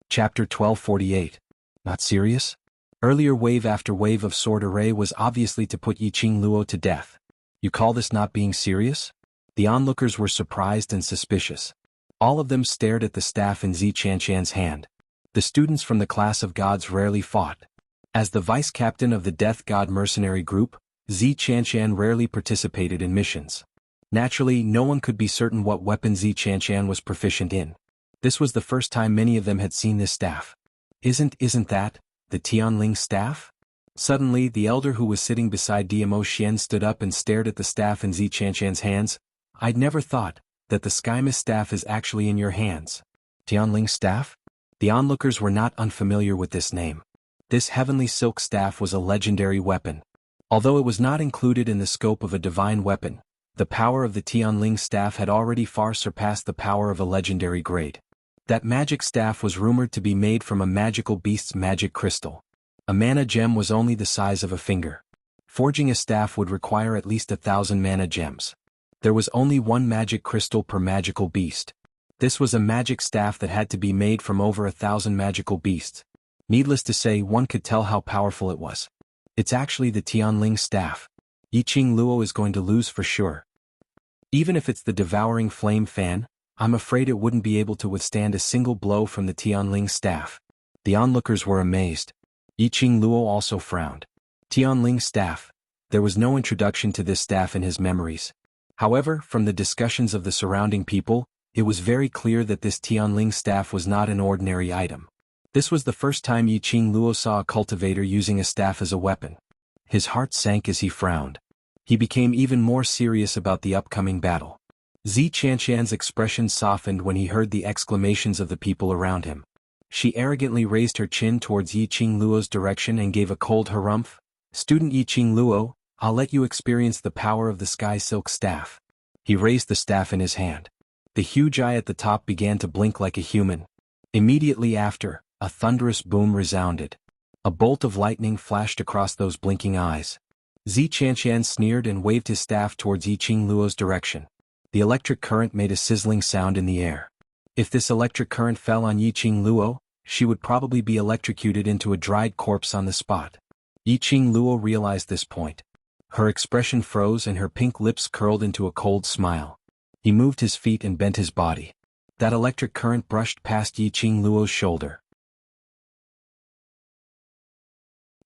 Chapter 1248. Not serious? Earlier wave after wave of sword array was obviously to put Yiqing Luo to death. You call this not being serious? The onlookers were surprised and suspicious. All of them stared at the staff in Zi Qianshan's hand. The students from the class of gods rarely fought. As the vice-captain of the Death God mercenary group, Zi Qianshan rarely participated in missions. Naturally, no one could be certain what weapon Zi Qianshan was proficient in. This was the first time many of them had seen this staff. Isn't that the Tianling staff? Suddenly, the elder who was sitting beside Diamo Xian stood up and stared at the staff in Zi Qianshan's hands. I'd never thought that the Skymist staff is actually in your hands. Tianling staff? The onlookers were not unfamiliar with this name. This heavenly silk staff was a legendary weapon. Although it was not included in the scope of a divine weapon, the power of the Tianling staff had already far surpassed the power of a legendary grade. That magic staff was rumored to be made from a magical beast's magic crystal. A mana gem was only the size of a finger. Forging a staff would require at least 1,000 mana gems. There was only one magic crystal per magical beast. This was a magic staff that had to be made from over 1,000 magical beasts. Needless to say, one could tell how powerful it was. It's actually the Tianling staff. Yiqing Luo is going to lose for sure. Even if it's the devouring flame fan, I'm afraid it wouldn't be able to withstand a single blow from the Tianling staff. The onlookers were amazed. Yiqing Luo also frowned. Tianling staff. There was no introduction to this staff in his memories. However, from the discussions of the surrounding people, it was very clear that this Tianling staff was not an ordinary item. This was the first time Yiqing Luo saw a cultivator using a staff as a weapon. His heart sank as he frowned. He became even more serious about the upcoming battle. Zi Qianshan's expression softened when he heard the exclamations of the people around him. She arrogantly raised her chin towards Yiqing Luo's direction and gave a cold harumph. Student Yiqing Luo, I'll let you experience the power of the sky silk staff. He raised the staff in his hand. The huge eye at the top began to blink like a human. Immediately after, a thunderous boom resounded. A bolt of lightning flashed across those blinking eyes. Zi Qianshan sneered and waved his staff towards Yiqing Luo's direction. The electric current made a sizzling sound in the air. If this electric current fell on Yiqing Luo, she would probably be electrocuted into a dried corpse on the spot. Yiqing Luo realized this point. Her expression froze and her pink lips curled into a cold smile. He moved his feet and bent his body. That electric current brushed past Yiqing Luo's shoulder.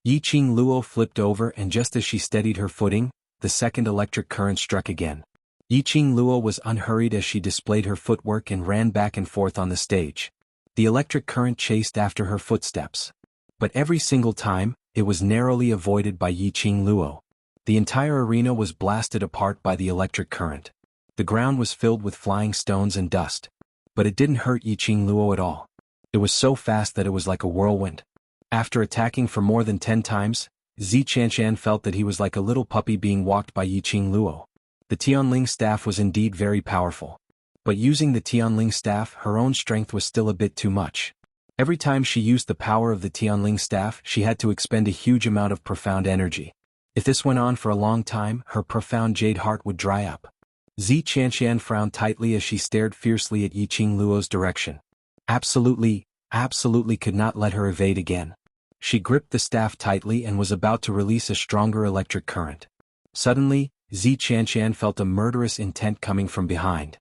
Yiqing Luo flipped over, and just as she steadied her footing, the second electric current struck again. Yiqing Luo was unhurried as she displayed her footwork and ran back and forth on the stage. The electric current chased after her footsteps. But every single time, it was narrowly avoided by Yiqing Luo. The entire arena was blasted apart by the electric current. The ground was filled with flying stones and dust. But it didn't hurt Yiqing Luo at all. It was so fast that it was like a whirlwind. After attacking for more than 10 times, Zi Qianshan felt that he was like a little puppy being walked by Yiqing Luo. The Tianling staff was indeed very powerful. But using the Tianling staff, her own strength was still a bit too much. Every time she used the power of the Tianling staff, she had to expend a huge amount of profound energy. If this went on for a long time, her profound jade heart would dry up. Zi Qianshan frowned tightly as she stared fiercely at Yiqing Luo's direction. Absolutely could not let her evade again. She gripped the staff tightly and was about to release a stronger electric current. Suddenly, Zi Qianshan felt a murderous intent coming from behind.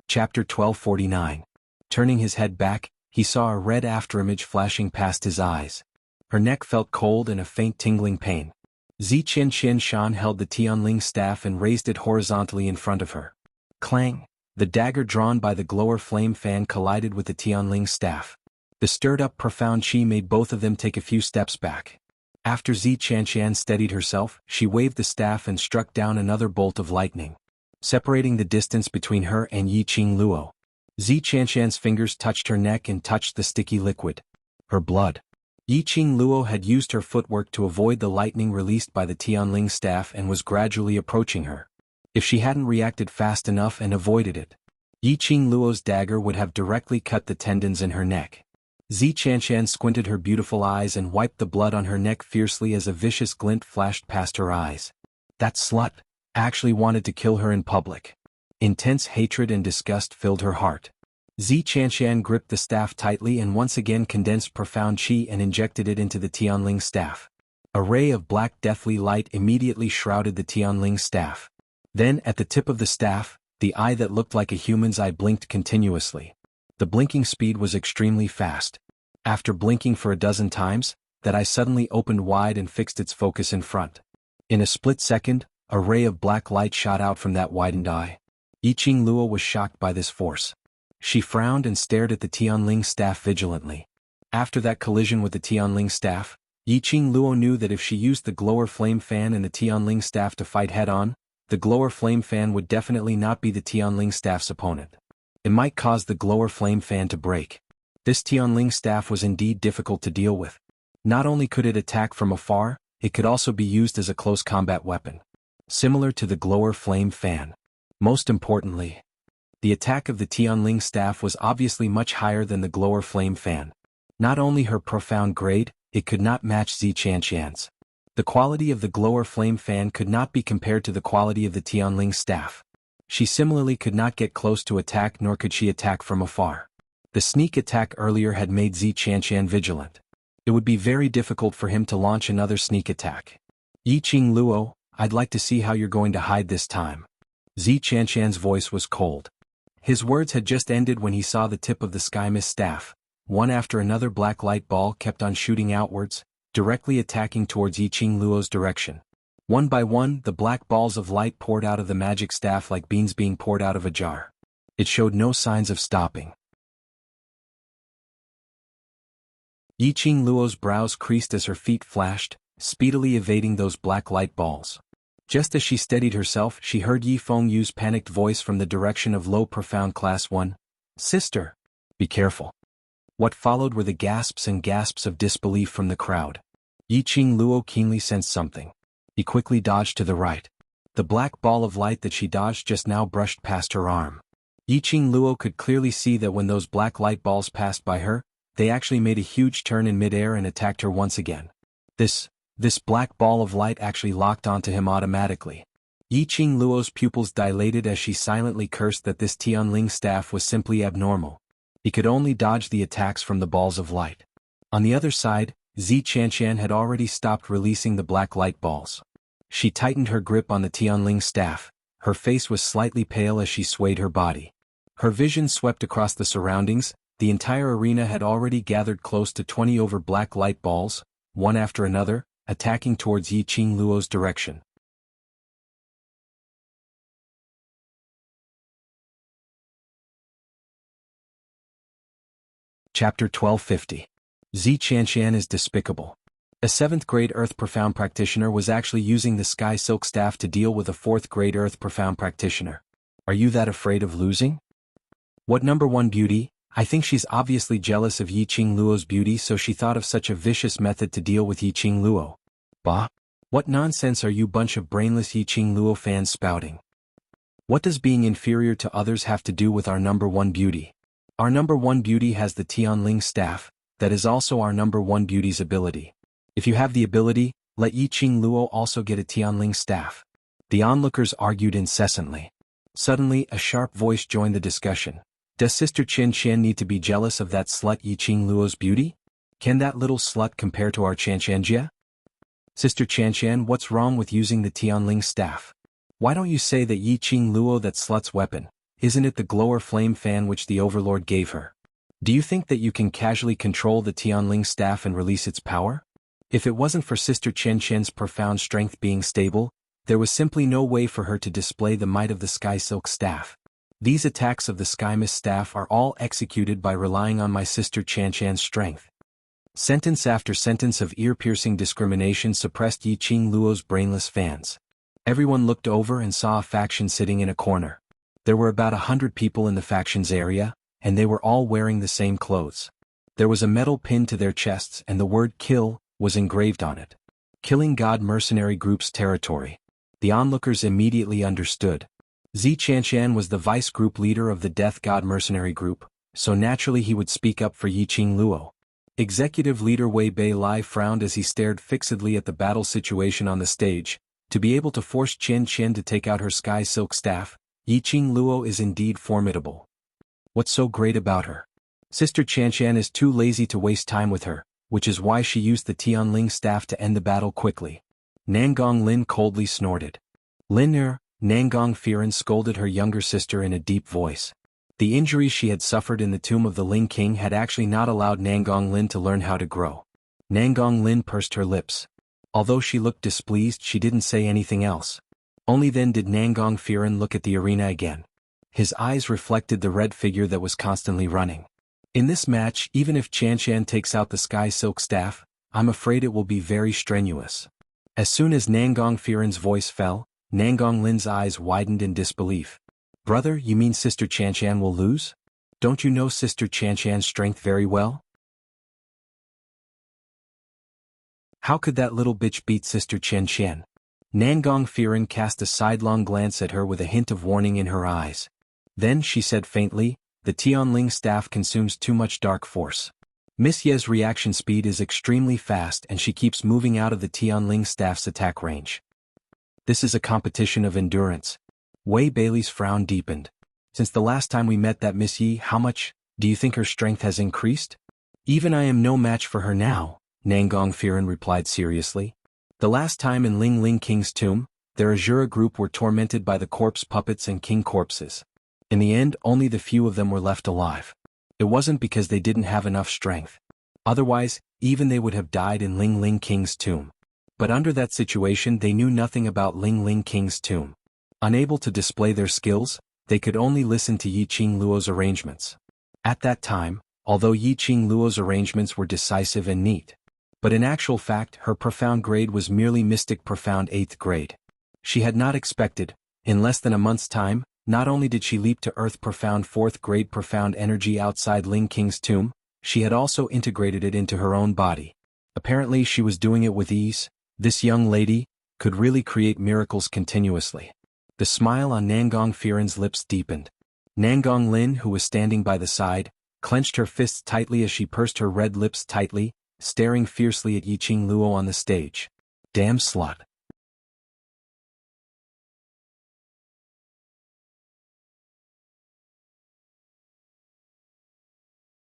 Chapter 1249. Turning his head back, he saw a red afterimage flashing past his eyes. Her neck felt cold and a faint tingling pain. Zi Qianshan held the Tianling staff and raised it horizontally in front of her. Clang! The dagger drawn by the glower flame fan collided with the Tianling staff. The stirred-up profound qi made both of them take a few steps back. After Zi Qianshan steadied herself, she waved the staff and struck down another bolt of lightning, separating the distance between her and Yiqing Luo. Zi Qianshan's fingers touched her neck and touched the sticky liquid. Her blood. Yiqing Luo had used her footwork to avoid the lightning released by the Tianling staff and was gradually approaching her. If she hadn't reacted fast enough and avoided it, Yiqing Luo's dagger would have directly cut the tendons in her neck. Zi Qianshan squinted her beautiful eyes and wiped the blood on her neck fiercely as a vicious glint flashed past her eyes. That slut actually wanted to kill her in public. Intense hatred and disgust filled her heart. Zi Qianshan gripped the staff tightly and once again condensed profound qi and injected it into the Tianling staff. A ray of black deathly light immediately shrouded the Tianling staff. Then, at the tip of the staff, the eye that looked like a human's eye blinked continuously. The blinking speed was extremely fast. After blinking for a dozen times, that eye suddenly opened wide and fixed its focus in front. In a split second, a ray of black light shot out from that widened eye. Yiqing Luo was shocked by this force. She frowned and stared at the Tianling staff vigilantly. After that collision with the Tianling staff, Yiqing Luo knew that if she used the glower flame fan and the Tianling staff to fight head-on, the glower flame fan would definitely not be the Tianling staff's opponent. It might cause the glower flame fan to break. This Tianling staff was indeed difficult to deal with. Not only could it attack from afar, it could also be used as a close combat weapon, similar to the glower flame fan. Most importantly, the attack of the Tianling staff was obviously much higher than the glower flame fan. Not only her profound grade, it could not match Zi Qianshan's. The quality of the glower flame fan could not be compared to the quality of the Tianling staff. She similarly could not get close to attack, nor could she attack from afar. The sneak attack earlier had made Zi Qianshan vigilant. It would be very difficult for him to launch another sneak attack. Yiqing Luo, I'd like to see how you're going to hide this time. Zi Qianshan's voice was cold. His words had just ended when he saw the tip of the sky mist staff. One after another black light ball kept on shooting outwards, directly attacking towards Yiqing Luo's direction. One by one, the black balls of light poured out of the magic staff like beans being poured out of a jar. It showed no signs of stopping. Yiqing Luo's brows creased as her feet flashed, speedily evading those black light balls. Just as she steadied herself, she heard Yi Feng Yu's panicked voice from the direction of low profound class 1. Sister! Be careful. What followed were the gasps and gasps of disbelief from the crowd. Yiqing Luo keenly sensed something. He quickly dodged to the right. The black ball of light that she dodged just now brushed past her arm. Yiqing Luo could clearly see that when those black light balls passed by her, they actually made a huge turn in midair and attacked her once again. This black ball of light actually locked onto him automatically. Yiqing Luo's pupils dilated as she silently cursed that this Tianling staff was simply abnormal. He could only dodge the attacks from the balls of light. On the other side, Zi Qianshan had already stopped releasing the black light balls. She tightened her grip on the Tianling staff. Her face was slightly pale as she swayed her body. Her vision swept across the surroundings. The entire arena had already gathered close to 20 over black light balls, one after another, attacking towards Yiqing Luo's direction. Chapter 1250. Zi Qianqian is despicable. A 7th grade Earth Profound practitioner was actually using the Sky Silk Staff to deal with a 4th grade Earth Profound practitioner. Are you that afraid of losing? What number 1 beauty? I think she's obviously jealous of Yi Qing Luo's beauty, so she thought of such a vicious method to deal with Yi Qing Luo. Bah! What nonsense are you bunch of brainless Yi Qing Luo fans spouting? What does being inferior to others have to do with our number 1 beauty? Our number 1 beauty has the Tianling staff, that is also our number 1 beauty's ability. If you have the ability, let Yi Qing Luo also get a Tianling staff. The onlookers argued incessantly. Suddenly, a sharp voice joined the discussion. Does Sister Qianqian need to be jealous of that slut Yi Qing Luo's beauty? Can that little slut compare to our Qianqianjia? Sister Qianqian, what's wrong with using the Tianling staff? Why don't you say that Yi Qing Luo that slut's weapon? Isn't it the glower flame fan which the Overlord gave her? Do you think that you can casually control the Tianling staff and release its power? If it wasn't for Sister Qianqian's profound strength being stable, there was simply no way for her to display the might of the Sky Silk Staff. These attacks of the Sky Mist Staff are all executed by relying on my Sister Qianqian's strength. Sentence after sentence of ear-piercing discrimination suppressed Yi Qing Luo's brainless fans. Everyone looked over and saw a faction sitting in a corner. There were about 100 people in the faction's area, and they were all wearing the same clothes. There was a metal pin to their chests and the word "kill" was engraved on it. Killing God Mercenary Group's territory. The onlookers immediately understood. Zi Qianqian was the vice group leader of the Death God Mercenary Group, so naturally he would speak up for Yi Qing Luo. Executive leader Wei Bei Lai frowned as he stared fixedly at the battle situation on the stage. To be able to force Qianqian to take out her Sky Silk Staff, Yi Qing Luo is indeed formidable. What's so great about her? Sister Qianqian is too lazy to waste time with her, which is why she used the Tianling staff to end the battle quickly. Nangong Lin coldly snorted. Nangong Firen scolded her younger sister in a deep voice. The injuries she had suffered in the tomb of the Ling King had actually not allowed Nangong Lin to learn how to grow. Nangong Lin pursed her lips. Although she looked displeased, she didn't say anything else. Only then did Nangong Firen look at the arena again. His eyes reflected the red figure that was constantly running. In this match, even if Qianqian takes out the Sky Silk Staff, I'm afraid it will be very strenuous. As soon as Nangong Firen's voice fell, Nangong Lin's eyes widened in disbelief. Brother, you mean Sister Qianqian will lose? Don't you know Sister Qianqian's strength very well? How could that little bitch beat Sister Qianqian? Nangong Firen cast a sidelong glance at her with a hint of warning in her eyes. Then she said faintly, the Tianling staff consumes too much dark force. Miss Ye's reaction speed is extremely fast and she keeps moving out of the Tianling staff's attack range. This is a competition of endurance. Wei Bailey's frown deepened. Since the last time we met that Miss Yi, how much, do you think her strength has increased? Even I am no match for her now, Nangong Firen replied seriously. The last time in Ling King's tomb, their Azura group were tormented by the corpse puppets and king corpses. In the end, only the few of them were left alive. It wasn't because they didn't have enough strength. Otherwise, even they would have died in Ling King's tomb. But under that situation they knew nothing about Ling King's tomb. Unable to display their skills, they could only listen to Yi Qing Luo's arrangements. At that time, although Yi Qing Luo's arrangements were decisive and neat, but in actual fact her profound grade was merely mystic profound 8th grade. She had not expected, in less than a month's time, not only did she leap to Earth profound 4th grade profound energy outside Ling King's tomb, she had also integrated it into her own body. Apparently she was doing it with ease. This young lady could really create miracles continuously. The smile on Nangong Firen's lips deepened. Nangong Lin, who was standing by the side, clenched her fists tightly as she pursed her red lips tightly, staring fiercely at Yi Qing Luo on the stage. Damn slut.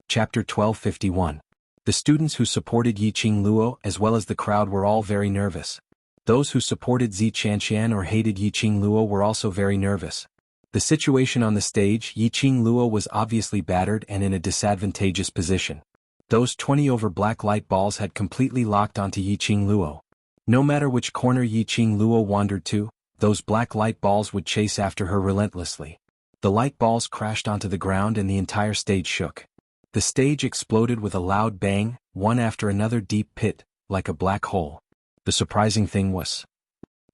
Chapter 1251. The students who supported Yi Qing Luo as well as the crowd were all very nervous. Those who supported Zi Qianqian or hated Yi Qing Luo were also very nervous. The situation on the stage, Yi Qing Luo was obviously battered and in a disadvantageous position. Those 20 over black light balls had completely locked onto Yi Qing Luo. No matter which corner Yi Qing Luo wandered to, those black light balls would chase after her relentlessly. The light balls crashed onto the ground and the entire stage shook. The stage exploded with a loud bang, one after another deep pit, like a black hole. The surprising thing was,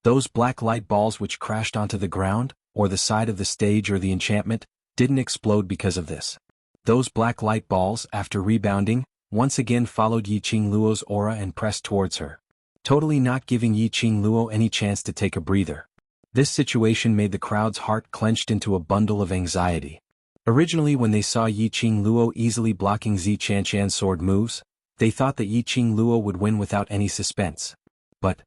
those black light balls which crashed onto the ground, or the side of the stage or the enchantment, didn't explode because of this. Those black light balls, after rebounding, once again followed Yiqing Luo's aura and pressed towards her, totally not giving Yiqing Luo any chance to take a breather. This situation made the crowd's heart clenched into a bundle of anxiety. Originally, when they saw Yiqing Luo easily blocking Zi Qianshan's sword moves, they thought that Yiqing Luo would win without any suspense. But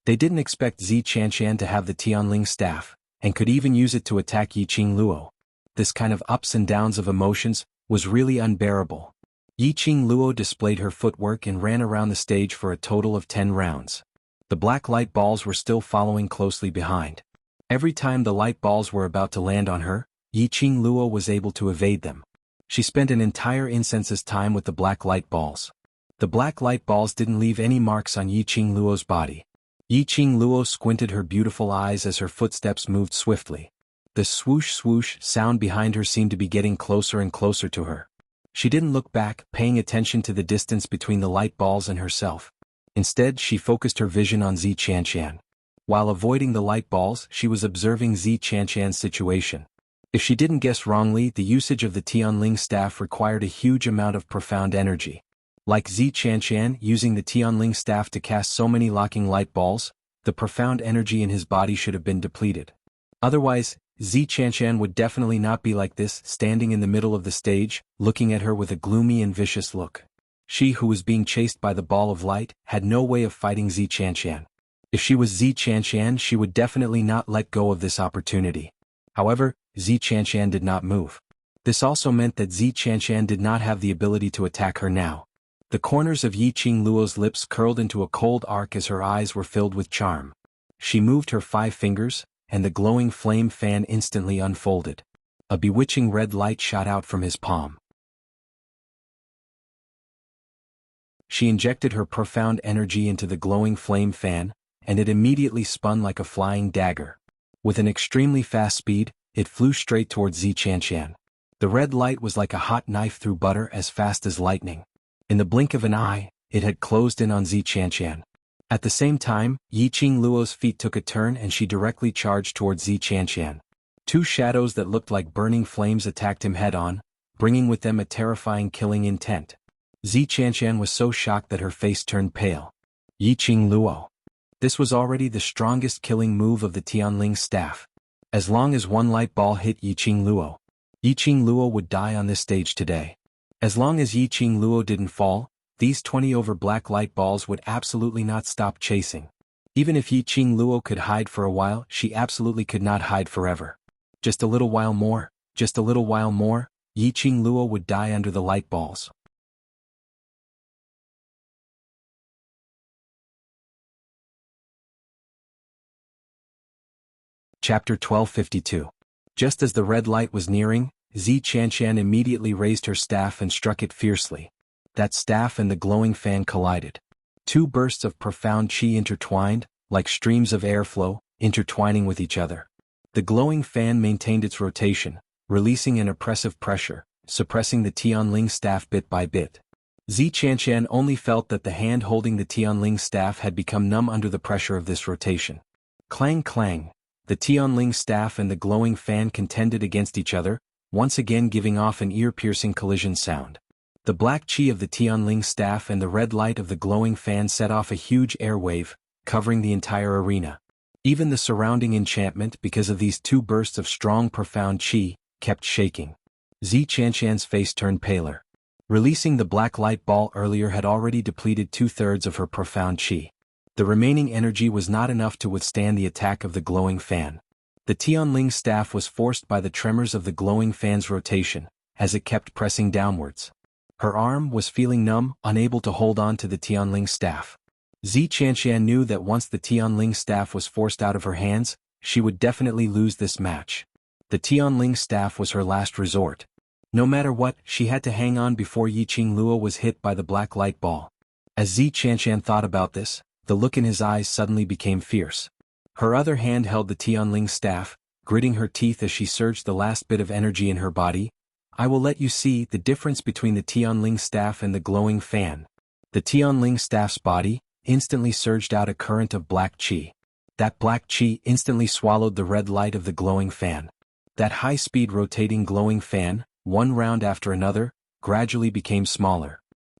they didn't expect Zi Qianshan to have the Tianling staff, and could even use it to attack Yiqing Luo. This kind of ups and downs of emotions was really unbearable. Yiqing Luo displayed her footwork and ran around the stage for a total of 10 rounds. The black light balls were still following closely behind. Every time the light balls were about to land on her, Yiqing Luo was able to evade them. She spent an entire instance's time with the black light balls. The black light balls didn't leave any marks on Yiqing Luo's body. Yiqing Luo squinted her beautiful eyes as her footsteps moved swiftly. The swoosh swoosh sound behind her seemed to be getting closer and closer to her. She didn't look back, paying attention to the distance between the light balls and herself. Instead, she focused her vision on Zi Qianshan. While avoiding the light balls, she was observing Zi Qianshan's situation. If she didn't guess wrongly, the usage of the Tianling staff required a huge amount of profound energy. Like Zi Qianshan using the Tianling staff to cast so many locking light balls, the profound energy in his body should have been depleted. Otherwise, Zi Qianshan would definitely not be like this, standing in the middle of the stage, looking at her with a gloomy and vicious look. She who was being chased by the ball of light had no way of fighting Zi Qianshan. If she was Zi Qianshan, she would definitely not let go of this opportunity. However, Zi Qianshan did not move. This also meant that Zi Qianshan did not have the ability to attack her now. The corners of Yiqing Luo's lips curled into a cold arc as her eyes were filled with charm. She moved her 5 fingers, and the glowing flame fan instantly unfolded. A bewitching red light shot out from his palm. She injected her profound energy into the glowing flame fan, and it immediately spun like a flying dagger. With an extremely fast speed, it flew straight towards Zi Qianshan. The red light was like a hot knife through butter, as fast as lightning. In the blink of an eye, it had closed in on Zi Qianshan. At the same time, Yiqing Luo's feet took a turn and she directly charged towards Zi Qianshan. 2 shadows that looked like burning flames attacked him head-on, bringing with them a terrifying killing intent. Zi Qianshan was so shocked that her face turned pale. Yiqing Luo. This was already the strongest killing move of the Tianling staff. As long as one light ball hit Yiqing Luo would die on this stage today. As long as Yiqing Luo didn't fall, these 20 over black light balls would absolutely not stop chasing. Even if Yiqing Luo could hide for a while, she absolutely could not hide forever. Just a little while more, Yiqing Luo would die under the light balls. Chapter 1252. Just as the red light was nearing, Zi Qianshan immediately raised her staff and struck it fiercely. That staff and the glowing fan collided. 2 bursts of profound qi intertwined, like streams of airflow, intertwining with each other. The glowing fan maintained its rotation, releasing an oppressive pressure, suppressing the Tianling staff bit by bit. Zi Qianshan only felt that the hand holding the Tianling staff had become numb under the pressure of this rotation. Clang clang. The Tianling staff and the glowing fan contended against each other, once again giving off an ear-piercing collision sound. The black qi of the Tianling staff and the red light of the glowing fan set off a huge air wave, covering the entire arena. Even the surrounding enchantment, because of these 2 bursts of strong profound qi, kept shaking. Zi Qianshan's face turned paler. Releasing the black light ball earlier had already depleted 2/3 of her profound qi. The remaining energy was not enough to withstand the attack of the glowing fan. The Tianling staff was forced by the tremors of the glowing fan's rotation, as it kept pressing downwards. Her arm was feeling numb, unable to hold on to the Tianling staff. Zi Qianshan knew that once the Tianling staff was forced out of her hands, she would definitely lose this match. The Tianling staff was her last resort. No matter what, she had to hang on before Yiqing Luo was hit by the black light ball. As Zi Qianshan thought about this, the look in his eyes suddenly became fierce. Her other hand held the Tianling staff, gritting her teeth as she surged the last bit of energy in her body. I will let you see the difference between the Tianling staff and the glowing fan. The Tianling staff's body instantly surged out a current of black qi. That black qi instantly swallowed the red light of the glowing fan. That high-speed rotating glowing fan, one round after another, gradually became smaller.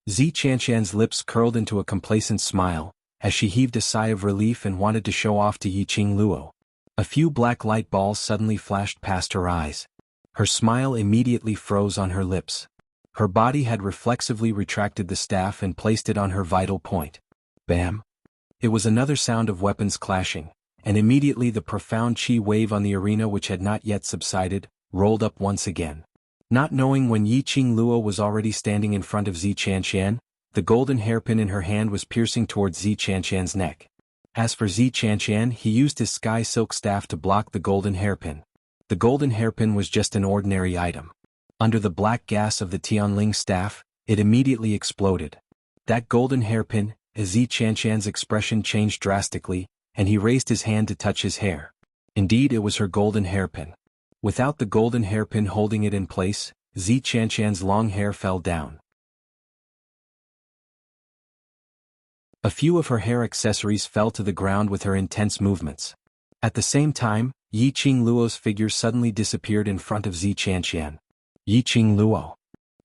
Zi Qianqian's lips curled into a complacent smile, as she heaved a sigh of relief and wanted to show off to Yiqing Luo. A few black light balls suddenly flashed past her eyes. Her smile immediately froze on her lips. Her body had reflexively retracted the staff and placed it on her vital point. Bam! It was another sound of weapons clashing, and immediately the profound qi wave on the arena, which had not yet subsided, rolled up once again. Not knowing when Yiqing Luo was already standing in front of Zi Qianqian, the golden hairpin in her hand was piercing towards Zi Qianqian's neck. As for Zi Qianqian, he used his sky silk staff to block the golden hairpin. The golden hairpin was just an ordinary item. Under the black gas of the Tianling staff, it immediately exploded. That golden hairpin, as Zi Qianqian's expression changed drastically, and he raised his hand to touch his hair. Indeed, it was her golden hairpin. Without the golden hairpin holding it in place, Zi Qianqian's long hair fell down. A few of her hair accessories fell to the ground with her intense movements. At the same time, Yiqing Luo's figure suddenly disappeared in front of Zi Qianqian. Yiqing Luo.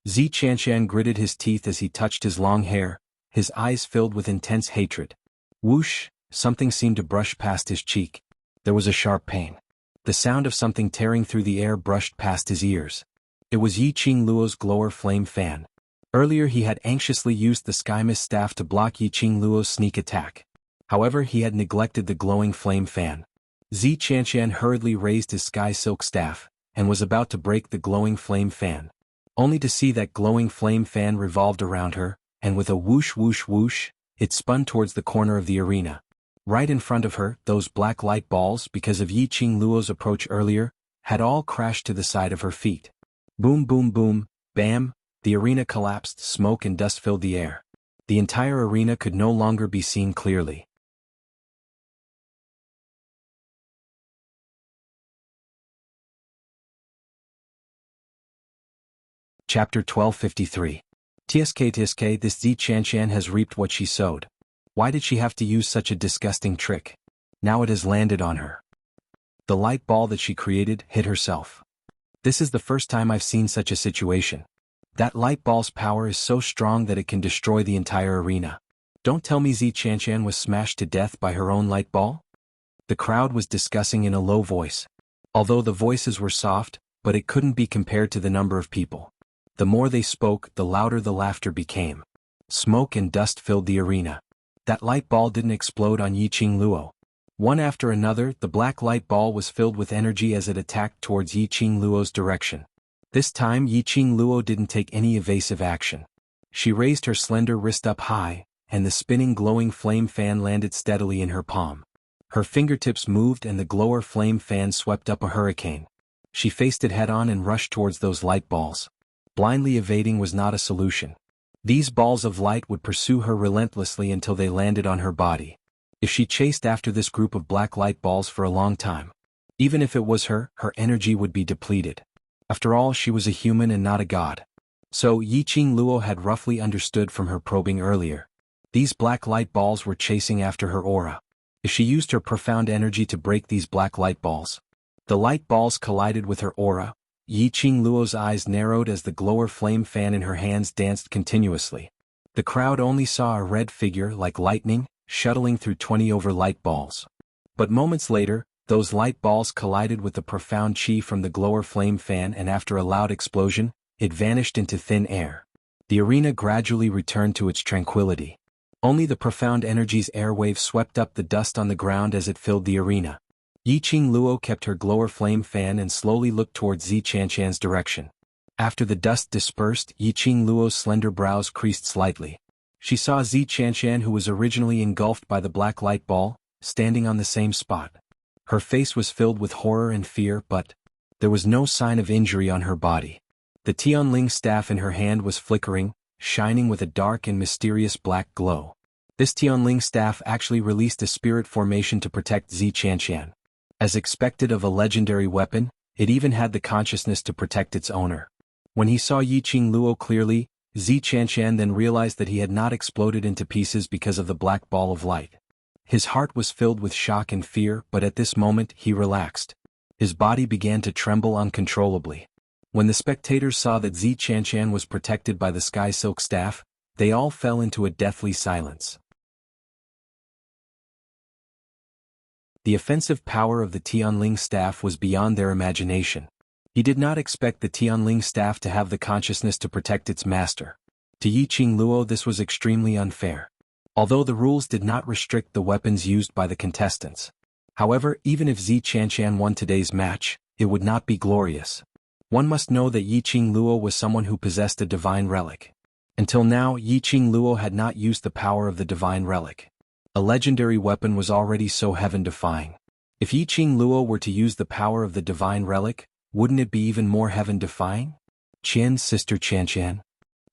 Zi Qianqian gritted his teeth as he touched his long hair, his eyes filled with intense hatred. Whoosh, something seemed to brush past his cheek. There was a sharp pain. The sound of something tearing through the air brushed past his ears. It was Yiqing Luo's glower flame fan. Earlier he had anxiously used the Sky Mist staff to block Yiqing Luo's sneak attack. However, he had neglected the glowing flame fan. Zi Qianqian hurriedly raised his sky silk staff, and was about to break the glowing flame fan. Only to see that glowing flame fan revolved around her, and with a whoosh whoosh whoosh, it spun towards the corner of the arena. Right in front of her, those black light balls, because of Yiqing Luo's approach earlier, had all crashed to the side of her feet. Boom boom boom, bam, the arena collapsed, smoke and dust filled the air. The entire arena could no longer be seen clearly. Chapter 1253. Tsk, this Zi Qianqian has reaped what she sowed. Why did she have to use such a disgusting trick? Now it has landed on her. The light ball that she created hit herself. This is the first time I've seen such a situation. That light ball's power is so strong that it can destroy the entire arena. Don't tell me Zi Qianqian was smashed to death by her own light ball? The crowd was discussing in a low voice. Although the voices were soft, but it couldn't be compared to the number of people. The more they spoke, the louder the laughter became. Smoke and dust filled the arena. That light ball didn't explode on Yiqing Luo. One after another, the black light ball was filled with energy as it attacked towards Yiqing Luo's direction. This time Yiqing Luo didn't take any evasive action. She raised her slender wrist up high, and the spinning glowing flame fan landed steadily in her palm. Her fingertips moved and the glower flame fan swept up a hurricane. She faced it head-on and rushed towards those light balls. Blindly evading was not a solution. These balls of light would pursue her relentlessly until they landed on her body. If she chased after this group of black light balls for a long time, even if it was her energy would be depleted. After all, she was a human and not a god. So Yiqing Luo had roughly understood from her probing earlier. These black light balls were chasing after her aura. If she used her profound energy to break these black light balls, the light balls collided with her aura. Yiqing Luo's eyes narrowed as the glower flame fan in her hands danced continuously. The crowd only saw a red figure like lightning, shuttling through 20 over light balls. But moments later, those light balls collided with the profound qi from the glower flame fan, and after a loud explosion, it vanished into thin air. The arena gradually returned to its tranquility. Only the profound energy's airwave swept up the dust on the ground as it filled the arena. Yiqing Luo kept her glower flame fan and slowly looked towards Zi Qianqian's direction. After the dust dispersed, Yiqing Luo's slender brows creased slightly. She saw Zi Qianqian, who was originally engulfed by the black light ball, standing on the same spot. Her face was filled with horror and fear, but there was no sign of injury on her body. The Tianling staff in her hand was flickering, shining with a dark and mysterious black glow. This Tianling staff actually released a spirit formation to protect Zi Qianqian. As expected of a legendary weapon, it even had the consciousness to protect its owner. When he saw Yiqing Luo clearly, Zi Qianshan then realized that he had not exploded into pieces because of the black ball of light. His heart was filled with shock and fear, but at this moment he relaxed. His body began to tremble uncontrollably. When the spectators saw that Zi Qianshan was protected by the sky silk staff, they all fell into a deathly silence. The offensive power of the Tianling staff was beyond their imagination. He did not expect the Tianling staff to have the consciousness to protect its master. To Yiqing Luo this was extremely unfair. Although the rules did not restrict the weapons used by the contestants. However, even if Zi Qianshan won today's match, it would not be glorious. One must know that Yiqing Luo was someone who possessed a divine relic. Until now, Yiqing Luo had not used the power of the divine relic. A legendary weapon was already so heaven-defying. If Yiqing Luo were to use the power of the divine relic, wouldn't it be even more heaven-defying? Qian's sister Qianshan.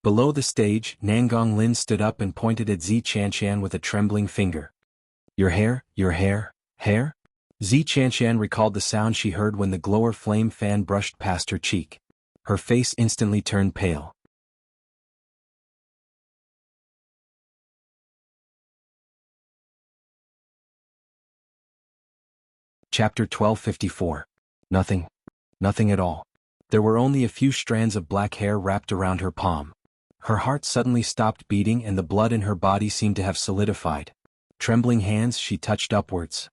Below the stage, Nangong Lin stood up and pointed at Zi Qianshan with a trembling finger. Your hair, hair? Zi Qianshan recalled the sound she heard when the glower flame fan brushed past her cheek. Her face instantly turned pale. Chapter 1254. Nothing at all. There were only a few strands of black hair wrapped around her palm. Her heart suddenly stopped beating and the blood in her body seemed to have solidified. Trembling hands she touched upwards.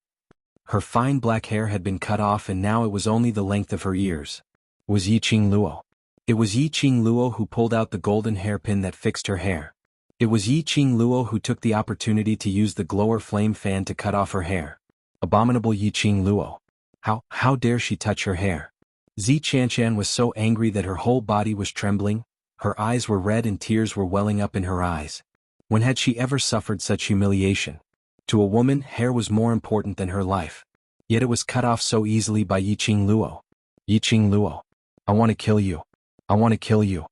Her fine black hair had been cut off and now it was only the length of her ears. It was Yiqing Luo. It was Yiqing Luo who pulled out the golden hairpin that fixed her hair. It was Yiqing Luo who took the opportunity to use the glower flame fan to cut off her hair. Abominable Yiqing Luo. How dare she touch her hair? Zi Qianshan was so angry that her whole body was trembling. Her eyes were red and tears were welling up in her eyes. When had she ever suffered such humiliation? To a woman, hair was more important than her life. Yet it was cut off so easily by Yiqing Luo. Yiqing Luo. I want to kill you. I want to kill you.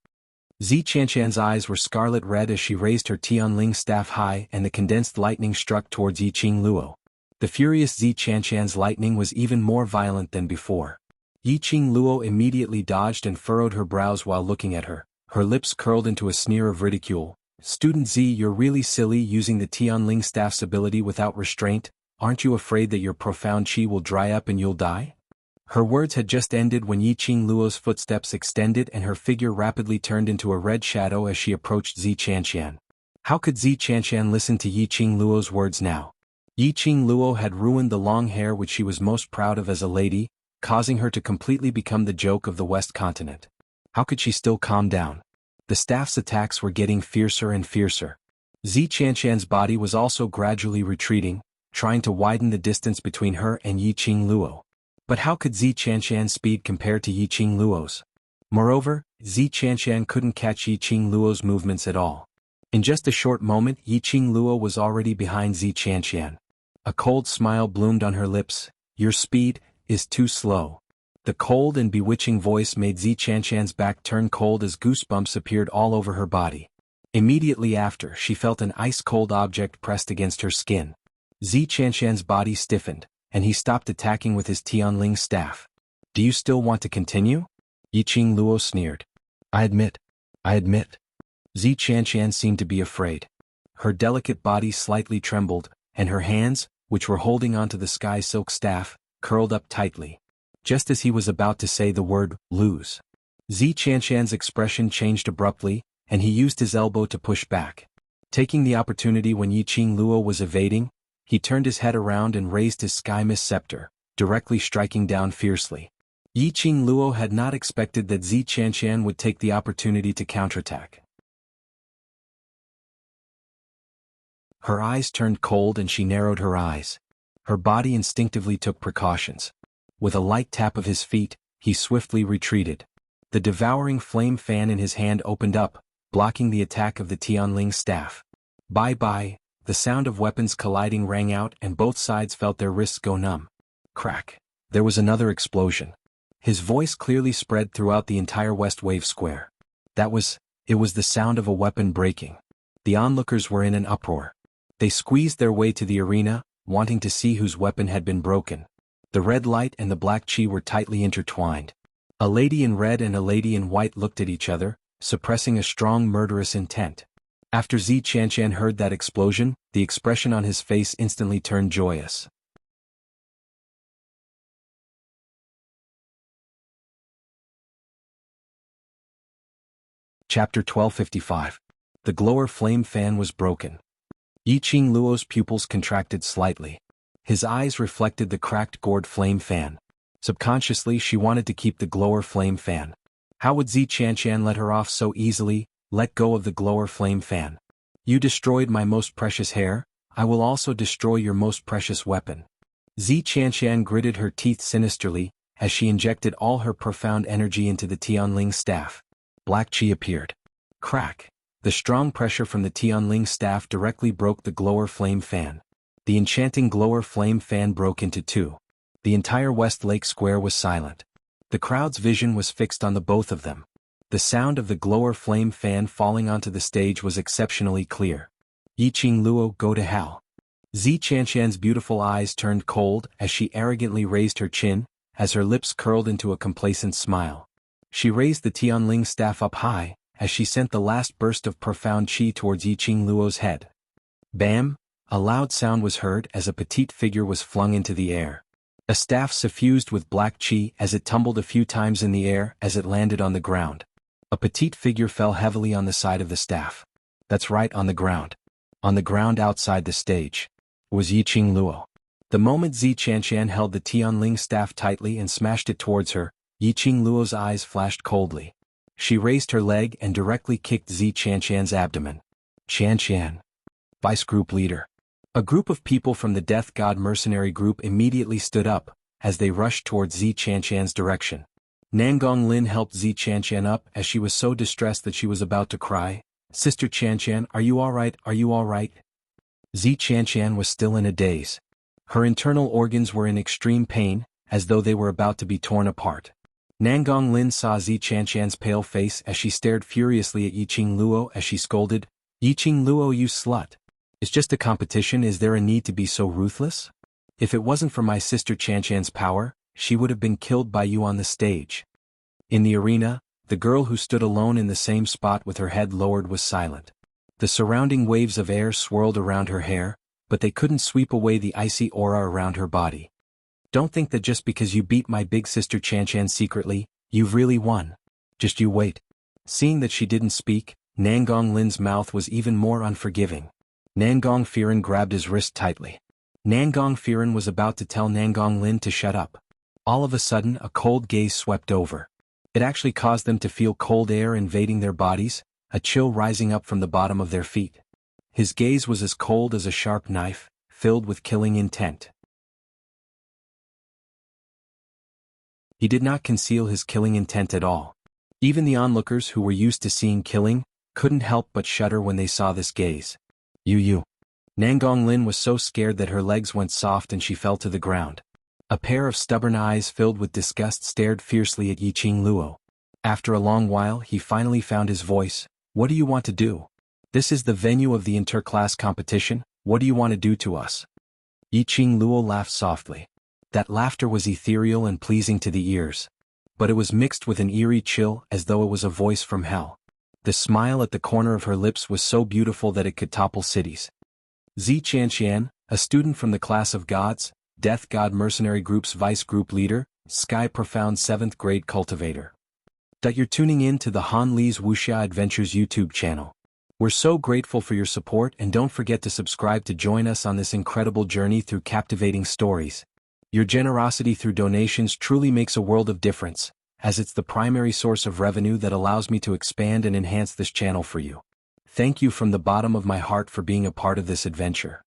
Zi Qianshan's eyes were scarlet red as she raised her Tianling staff high and the condensed lightning struck towards Yiqing Luo. The furious Zi Qianshan's lightning was even more violent than before. Yiqing Luo immediately dodged and furrowed her brows while looking at her. Her lips curled into a sneer of ridicule. Student Z, you're really silly using the Tianling staff's ability without restraint. Aren't you afraid that your profound qi will dry up and you'll die? Her words had just ended when Yiqing Luo's footsteps extended and her figure rapidly turned into a red shadow as she approached Zi Qianshan. How could Zi Qianshan listen to Yiqing Luo's words now? Yiqing Luo had ruined the long hair which she was most proud of as a lady, causing her to completely become the joke of the West Continent. How could she still calm down? The staff's attacks were getting fiercer and fiercer. Zi Qianshan's body was also gradually retreating, trying to widen the distance between her and Yiqing Luo. But how could Zi Qianshan's speed compare to Yiqing Luo's? Moreover, Zi Qianshan couldn't catch Yiqing Luo's movements at all. In just a short moment, Yiqing Luo was already behind Zi Qianshan. A cold smile bloomed on her lips. Your speed is too slow. The cold and bewitching voice made Zi Qianshan's back turn cold as goosebumps appeared all over her body. Immediately after, she felt an ice-cold object pressed against her skin. Zi Qianshan's body stiffened, and he stopped attacking with his Tianling staff. Do you still want to continue? Yiqing Luo sneered. I admit. Zi Qianshan seemed to be afraid. Her delicate body slightly trembled, and her hands, which were holding onto the sky silk staff, curled up tightly. Just as he was about to say the word, lose. Zi Qianshan's expression changed abruptly, and he used his elbow to push back. Taking the opportunity when Yiqing Luo was evading, he turned his head around and raised his sky mist scepter, directly striking down fiercely. Yiqing Luo had not expected that Zi Qianshan would take the opportunity to counterattack. Her eyes turned cold and she narrowed her eyes. Her body instinctively took precautions. With a light tap of his feet, he swiftly retreated. The devouring flame fan in his hand opened up, blocking the attack of the Tianling staff. Bye-bye, the sound of weapons colliding rang out and both sides felt their wrists go numb. Crack. There was another explosion. His voice clearly spread throughout the entire West Wave Square. It was the sound of a weapon breaking. The onlookers were in an uproar. They squeezed their way to the arena, wanting to see whose weapon had been broken. The red light and the black qi were tightly intertwined. A lady in red and a lady in white looked at each other, suppressing a strong murderous intent. After Zi Qianqian heard that explosion, the expression on his face instantly turned joyous. Chapter 1255. The glower flame fan was broken. Yiqing Luo's pupils contracted slightly. His eyes reflected the cracked gourd flame fan. Subconsciously she wanted to keep the glower flame fan. How would Zi Qianqian let her off so easily? Let go of the glower flame fan. You destroyed my most precious hair, I will also destroy your most precious weapon. Zi Qianqian gritted her teeth sinisterly, as she injected all her profound energy into the Tianling staff. Black qi appeared. Crack! The strong pressure from the Tianling staff directly broke the glower flame fan. The enchanting glower flame fan broke into two. The entire West Lake Square was silent. The crowd's vision was fixed on the both of them. The sound of the glower flame fan falling onto the stage was exceptionally clear. Yiqing Luo, go to hell. Zi Qianqian's beautiful eyes turned cold as she arrogantly raised her chin, as her lips curled into a complacent smile. She raised the Tianling staff up high, as she sent the last burst of profound qi towards Yiqing Luo's head. Bam! A loud sound was heard as a petite figure was flung into the air. A staff suffused with black qi as it tumbled a few times in the air as it landed on the ground. A petite figure fell heavily on the side of the staff. That's right, on the ground. On the ground outside the stage was Yiqing Luo. The moment Zi Qianqian held the Tianling staff tightly and smashed it towards her, Yiqing Luo's eyes flashed coldly. She raised her leg and directly kicked Zi Qianqian's abdomen. Qianqian. Vice Group Leader. A group of people from the Death God mercenary group immediately stood up, as they rushed towards Zi Qianqian's direction. Nangong Lin helped Zi Qianqian up as she was so distressed that she was about to cry. Sister Qianqian, are you alright? Are you alright? Zi Qianqian was still in a daze. Her internal organs were in extreme pain, as though they were about to be torn apart. Nangong Lin saw Zi Qianqian's pale face as she stared furiously at Yiqing Luo as she scolded, Yiqing Luo, you slut. It's just a competition, is there a need to be so ruthless? If it wasn't for my sister Qianqian's power, she would have been killed by you on the stage. In the arena, the girl who stood alone in the same spot with her head lowered was silent. The surrounding waves of air swirled around her hair, but they couldn't sweep away the icy aura around her body. Don't think that just because you beat my big sister Qianqian secretly, you've really won. Just you wait. Seeing that she didn't speak, Nangong Lin's mouth was even more unforgiving. Nangong Firen grabbed his wrist tightly. Nangong Firen was about to tell Nangong Lin to shut up. All of a sudden a cold gaze swept over. It actually caused them to feel cold air invading their bodies, a chill rising up from the bottom of their feet. His gaze was as cold as a sharp knife, filled with killing intent. He did not conceal his killing intent at all. Even the onlookers who were used to seeing killing, couldn't help but shudder when they saw this gaze. You. Nangong Lin was so scared that her legs went soft and she fell to the ground. A pair of stubborn eyes filled with disgust stared fiercely at Yiqing Luo. After a long while he finally found his voice. What do you want to do? This is the venue of the inter-class competition, what do you want to do to us? Yiqing Luo laughed softly. That laughter was ethereal and pleasing to the ears. But it was mixed with an eerie chill as though it was a voice from hell. The smile at the corner of her lips was so beautiful that it could topple cities. Zi Qianqian, a student from the class of gods, Death God Mercenary Group's Vice Group Leader, Sky Profound 7th Grade Cultivator. You're tuning in to the Han Li's Wuxia Adventures YouTube channel. We're so grateful for your support and don't forget to subscribe to join us on this incredible journey through captivating stories. Your generosity through donations truly makes a world of difference, as it's the primary source of revenue that allows me to expand and enhance this channel for you. Thank you from the bottom of my heart for being a part of this adventure.